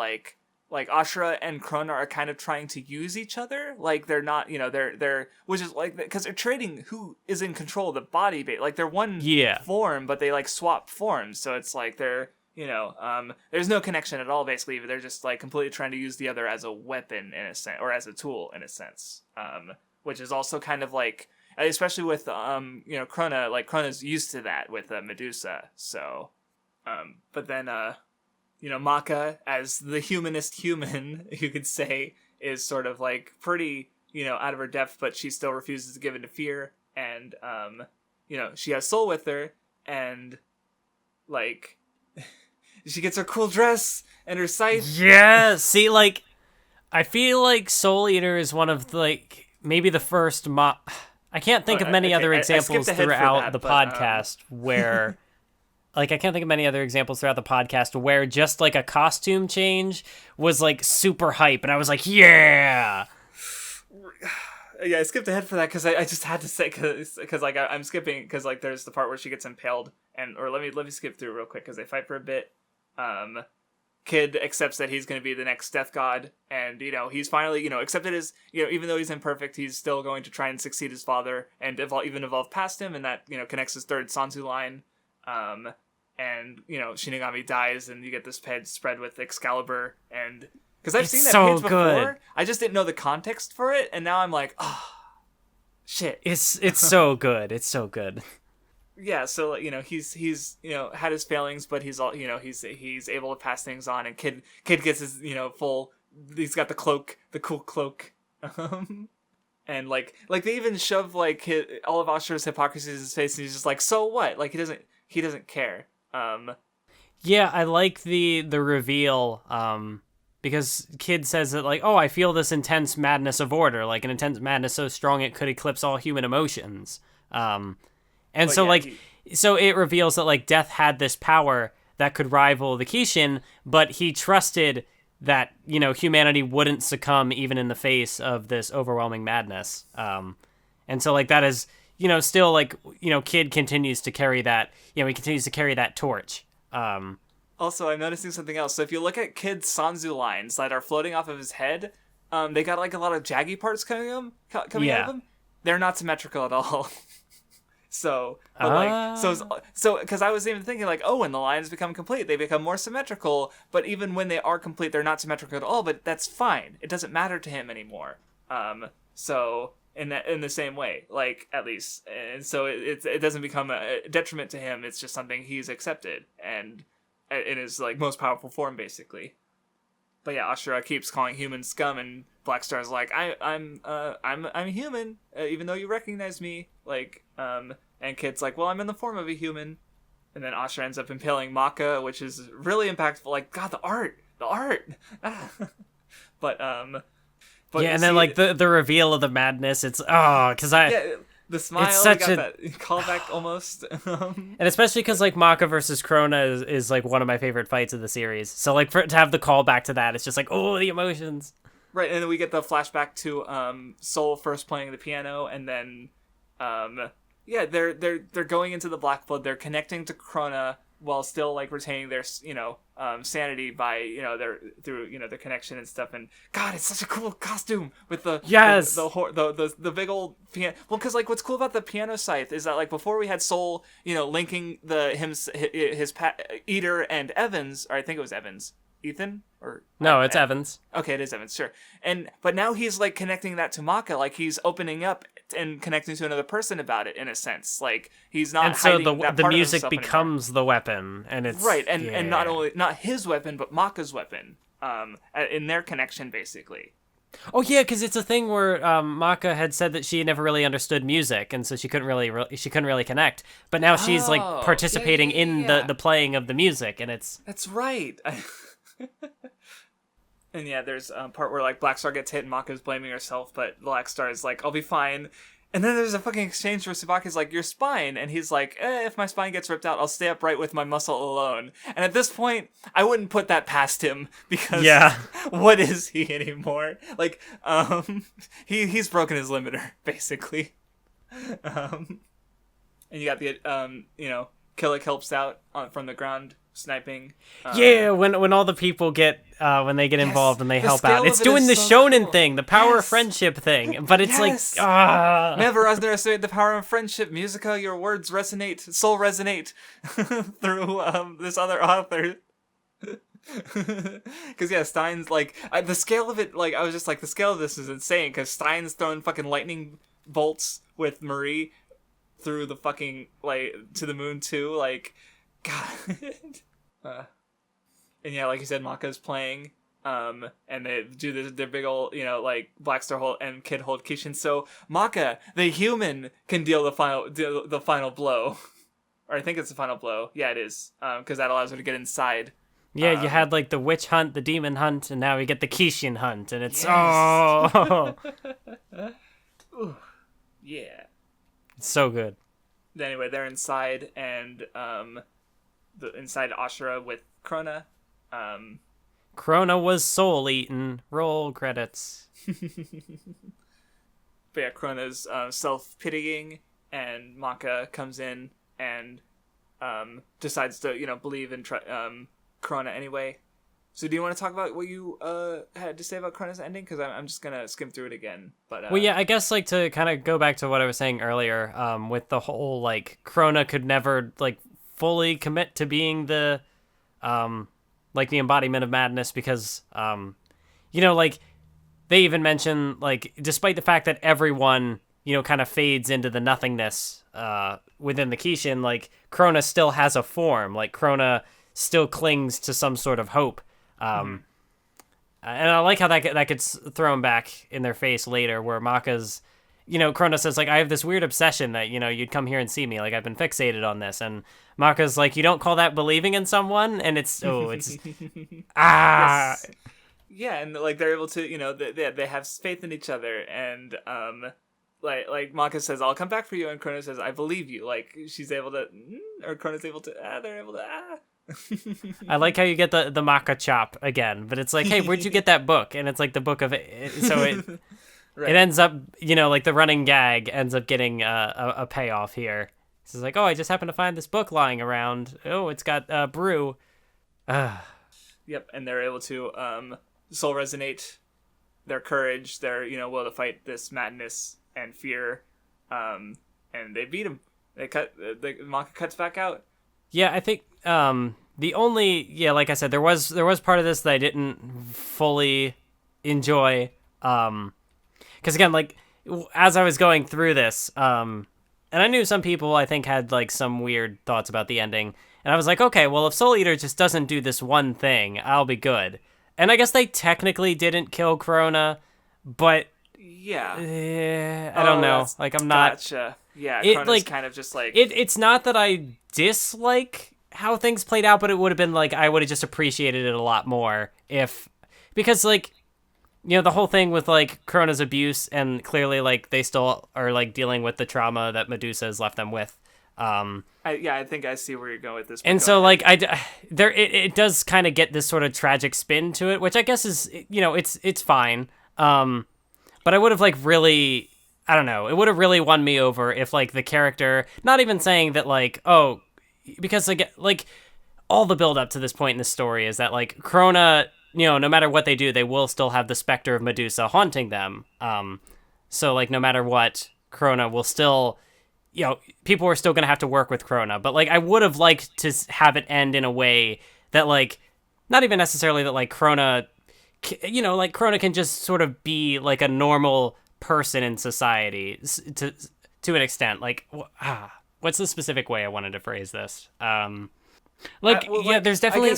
Ashura and Krona are kind of trying to use each other. They're not, they're which is because they're trading who is in control of the body. They're one form, but they swap forms. So it's they're there's no connection at all. Basically, they're just completely trying to use the other as a weapon in a sense, or as a tool in a sense. Which is also kind of especially with Krona, Krona's used to that with Medusa. So. But then, Maka, as the humanist human, you could say, is sort of pretty, out of her depth, but she still refuses to give in to fear. And, she has Soul with her, and, she gets her cool dress and her scythe. Yeah, see, I feel Soul Eater is one of, maybe the first I can't think of many other examples throughout the podcast where... I can't think of many other examples throughout the podcast where just a costume change was super hype, and I was like, yeah. Yeah, I skipped ahead for that because I just had to say because I'm skipping because there's the part where she gets impaled, or let me skip through real quick because they fight for a bit. Kid accepts that he's going to be the next death god, and he's finally accepted as even though he's imperfect, he's still going to try and succeed his father and evolve past him, and that connects his third Sanzu line. And Shinigami dies, and you get this page spread with Excalibur, and because I've seen that page before, I just didn't know the context for it, and now I'm like, oh, shit. It's so good. It's so good. Yeah, so he's had his failings, but he's all he's able to pass things on, and kid gets his full. He's got the cloak, the cool cloak. And they even shove all of Ashura's hypocrisy in his face, and he's just like, so what? He doesn't care. Yeah, I like the reveal. Because Kid says that I feel this intense madness of order, an intense madness so strong it could eclipse all human emotions. So it reveals that Death had this power that could rival the Kishin, but he trusted that humanity wouldn't succumb even in the face of this overwhelming madness. And so that is still Kid continues to carry that. He continues to carry that torch. Also, I'm noticing something else. So if you look at Kid's Sanzu lines that are floating off of his head, they got a lot of jaggy parts coming out of them. They're not symmetrical at all. So because I was even thinking when the lines become complete, they become more symmetrical. But even when they are complete, they're not symmetrical at all. But that's fine. It doesn't matter to him anymore. in the same way, like, at least. And so it doesn't become a detriment to him. It's just something he's accepted, and in his, like, most powerful form, basically. But yeah, Ashura keeps calling humans scum, and Black Star's like, I'm human, even though you recognize me. Like, and Kid's like, well, I'm in the form of a human. And then Ashura ends up impaling Maka, which is really impactful. Like, God, the art. But yeah, and then like the reveal of the madness. It's the smile. It's such that callback almost. And especially because like Maka versus Krona is like one of my favorite fights of the series. So like to have the callback to that, it's just like, oh, the emotions. Right, and then we get the flashback to Soul first playing the piano, and then they're going into the Black Blood. They're connecting to Krona while still like retaining their sanity by through their connection and stuff. And God, it's such a cool costume with the the big old piano. Well, because like what's cool about the piano scythe is that like before we had Soul linking his Eater and Evans, or I think it was Evans. Ethan or no, it's Evans. Okay, it is Evans, sure. But now he's like connecting that to Maka, like he's opening up and connecting to another person about it in a sense. Like he's not. And so the music becomes the weapon, and it's right, and not his weapon, but Maka's weapon. In their connection, basically. Oh yeah, because it's a thing where Maka had said that she never really understood music, and so she couldn't really connect. But now she's like participating in the playing of the music, and it's that's right. And yeah, there's a part where like Black Star gets hit and Maka's blaming herself, but Black Star is like, I'll be fine. And then there's a fucking exchange where Tsubaki's like, your spine, and he's like, if my spine gets ripped out, I'll stay upright with my muscle alone. And at this point, I wouldn't put that past him, because what is he anymore? Like, he's broken his limiter, basically. And you got the Killick helps out from the ground sniping. When all the people get when they get involved and they help out, it's doing the Shounen thing, the power of friendship thing. But it's never underestimate the power of friendship. Musica, your words resonate, soul resonate through this other author. Because Stein's like the scale of it. Like I was just like, the scale of this is insane. Because Stein's throwing fucking lightning bolts with Marie through the fucking to the moon too. Like, God. And yeah, like you said, Maka's playing, and they do their big old, Black Star hold and Kid hold Kishin. So Maka, the human, can deal the final blow, or I think it's the final blow. Yeah, it is, because that allows her to get inside. Yeah, you had like the witch hunt, the demon hunt, and now we get the Kishin hunt, and it's Ooh, yeah, it's so good. Anyway, they're inside, and inside Ashura with Krona. Krona was soul eaten. Roll credits. But yeah, Krona's self-pitying, and Maka comes in and decides to believe in Krona anyway. So do you want to talk about what you had to say about Krona's ending? Because I'm just gonna skim through it again. But well, yeah, I guess like to kind of go back to what I was saying earlier, with the whole like Krona could never like fully commit to being the like the embodiment of madness, because like they even mention like despite the fact that everyone kind of fades into the nothingness within the Kishin, like Krona still has a form. Like Krona still clings to some sort of hope. And I like how that gets thrown back in their face later, where Maka's, Krona says, like, I have this weird obsession that, you'd come here and see me. Like, I've been fixated on this. And Maka's like, you don't call that believing in someone? And it's. Yes. Yeah, and, like, they're able to, they have faith in each other. And, like Maka says, I'll come back for you. And Krona says, I believe you. Like, she's able to, or Krona's able to, they're able to, I like how you get the Maka chop again, but it's like, hey, where'd you get that book? And it's like the book of it. So it right. It ends up, like the running gag ends up getting a payoff here. It's like, oh, I just happened to find this book lying around. Oh, it's got brew. Yep, and they're able to soul resonate their courage, their will to fight this madness and fear, and they beat him. Maka cuts back out. Yeah, I think the only like I said, there was part of this that I didn't fully enjoy, because again, like as I was going through this, and I knew some people I think had like some weird thoughts about the ending, and I was like, okay, well if Soul Eater just doesn't do this one thing, I'll be good. And I guess they technically didn't kill Krona, but yeah, I don't know. Like I'm not. Gotcha. Yeah, Krona's like, kind of just like it's not that I dislike how things played out, but it would have been like I would have just appreciated it a lot more because like, you know, the whole thing with like Krona's abuse, and clearly like they still are like dealing with the trauma that Medusa has left them with. I think I see where you're going with this. And so like it does kind of get this sort of tragic spin to it, which I guess is, you know, it's fine. But I would have like really, I don't know, it would have really won me over if like the character, not even saying that like, oh, because like all the build up to this point in the story is that like Krona, you know, no matter what they do, they will still have the specter of Medusa haunting them. So like no matter what, Krona will still, you know, people are still going to have to work with Krona. But like I would have liked to have it end in a way that like, not even necessarily that like Krona, you know, like Krona can just sort of be like a normal person in society to an extent. Like, what's the specific way I wanted to phrase this? There's definitely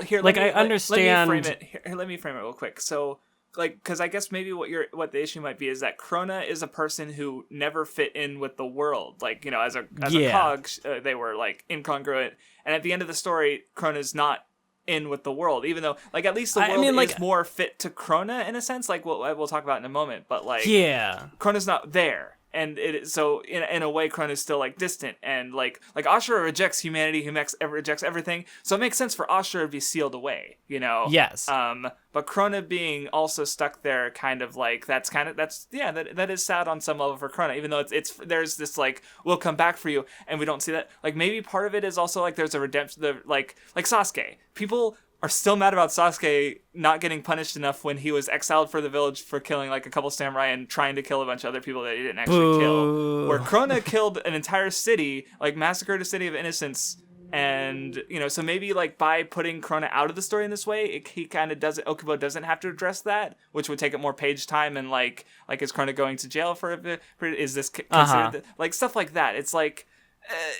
here. Like I understand. Let me frame it real quick. So, like, because I guess maybe what the issue might be is that Krona is a person who never fit in with the world. Like, you know, as a cog, they were like incongruent, and at the end of the story, Krona's not in with the world, even though like at least the world is more fit to Krona in a sense, like we'll talk about in a moment, but like Krona's not there, and so in a way Krona's still like distant, and like Ashura rejects humanity, rejects everything, so it makes sense for Ashura to be sealed away, you know. Yes. But Krona being also stuck there, kind of like that is sad on some level for Krona, even though it's there's this like we'll come back for you, and we don't see that. Like maybe part of it is also like there's a redemption, like Sasuke. People are still mad about Sasuke not getting punished enough when he was exiled for the village for killing like a couple samurai and trying to kill a bunch of other people that he didn't actually kill. Where Krona killed an entire city, like massacred a city of innocents. And, you know, so maybe, like, by putting Krona out of the story in this way, he kind of doesn't, Ohkubo doesn't have to address that, which would take up more page time, and, like is Krona going to jail for a bit? Is this considered, like, stuff like that. It's, like,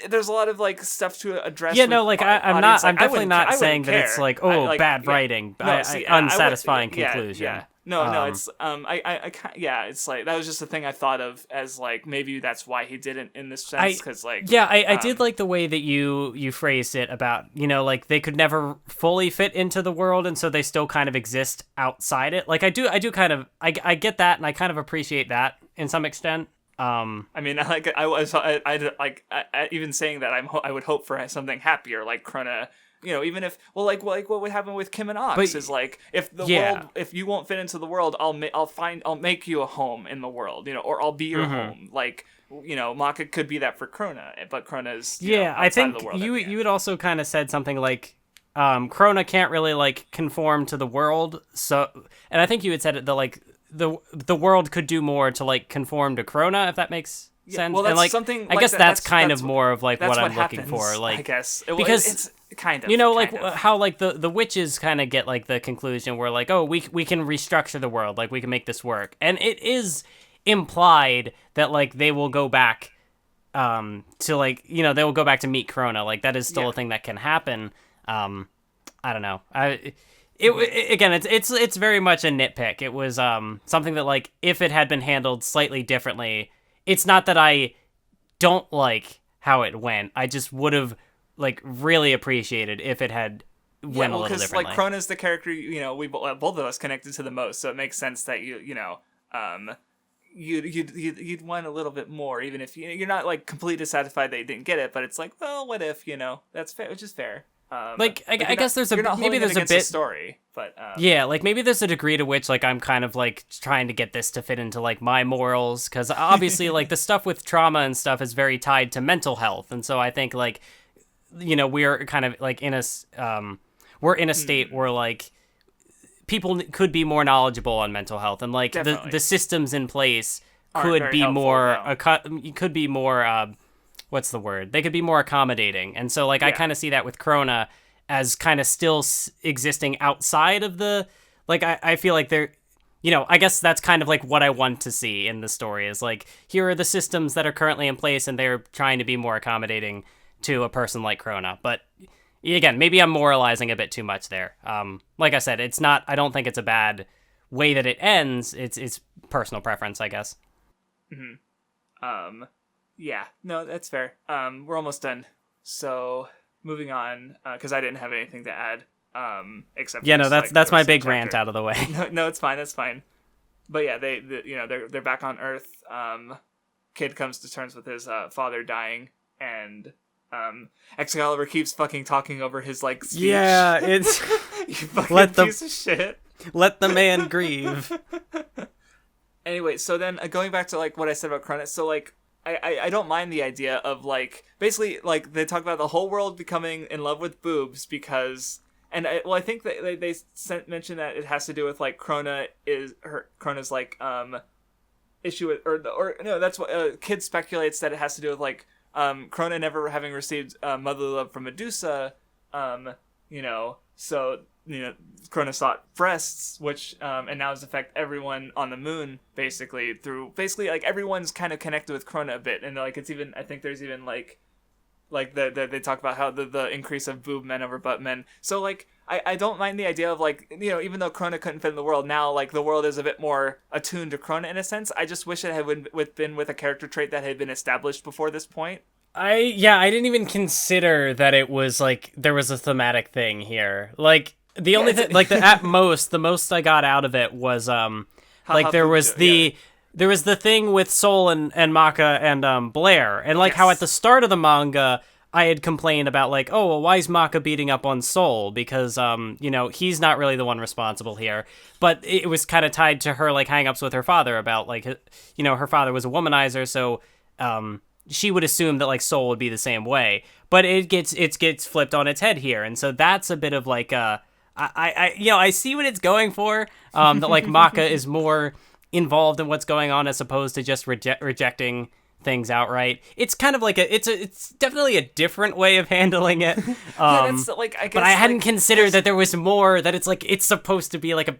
there's a lot of, like, stuff to address. Yeah, no, like, I'm definitely not saying that it's, like, bad writing, unsatisfying conclusion. Yeah. No, it's it's like that was just a thing I thought of as like maybe that's why he didn't in this sense, because like I did like the way that you phrased it about, you know, like they could never fully fit into the world, and so they still kind of exist outside it. Like I do kind of I get that, and I kind of appreciate that in some extent. I mean, I even saying that I would hope for something happier, like Krona. You know, even if like what would happen with Kim and Ox is like if the world, if you won't fit into the world, I'll make you a home in the world, you know, or I'll be your home. Like, you know, Maka could be that for Krona, but Krona's I think of the world you had also kind of said something like Krona can't really like conform to the world, so, and I think you had said it that like the world could do more to like conform to Krona, if that makes sense. Well, that's and like something. I guess that's kind of more of like what I'm looking for. Like, I guess because it's kind of, you know, like how like the witches kind of get like the conclusion where like, oh, we can restructure the world, like we can make this work, and it is implied that like they will go back to like, you know, they will go back to meet Krona. Like that is still a thing that can happen. I don't know. Again, it's very much a nitpick. It was something that like if it had been handled slightly differently, it's not that I don't like how it went. I just would have like really appreciated if it had went a little differently. Like Krona's the character, you know, we both of us connected to the most, so it makes sense that you'd want a little bit more, even if you're not like completely dissatisfied that you didn't get it. But it's like, well, what if, you know, that's fair, which is fair. Like I guess there's maybe there's a bit story, but like maybe there's a degree to which like I'm kind of like trying to get this to fit into like my morals, because obviously like the stuff with trauma and stuff is very tied to mental health, and so I think like, you know, we're kind of like in a state where like people could be more knowledgeable on mental health, and like the systems in place could be more what's the word? They could be more accommodating. And so, like, I kind of see that with Krona as kind of still existing outside of the, like, I feel like I guess that's kind of like what I want to see in the story is like, here are the systems that are currently in place and they're trying to be more accommodating to a person like Krona. But again, maybe I'm moralizing a bit too much there. Like I said, I don't think it's a bad way that it ends. It's personal preference, I guess. Mm-hmm. Yeah, no, that's fair. We're almost done. So moving on, because I didn't have anything to add. Except that's my big rant out of the way. No, it's fine. That's fine. But yeah, they're back on Earth. Kid comes to terms with his father dying, and Excalibur keeps fucking talking over his like speech. Yeah, it's you fucking piece of shit. Let the man grieve. Anyway, so then going back to like what I said about Cronus, so like I don't mind the idea of like basically like they talk about the whole world becoming in love with boobs because. And I think that they mentioned that it has to do with like Krona's like issue with that's what Kid speculates that it has to do with like Krona never having received motherly love from Medusa, so Krona sought breasts, which and now has affect everyone on the moon basically like everyone's kind of connected with Krona a bit, and like it's even I think there's even like they talk about how the increase of boob men over butt men. So like I don't mind the idea of like even though Krona couldn't fit in the world, now like the world is a bit more attuned to Krona in a sense. I just wish it had been with a character trait that had been established before this point. I didn't even consider that it was like there was a thematic thing here. Like the only thing like the most I got out of it was like there was the. There was the thing with Soul and Maka and Blair, and like how at the start of the manga I had complained about like, oh well, why is Maka beating up on Soul because he's not really the one responsible here, but it was kind of tied to her like hang-ups with her father about like her father was a womanizer, so she would assume that like Soul would be the same way, but it gets flipped on its head here, and so that's a bit of like I see what it's going for, that like Maka is more involved in what's going on as opposed to just rejecting things outright. It's kind of like it's definitely a different way of handling it. That's like I guess, but I hadn't considered that there was more, that it's like it's supposed to be like a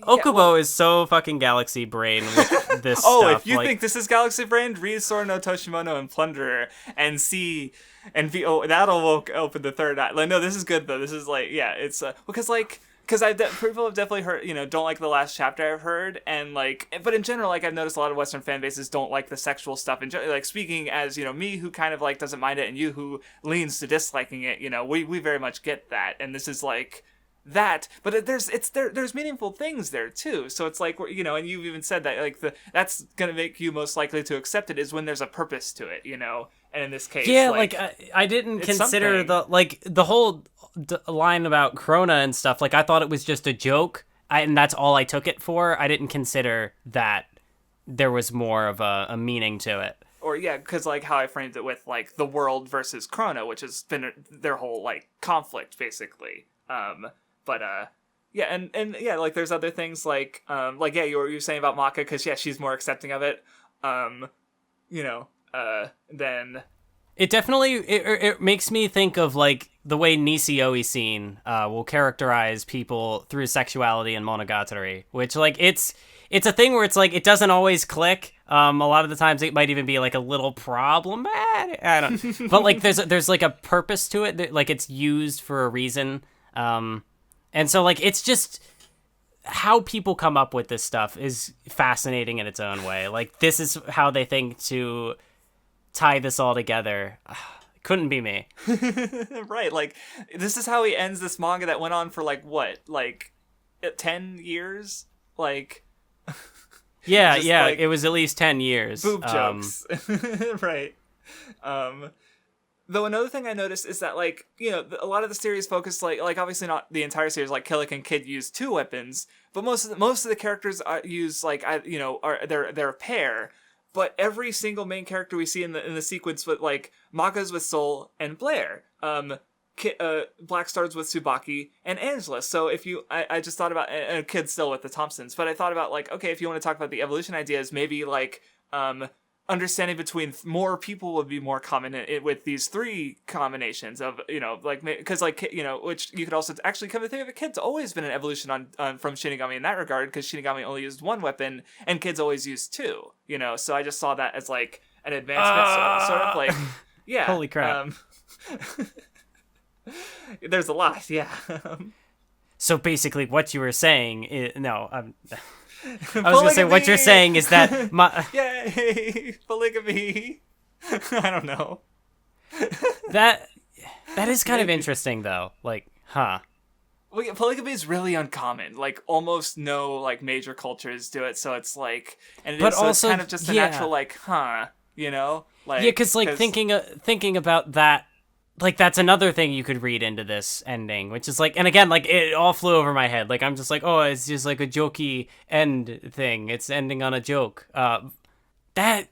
Ohkubo is so fucking galaxy brain with this stuff. If you think this is galaxy brain, read Sword no Toshimono and Plunderer and see and be that'll open the third eye. Like no, this is good though. This is like it's because like because people have definitely heard, don't like the last chapter I've heard, and like, but in general, like I've noticed a lot of Western fan bases don't like the sexual stuff. And like speaking as me, who kind of like doesn't mind it, and you who leans to disliking it, we very much get that. And this is like that, but there's meaningful things there too. So it's like and you've even said that like that's gonna make you most likely to accept it is when there's a purpose to it, And in this case, like I didn't consider the whole line about Krona and stuff. Like I thought it was just a joke, and that's all I took it for. I didn't consider that there was more of a meaning to it. Or because like how I framed it with like the world versus Krona, which has been their whole like conflict basically. But like there's other things like you were saying about Maka because she's more accepting of it. Then it definitely it makes me think of like the way Nisio scene will characterize people through sexuality and monogatari, which like it's a thing where it's like it doesn't always click. A lot of the times it might even be like a little problematic. I don't, but like there's like a purpose to it, that, like it's used for a reason. And so like it's just how people come up with this stuff is fascinating in its own way. Like this is how they think to tie this all together. Couldn't be me. Right, like this is how he ends this manga that went on for like what, like 10 years, like like, it was at least 10 years. Boob jokes. Right. Though another thing I noticed is that like a lot of the series focus like obviously not the entire series, like Killick and Kid use 2 weapons, but most of the characters use like they're a pair. But every single main character we see in the sequence with like Maka's with Soul and Blair, Black Star's with Tsubaki and Angela. So if I just thought about Kid still with the Thompsons, but I thought about like, okay, if you want to talk about the evolution ideas, maybe like understanding between more people would be more common with these three combinations of, like, because, like, which you could also actually come to think of it, kid's always been an evolution on from Shinigami in that regard, because Shinigami only used one weapon and kids always used two, so I just saw that as like an advancement, sort of like, yeah. Holy crap. There's a lot, yeah. So basically what you were saying is, I was going to say, what you're saying is that... Yay! Polygamy! I don't know. That is kind of interesting, though. Like, huh. Well, yeah, polygamy is really uncommon. Like, almost no, like, major cultures do it, so it's like... And but so also, it's kind of just a natural, like, huh, Like, yeah, because, like, thinking about that, like, that's another thing you could read into this ending, which is like, and again, like, it all flew over my head. Like, I'm just like, oh, it's just like a jokey end thing. It's ending on a joke. That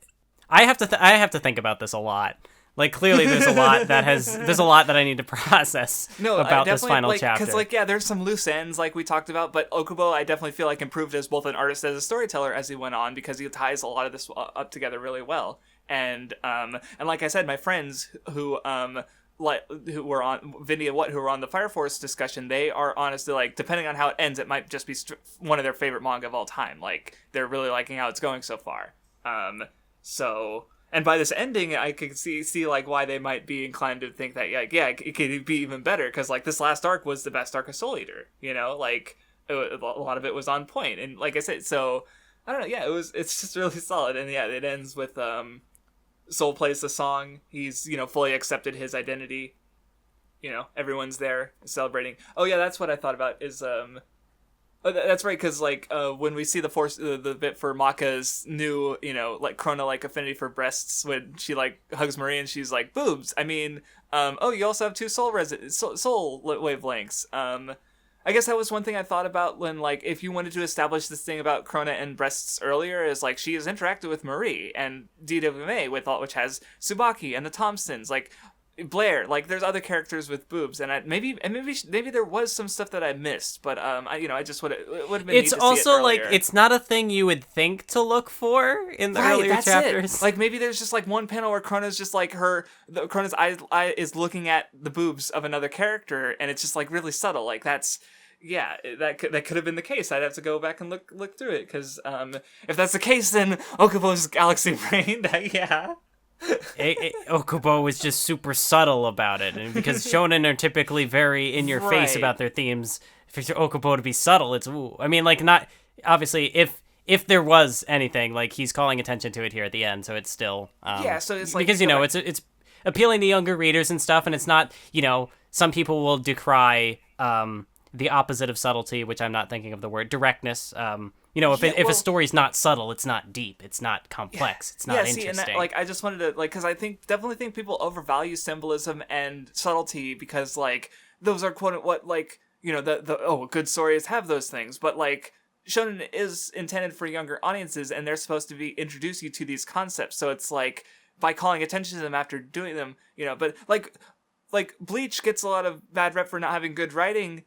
I have to think about this a lot. Like, clearly, there's a lot that I need to process about this final chapter. Because, like, yeah, there's some loose ends, like we talked about, but Ohkubo, I definitely feel like improved as both an artist and as a storyteller as he went on, because he ties a lot of this up together really well. And like I said, my friends who were on who were on the Fire Force discussion, they are honestly, like, depending on how it ends, it might just be one of their favorite manga of all time. Like, they're really liking how it's going so far. And by this ending, I could see like why they might be inclined to think that it could be even better, because, like, this last arc was the best arc of Soul Eater. Like, a lot of it was on point, and like I said, so I don't know. Yeah, it's just really solid, and yeah, it ends with Soul plays the song. He's, fully accepted his identity. Everyone's there celebrating. Oh yeah, that's what I thought about is that's right, because, like, when we see the bit for Maka's new, like, Krona-like affinity for breasts, when she, like, hugs Marie and she's like, boobs. I mean, you also have two soul wavelengths. I guess that was one thing I thought about when, like, if you wanted to establish this thing about Krona and breasts earlier, is, like, she has interacted with Marie and DWMA which has Tsubaki and the Thompsons, like, Blair, like, there's other characters with boobs, and maybe there was some stuff that I missed, but I just would have been. It's also like, it's not a thing you would think to look for in the earlier chapters. It. Like, maybe there's just, like, one panel where Krona's just like Krona's eye is looking at the boobs of another character, and it's just, like, really subtle. Like, that's. Yeah, that could have been the case. I'd have to go back and look through it, because if that's the case, then Ohkubo's galaxy brain. Yeah. Ohkubo was just super subtle about it, and because shonen are typically very in your face about their themes, for Ohkubo to be subtle, it's ooh. I mean, like, not obviously if there was anything, like, he's calling attention to it here at the end, so it's still so it's like, because it's appealing to younger readers and stuff, and it's not, some people will decry the opposite of subtlety, which I'm not thinking of the word directness. If a story's not subtle, it's not deep, it's not complex, it's not interesting. And that, like, I just wanted to, like, because I definitely think people overvalue symbolism and subtlety, because, like, those are a good stories have those things, but, like, shonen is intended for younger audiences, and they're supposed to be introduce you to these concepts, so it's like, by calling attention to them after doing them, but, like Bleach gets a lot of bad rep for not having good writing,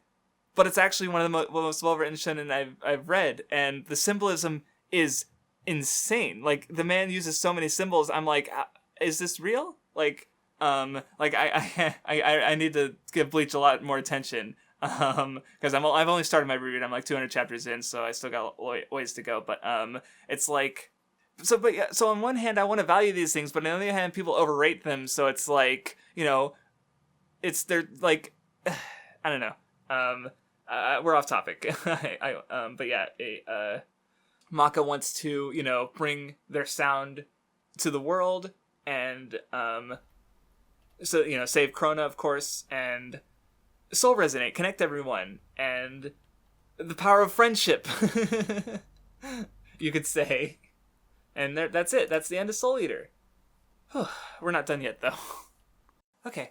but it's actually one of the most well-written shonen I've read, and the symbolism is insane. Like, the man uses so many symbols. I'm like, is this real? Like, I need to give Bleach a lot more attention, because I've only started my reread. I'm like 200 chapters in, so I still got ways to go. But it's like, so on one hand, I want to value these things, but on the other hand, people overrate them. So it's like, they're like, I don't know. We're off topic. But yeah, Maka wants to, bring their sound to the world, and save Krona, of course, and soul resonate, connect everyone, and the power of friendship, you could say. And that's it. That's the end of Soul Eater. We're not done yet, though. Okay,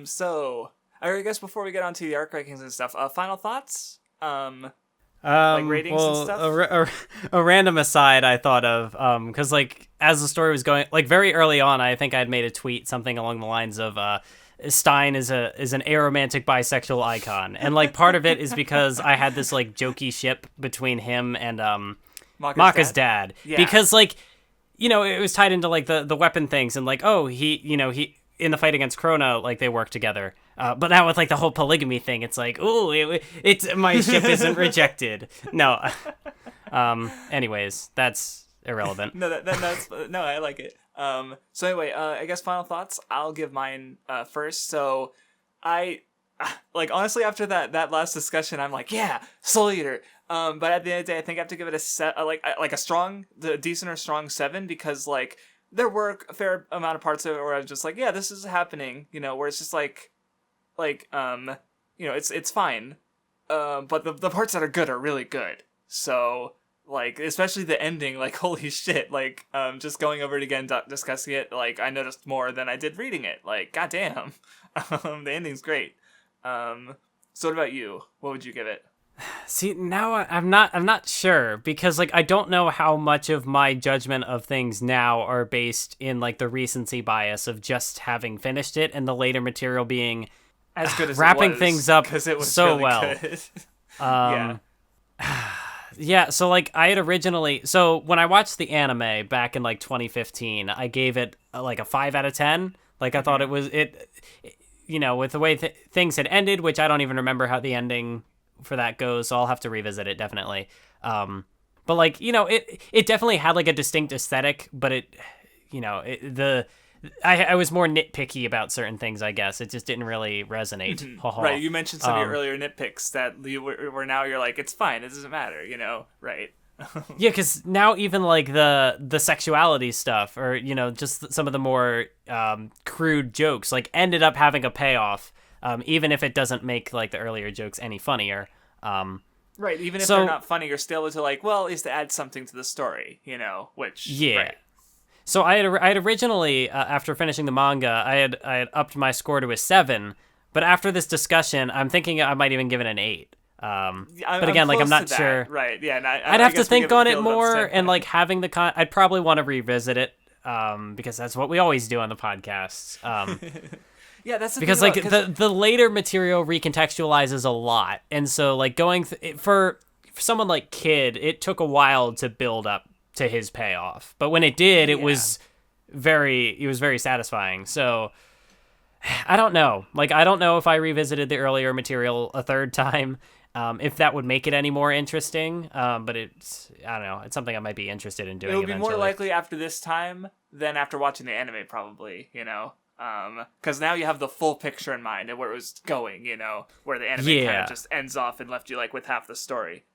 so I guess before we get on to the arc rankings and stuff, final thoughts? Like ratings and stuff? A random aside I thought of, because, like, as the story was going, like, very early on, I think I'd made a tweet, something along the lines of, Stein is an aromantic bisexual icon. And, like, part of it is because I had this, like, jokey ship between him and Maka's dad. Yeah. Because, like, it was tied into like the weapon things and like, oh, he in the fight against Krona, like they work together. But now with like the whole polygamy thing, it's like, ooh, it's my ship isn't rejected. No. Anyways, that's irrelevant. That's no, I like it. So anyway, I guess final thoughts. I'll give mine first. So I like honestly after that last discussion, I'm like, yeah, Soul Eater. But at the end of the day, I think I have to give it a decent or strong 7 because like there were a fair amount of parts of it where I was just like, yeah, this is happening, where it's just like it's fine. But the parts that are good are really good. So like especially the ending, like holy shit, like just going over it again, discussing it, like I noticed more than I did reading it. Like goddamn, the ending's great. So what about you? What would you give it? See, now I'm not sure because like I don't know how much of my judgment of things now are based in like the recency bias of just having finished it and the later material being as good as wrapping it was, things up because it was so really well. Good. Yeah, so like I had originally, so when I watched the anime back in like 2015, I gave it like a 5 out of 10. Like I thought it was with the way things had ended, which I don't even remember how the ending for that goes, so I'll have to revisit it definitely. But like it definitely had like a distinct aesthetic, but I was more nitpicky about certain things, I guess. It just didn't really resonate. Right, you mentioned some of your earlier nitpicks that were now you're like, it's fine, it doesn't matter, right? Yeah, because now even like the sexuality stuff or, just some of the more crude jokes like ended up having a payoff, even if it doesn't make like the earlier jokes any funnier. Right, even if they're not funny, you're still able to like, well, at least to add something to the story, which... Yeah. Right. So I had originally, after finishing the manga, I had upped my score to a 7, but after this discussion, I'm thinking I might even give it an 8. But again, like I'm not sure. Right? Yeah, and I'd have to think on it more, and like having I'd probably want to revisit it, because that's what we always do on the podcasts. Yeah, that's the because thing like the later material recontextualizes a lot, and so like going for someone like Kid, it took a while to build up to his payoff, but when it did, it was very satisfying. So I don't know. Like I don't know if I revisited the earlier material a third time, if that would make it any more interesting. But I don't know. It's something I might be interested in doing. It would be eventually. more likely after this time than after watching the anime, probably. Because now you have the full picture in mind and where it was going. Where the anime kind of just ends off and left you like with half the story.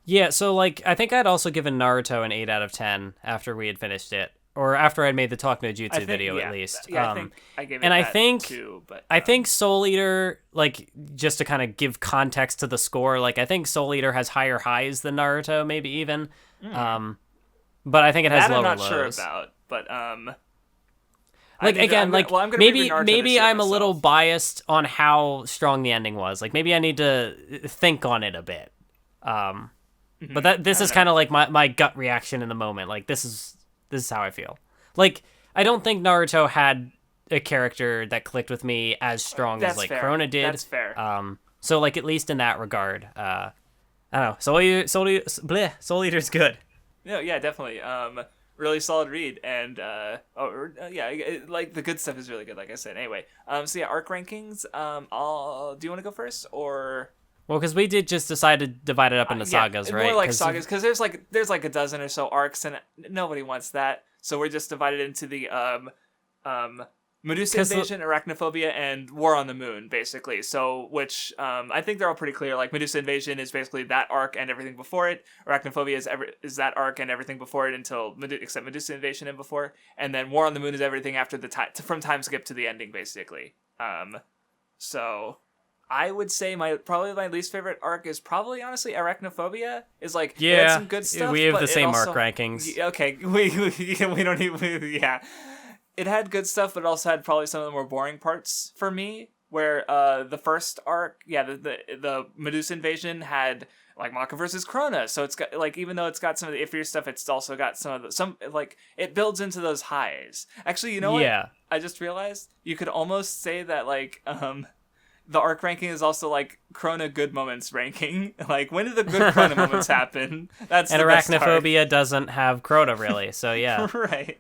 Yeah, so like I think I'd also given Naruto an 8 out of 10 after we had finished it, or after I'd made the Talk No Jutsu video at least. Yeah, I think I gave it that too. But I think Soul Eater, like just to kind of give context to the score, like I think Soul Eater has higher highs than Naruto, maybe even. But I think it has lower lows. I'm not sure about, but maybe I'm a little biased on how strong the ending was. Like maybe I need to think on it a bit. But this is kind of like my gut reaction in the moment. Like this is how I feel. Like I don't think Naruto had a character that clicked with me as strong as like Krona did. That's fair. So like at least in that regard, I don't know. Soul Eater's good. No, yeah, definitely. Really solid read, and like the good stuff is really good. Like I said, anyway. So yeah, arc rankings. Do you want to go first or? Well, because we did just decide to divide it up into sagas, right? More like sagas, because there's like a dozen or so arcs, and nobody wants that. So we're just divided into the Medusa Invasion, Arachnophobia, and War on the Moon, basically. So, which I think they're all pretty clear. Like Medusa Invasion is basically that arc and everything before it. Arachnophobia is that arc and everything before it except Medusa Invasion and before. And then War on the Moon is everything after from time skip to the ending, basically. So I would say probably my least favorite arc is probably honestly Arachnophobia. Is like it had some good stuff. We have the same arc rankings. Okay, we don't even It had good stuff, but it also had probably some of the more boring parts for me. Where the first arc, the Medusa Invasion had like Maka versus Krona, so it's got like even though it's got some of the iffier stuff, it's also got some it builds into those highs. Actually, you know what? Yeah. I just realized you could almost say that like the arc ranking is also like Krona good moments ranking. Like, when do the good Krona moments happen? That's and the best Arachnophobia doesn't have Krona really, so yeah. Right.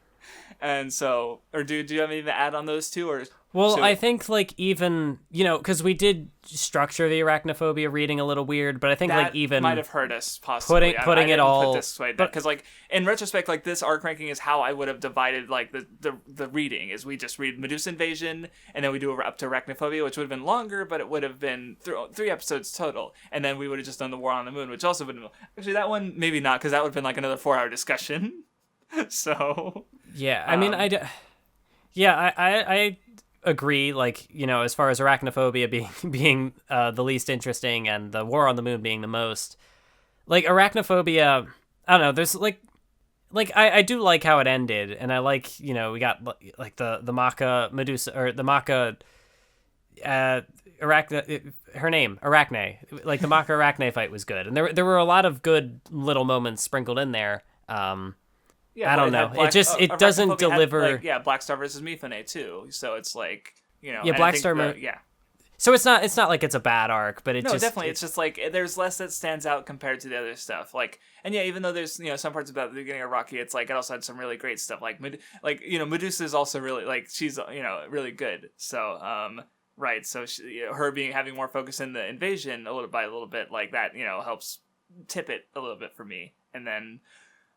And so, or do you have anything to add on those two, or? Well, I think, like, even, because we did structure the Arachnophobia reading a little weird, but I think, like, even... might have hurt us, possibly. Putting it all... Put this way, because, like, in retrospect, like, this arc ranking is how I would have divided, like, the reading, is we just read Medusa Invasion, and then we do up to Arachnophobia, which would have been longer, but it would have been 3 episodes total, and then we would have just done the War on the Moon, which also would have been... Actually, that one, maybe not, because that would have been, like, another 4-hour discussion. So... Yeah, I mean, I agree, like, as far as Arachnophobia being the least interesting and the War on the Moon being the most, like, Arachnophobia, I don't know, there's like I do like how it ended, and I like, we got like the Maka Medusa, or the Maka Arachne, her name Arachne, like the Maka Arachne fight was good, and there were a lot of good little moments sprinkled in there. Yeah, I don't know. It doesn't deliver. Like, Black Star versus Mifune too. So it's like, Yeah, Black Star. So it's not like it's a bad arc, but definitely it's just like there's less that stands out compared to the other stuff. Like, and even though there's some parts about the beginning of Rocky, it's like it also had some really great stuff. Like Medusa is also really, like, she's really good. So right, so her having more focus in the invasion a little bit, like that helps tip it a little bit for me. And then,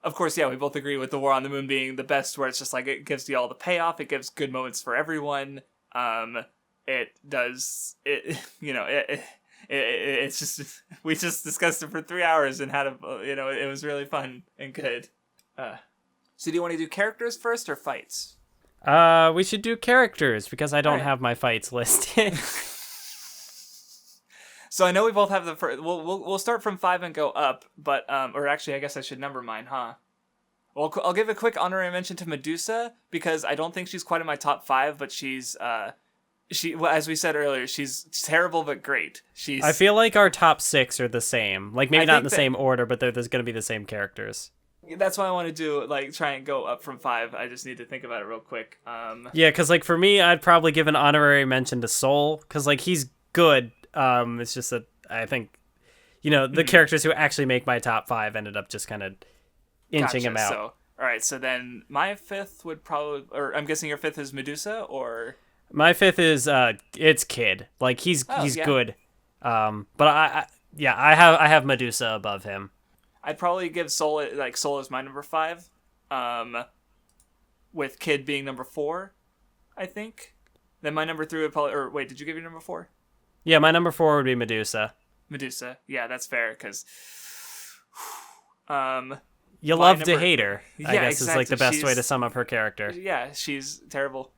of course, we both agree with the War on the Moon being the best, where it's just like it gives you all the payoff. It gives good moments for everyone. It's just, we just discussed it for 3 hours and had it was really fun and good. So do you want to do characters first or fights? We should do characters because I don't have my fights listed. So I know we both have the first. We'll start from 5 and go up, but or actually, I guess I should number mine, huh? Well, I'll give a quick honorary mention to Medusa because I don't think she's quite in my top 5, but she's as we said earlier, she's terrible but great. I feel like our top 6 are the same, like maybe not in the same order, but there's going to be the same characters. That's why I want to do, like, try and go up from 5. I just need to think about it real quick. Yeah, because like for me, I'd probably give an honorary mention to Soul because like he's good. It's just that I think, the characters who actually make my top 5 ended up just kind of inching him out. So, all right, so then my 5th would probably, or I'm guessing your 5th is Medusa, or? My 5th is it's Kid. Like he's good. But I have Medusa above him. I'd probably give Soul is my number 5. With Kid being number 4, I think. Then my number 3 would probably, or wait, did you give your number 4? Yeah, my number 4 would be Medusa. Yeah, that's fair, because... you love to hate her, I guess, exactly. Is like the best way to sum up her character. Yeah, she's terrible,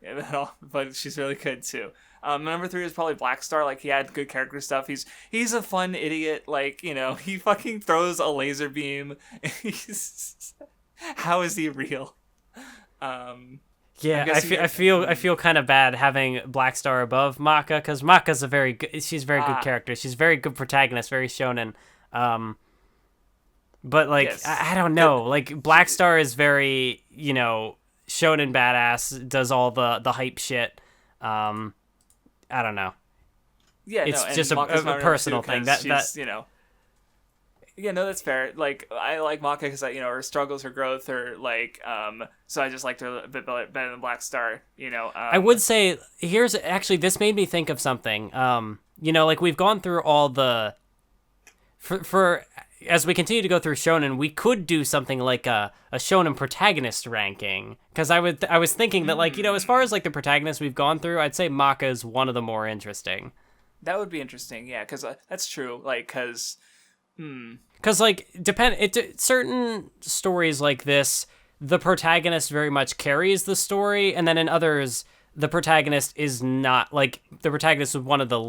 but she's really good, too. Number 3 is probably Black Star. Like, he had good character stuff. He's a fun idiot. Like, he fucking throws a laser beam. How is he real? Yeah, I feel kind of bad having Black Star above Maka because Maka's she's a very good character. She's a very good protagonist, very shonen. But like yes. I don't know, like Black Star is very shonen badass, does all the hype shit. I don't know. Yeah, it's just a personal thing. Yeah, no, that's fair. Like, I like Maka because, her struggles, her growth, her, like, so I just liked her a bit better than Black Star, I would say, this made me think of something. Like, we've gone through all the, as we continue to go through Shonen, we could do something like a Shonen protagonist ranking. Because I was thinking that, like, as far as, like, the protagonists we've gone through, I'd say Maka is one of the more interesting. That would be interesting, yeah, because that's true, like, because... Because like certain stories like this, the protagonist very much carries the story, and then in others, the protagonist is not like the protagonist is one of the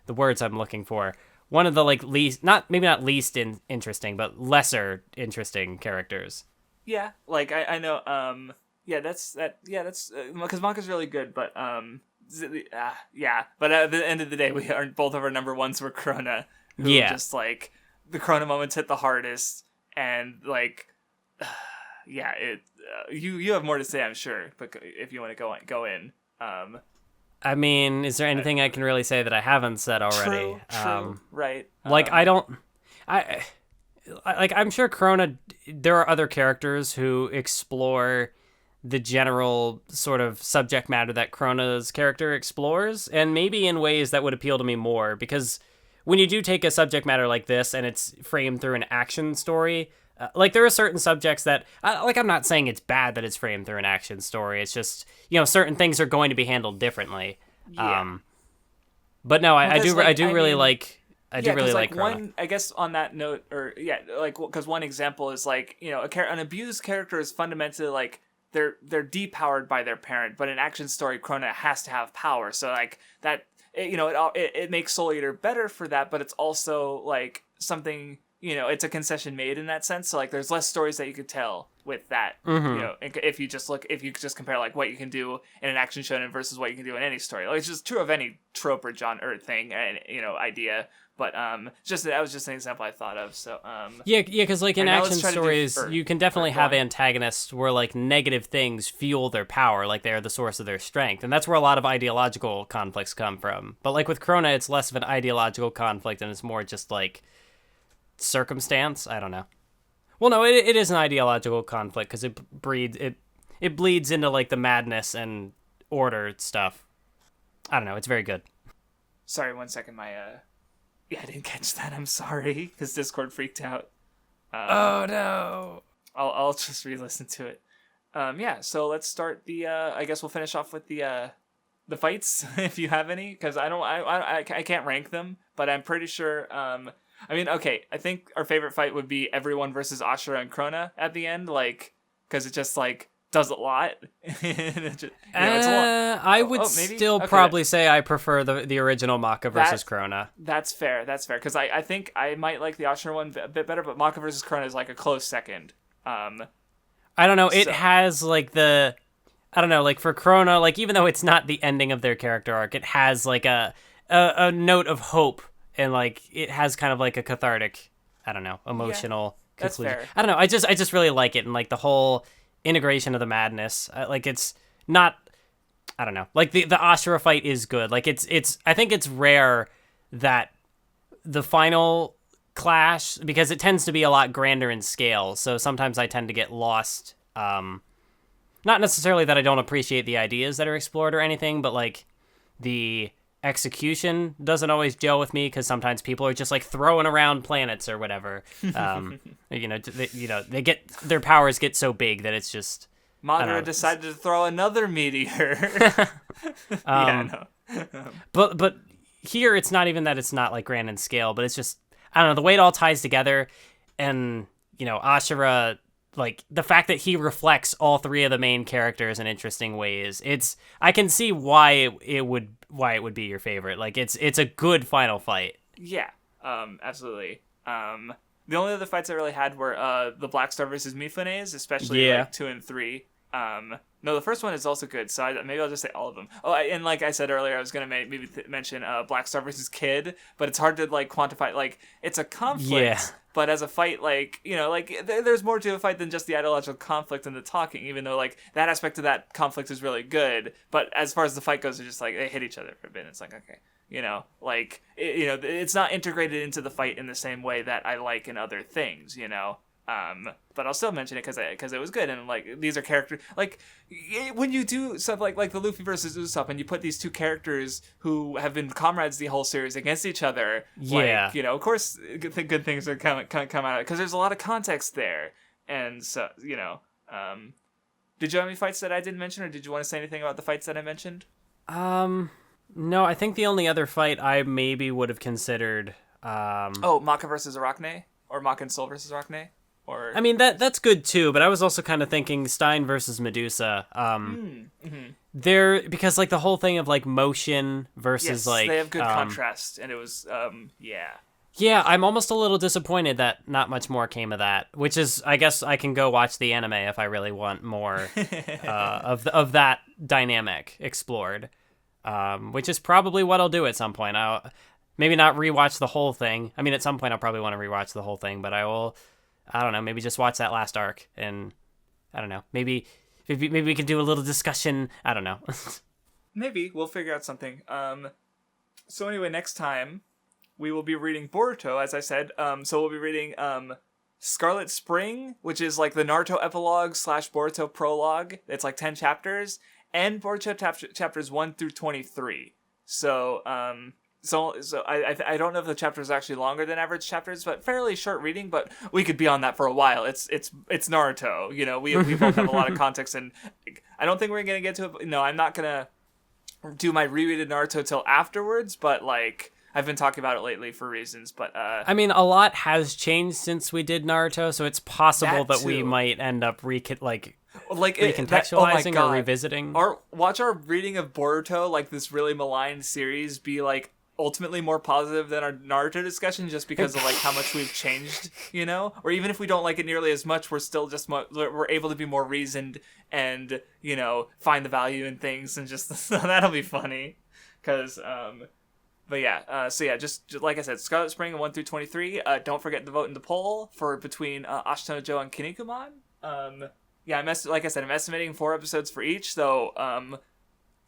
words I'm looking for. One of the like least, maybe not least interesting, but lesser interesting characters. Yeah, like I know. That's because Manga's really good, but yeah. But at the end of the day, both of our number 1s were Krona. Who just, like, the Krona moments hit the hardest, and, like, you have more to say, I'm sure, but if you want to go in. I mean, is there anything I can really say that I haven't said already? True. Right. Like, I'm sure Corona, there are other characters who explore the general sort of subject matter that Corona's character explores, and maybe in ways that would appeal to me more, because when you do take a subject matter like this and it's framed through an action story, like, there are certain subjects that, I'm not saying it's bad that it's framed through an action story. It's just, certain things are going to be handled differently. Yeah. But no, I do really like Corona. One, I guess on that note, because one example is like, an abused character is fundamentally like, they're depowered by their parent, but in action story, Corona has to have power. So like that, it makes Soul Eater better for that, but it's also like something, it's a concession made in that sense. So like, there's less stories that you could tell with that. If you just compare like what you can do in an action shonen versus what you can do in any story. Like, it's just true of any trope or genre or thing and idea. But that was just an example I thought of. So because like in action stories, you can definitely have antagonists where like negative things fuel their power, like they are the source of their strength, and that's where a lot of ideological conflicts come from. But like with Corona, it's less of an ideological conflict, and it's more just like circumstance. I don't know. Well, no, it is an ideological conflict because it bleeds into like the madness and order stuff. I don't know. It's very good. Sorry, 1 second. Yeah, I didn't catch that. I'm sorry, because Discord freaked out. Oh no! I'll just re-listen to it. So let's start the. I guess we'll finish off with the fights if you have any, because I can't rank them, but I'm pretty sure. I think our favorite fight would be everyone versus Ashura and Krona at the end, like, because it just like does a lot. It's a lot. I would still probably say I prefer the original Maka versus Krona. That's fair, because I think I might like the Ashura one a bit better, but Maka versus Krona is like a close second. I don't know, it has like like for Krona, like even though it's not the ending of their character arc, it has like a note of hope, and like it has kind of like a cathartic, emotional conclusion. Fair. I don't know, I just really like it, and like the whole integration of the madness, like it's not, I don't know, like the Ashura fight is good. Like it's I think it's rare that the final clash, because it tends to be a lot grander in scale, so sometimes I tend to get lost. Not necessarily that I don't appreciate the ideas that are explored or anything, but like the execution doesn't always gel with me, because sometimes people are just like throwing around planets or whatever. They get their powers get so big that it's just Madara decided to throw another meteor. But here it's not even that it's not like grand in scale, but it's just, I don't know, the way it all ties together, and Ashura, like the fact that he reflects all three of the main characters in interesting ways. I can see why it would be your favorite. Like it's a good final fight. Yeah, absolutely. The only other fights I really had were the Black Star versus Mifune's, especially like 2 and 3. No, the first one is also good, so maybe I'll just say all of them. Oh, and like I said earlier, I was gonna maybe mention Black Star versus Kid, but it's hard to like quantify. Like it's a conflict, but as a fight, like there's more to a fight than just the ideological conflict and the talking. Even though like that aspect of that conflict is really good, but as far as the fight goes, it's just like they hit each other for a bit. And it's like okay, it's not integrated into the fight in the same way that I like in other things. But I'll still mention it because it was good, and like these are characters like when you do stuff like the Luffy versus Usopp, and you put these two characters who have been comrades the whole series against each other, of course good things are come out of it, because there's a lot of context there, and so did you have any fights that I didn't mention, or did you want to say anything about the fights that I mentioned? No, I think the only other fight I maybe would have considered Maka versus Arachne, or Maka and Soul versus Arachne. Or I mean that's good too, but I was also kind of thinking Stein versus Medusa. There, because like the whole thing of like motion versus like they have good contrast, and it was Yeah, I'm almost a little disappointed that not much more came of that, which is, I guess I can go watch the anime if I really want more of that dynamic explored, which is probably what I'll do at some point. I'll maybe not rewatch the whole thing. I mean, at some point I'll probably want to rewatch the whole thing, but I don't know, maybe just watch that last arc, and I don't know, maybe we could do a little discussion. I don't know. Maybe we'll figure out something. So anyway, next time we will be reading Boruto, as I said. So we'll be reading Scarlet Spring, which is like the Naruto epilogue / Boruto prologue. It's like 10 chapters, and Boruto chapters 1 through 23. So I don't know if the chapter is actually longer than average chapters, but fairly short reading. But we could be on that for a while. It's Naruto. You know, we both have a lot of context, and I don't think we're gonna get to it. No, I'm not gonna do my rereaded Naruto till afterwards. But like, I've been talking about it lately for reasons. But I mean, a lot has changed since we did Naruto, so it's possible that we might end up recontextualizing or revisiting. Watch our reading of Boruto, like this really maligned series, be like ultimately more positive than our Naruto discussion, just because of like how much we've changed, you know? Or even if we don't like it nearly as much, we're still just we're able to be more reasoned and, you know, find the value in things, and just that'll be funny. Because but yeah, so yeah, just like I said, Scarlet Spring 1 through 23. Don't forget to vote in the poll for between Ashita no Joe and Kinnikuman. Yeah, I'm estimating 4 episodes for each, so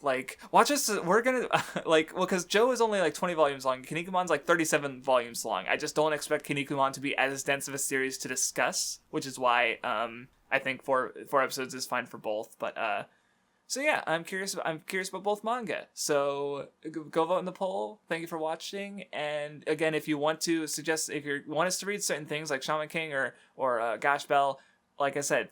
like, watch us. We're gonna because Joe is only like 20 volumes long. Kinnikuman's like 37 volumes long. I just don't expect Kinnikuman to be as dense of a series to discuss, which is why I think 4 episodes is fine for both. But so yeah, I'm curious about both manga. So go vote in the poll. Thank you for watching. And again, if you want to suggest, if you want us to read certain things like Shaman King or Gash Bell, like I said,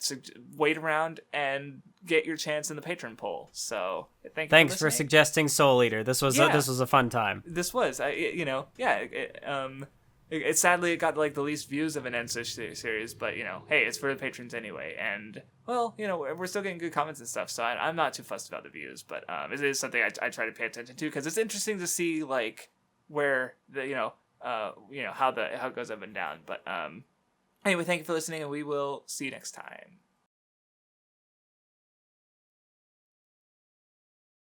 wait around and get your chance in the patron poll. So thanks for suggesting Soul Eater. This was a fun time. This was, it sadly got like the least views of an Nen Show series, but you know, hey, it's for the patrons anyway, and well, you know, we're still getting good comments and stuff, so I'm not too fussed about the views, but it is something I try to pay attention to, because it's interesting to see like where the how it goes up and down. But anyway, thank you for listening, and we will see you next time.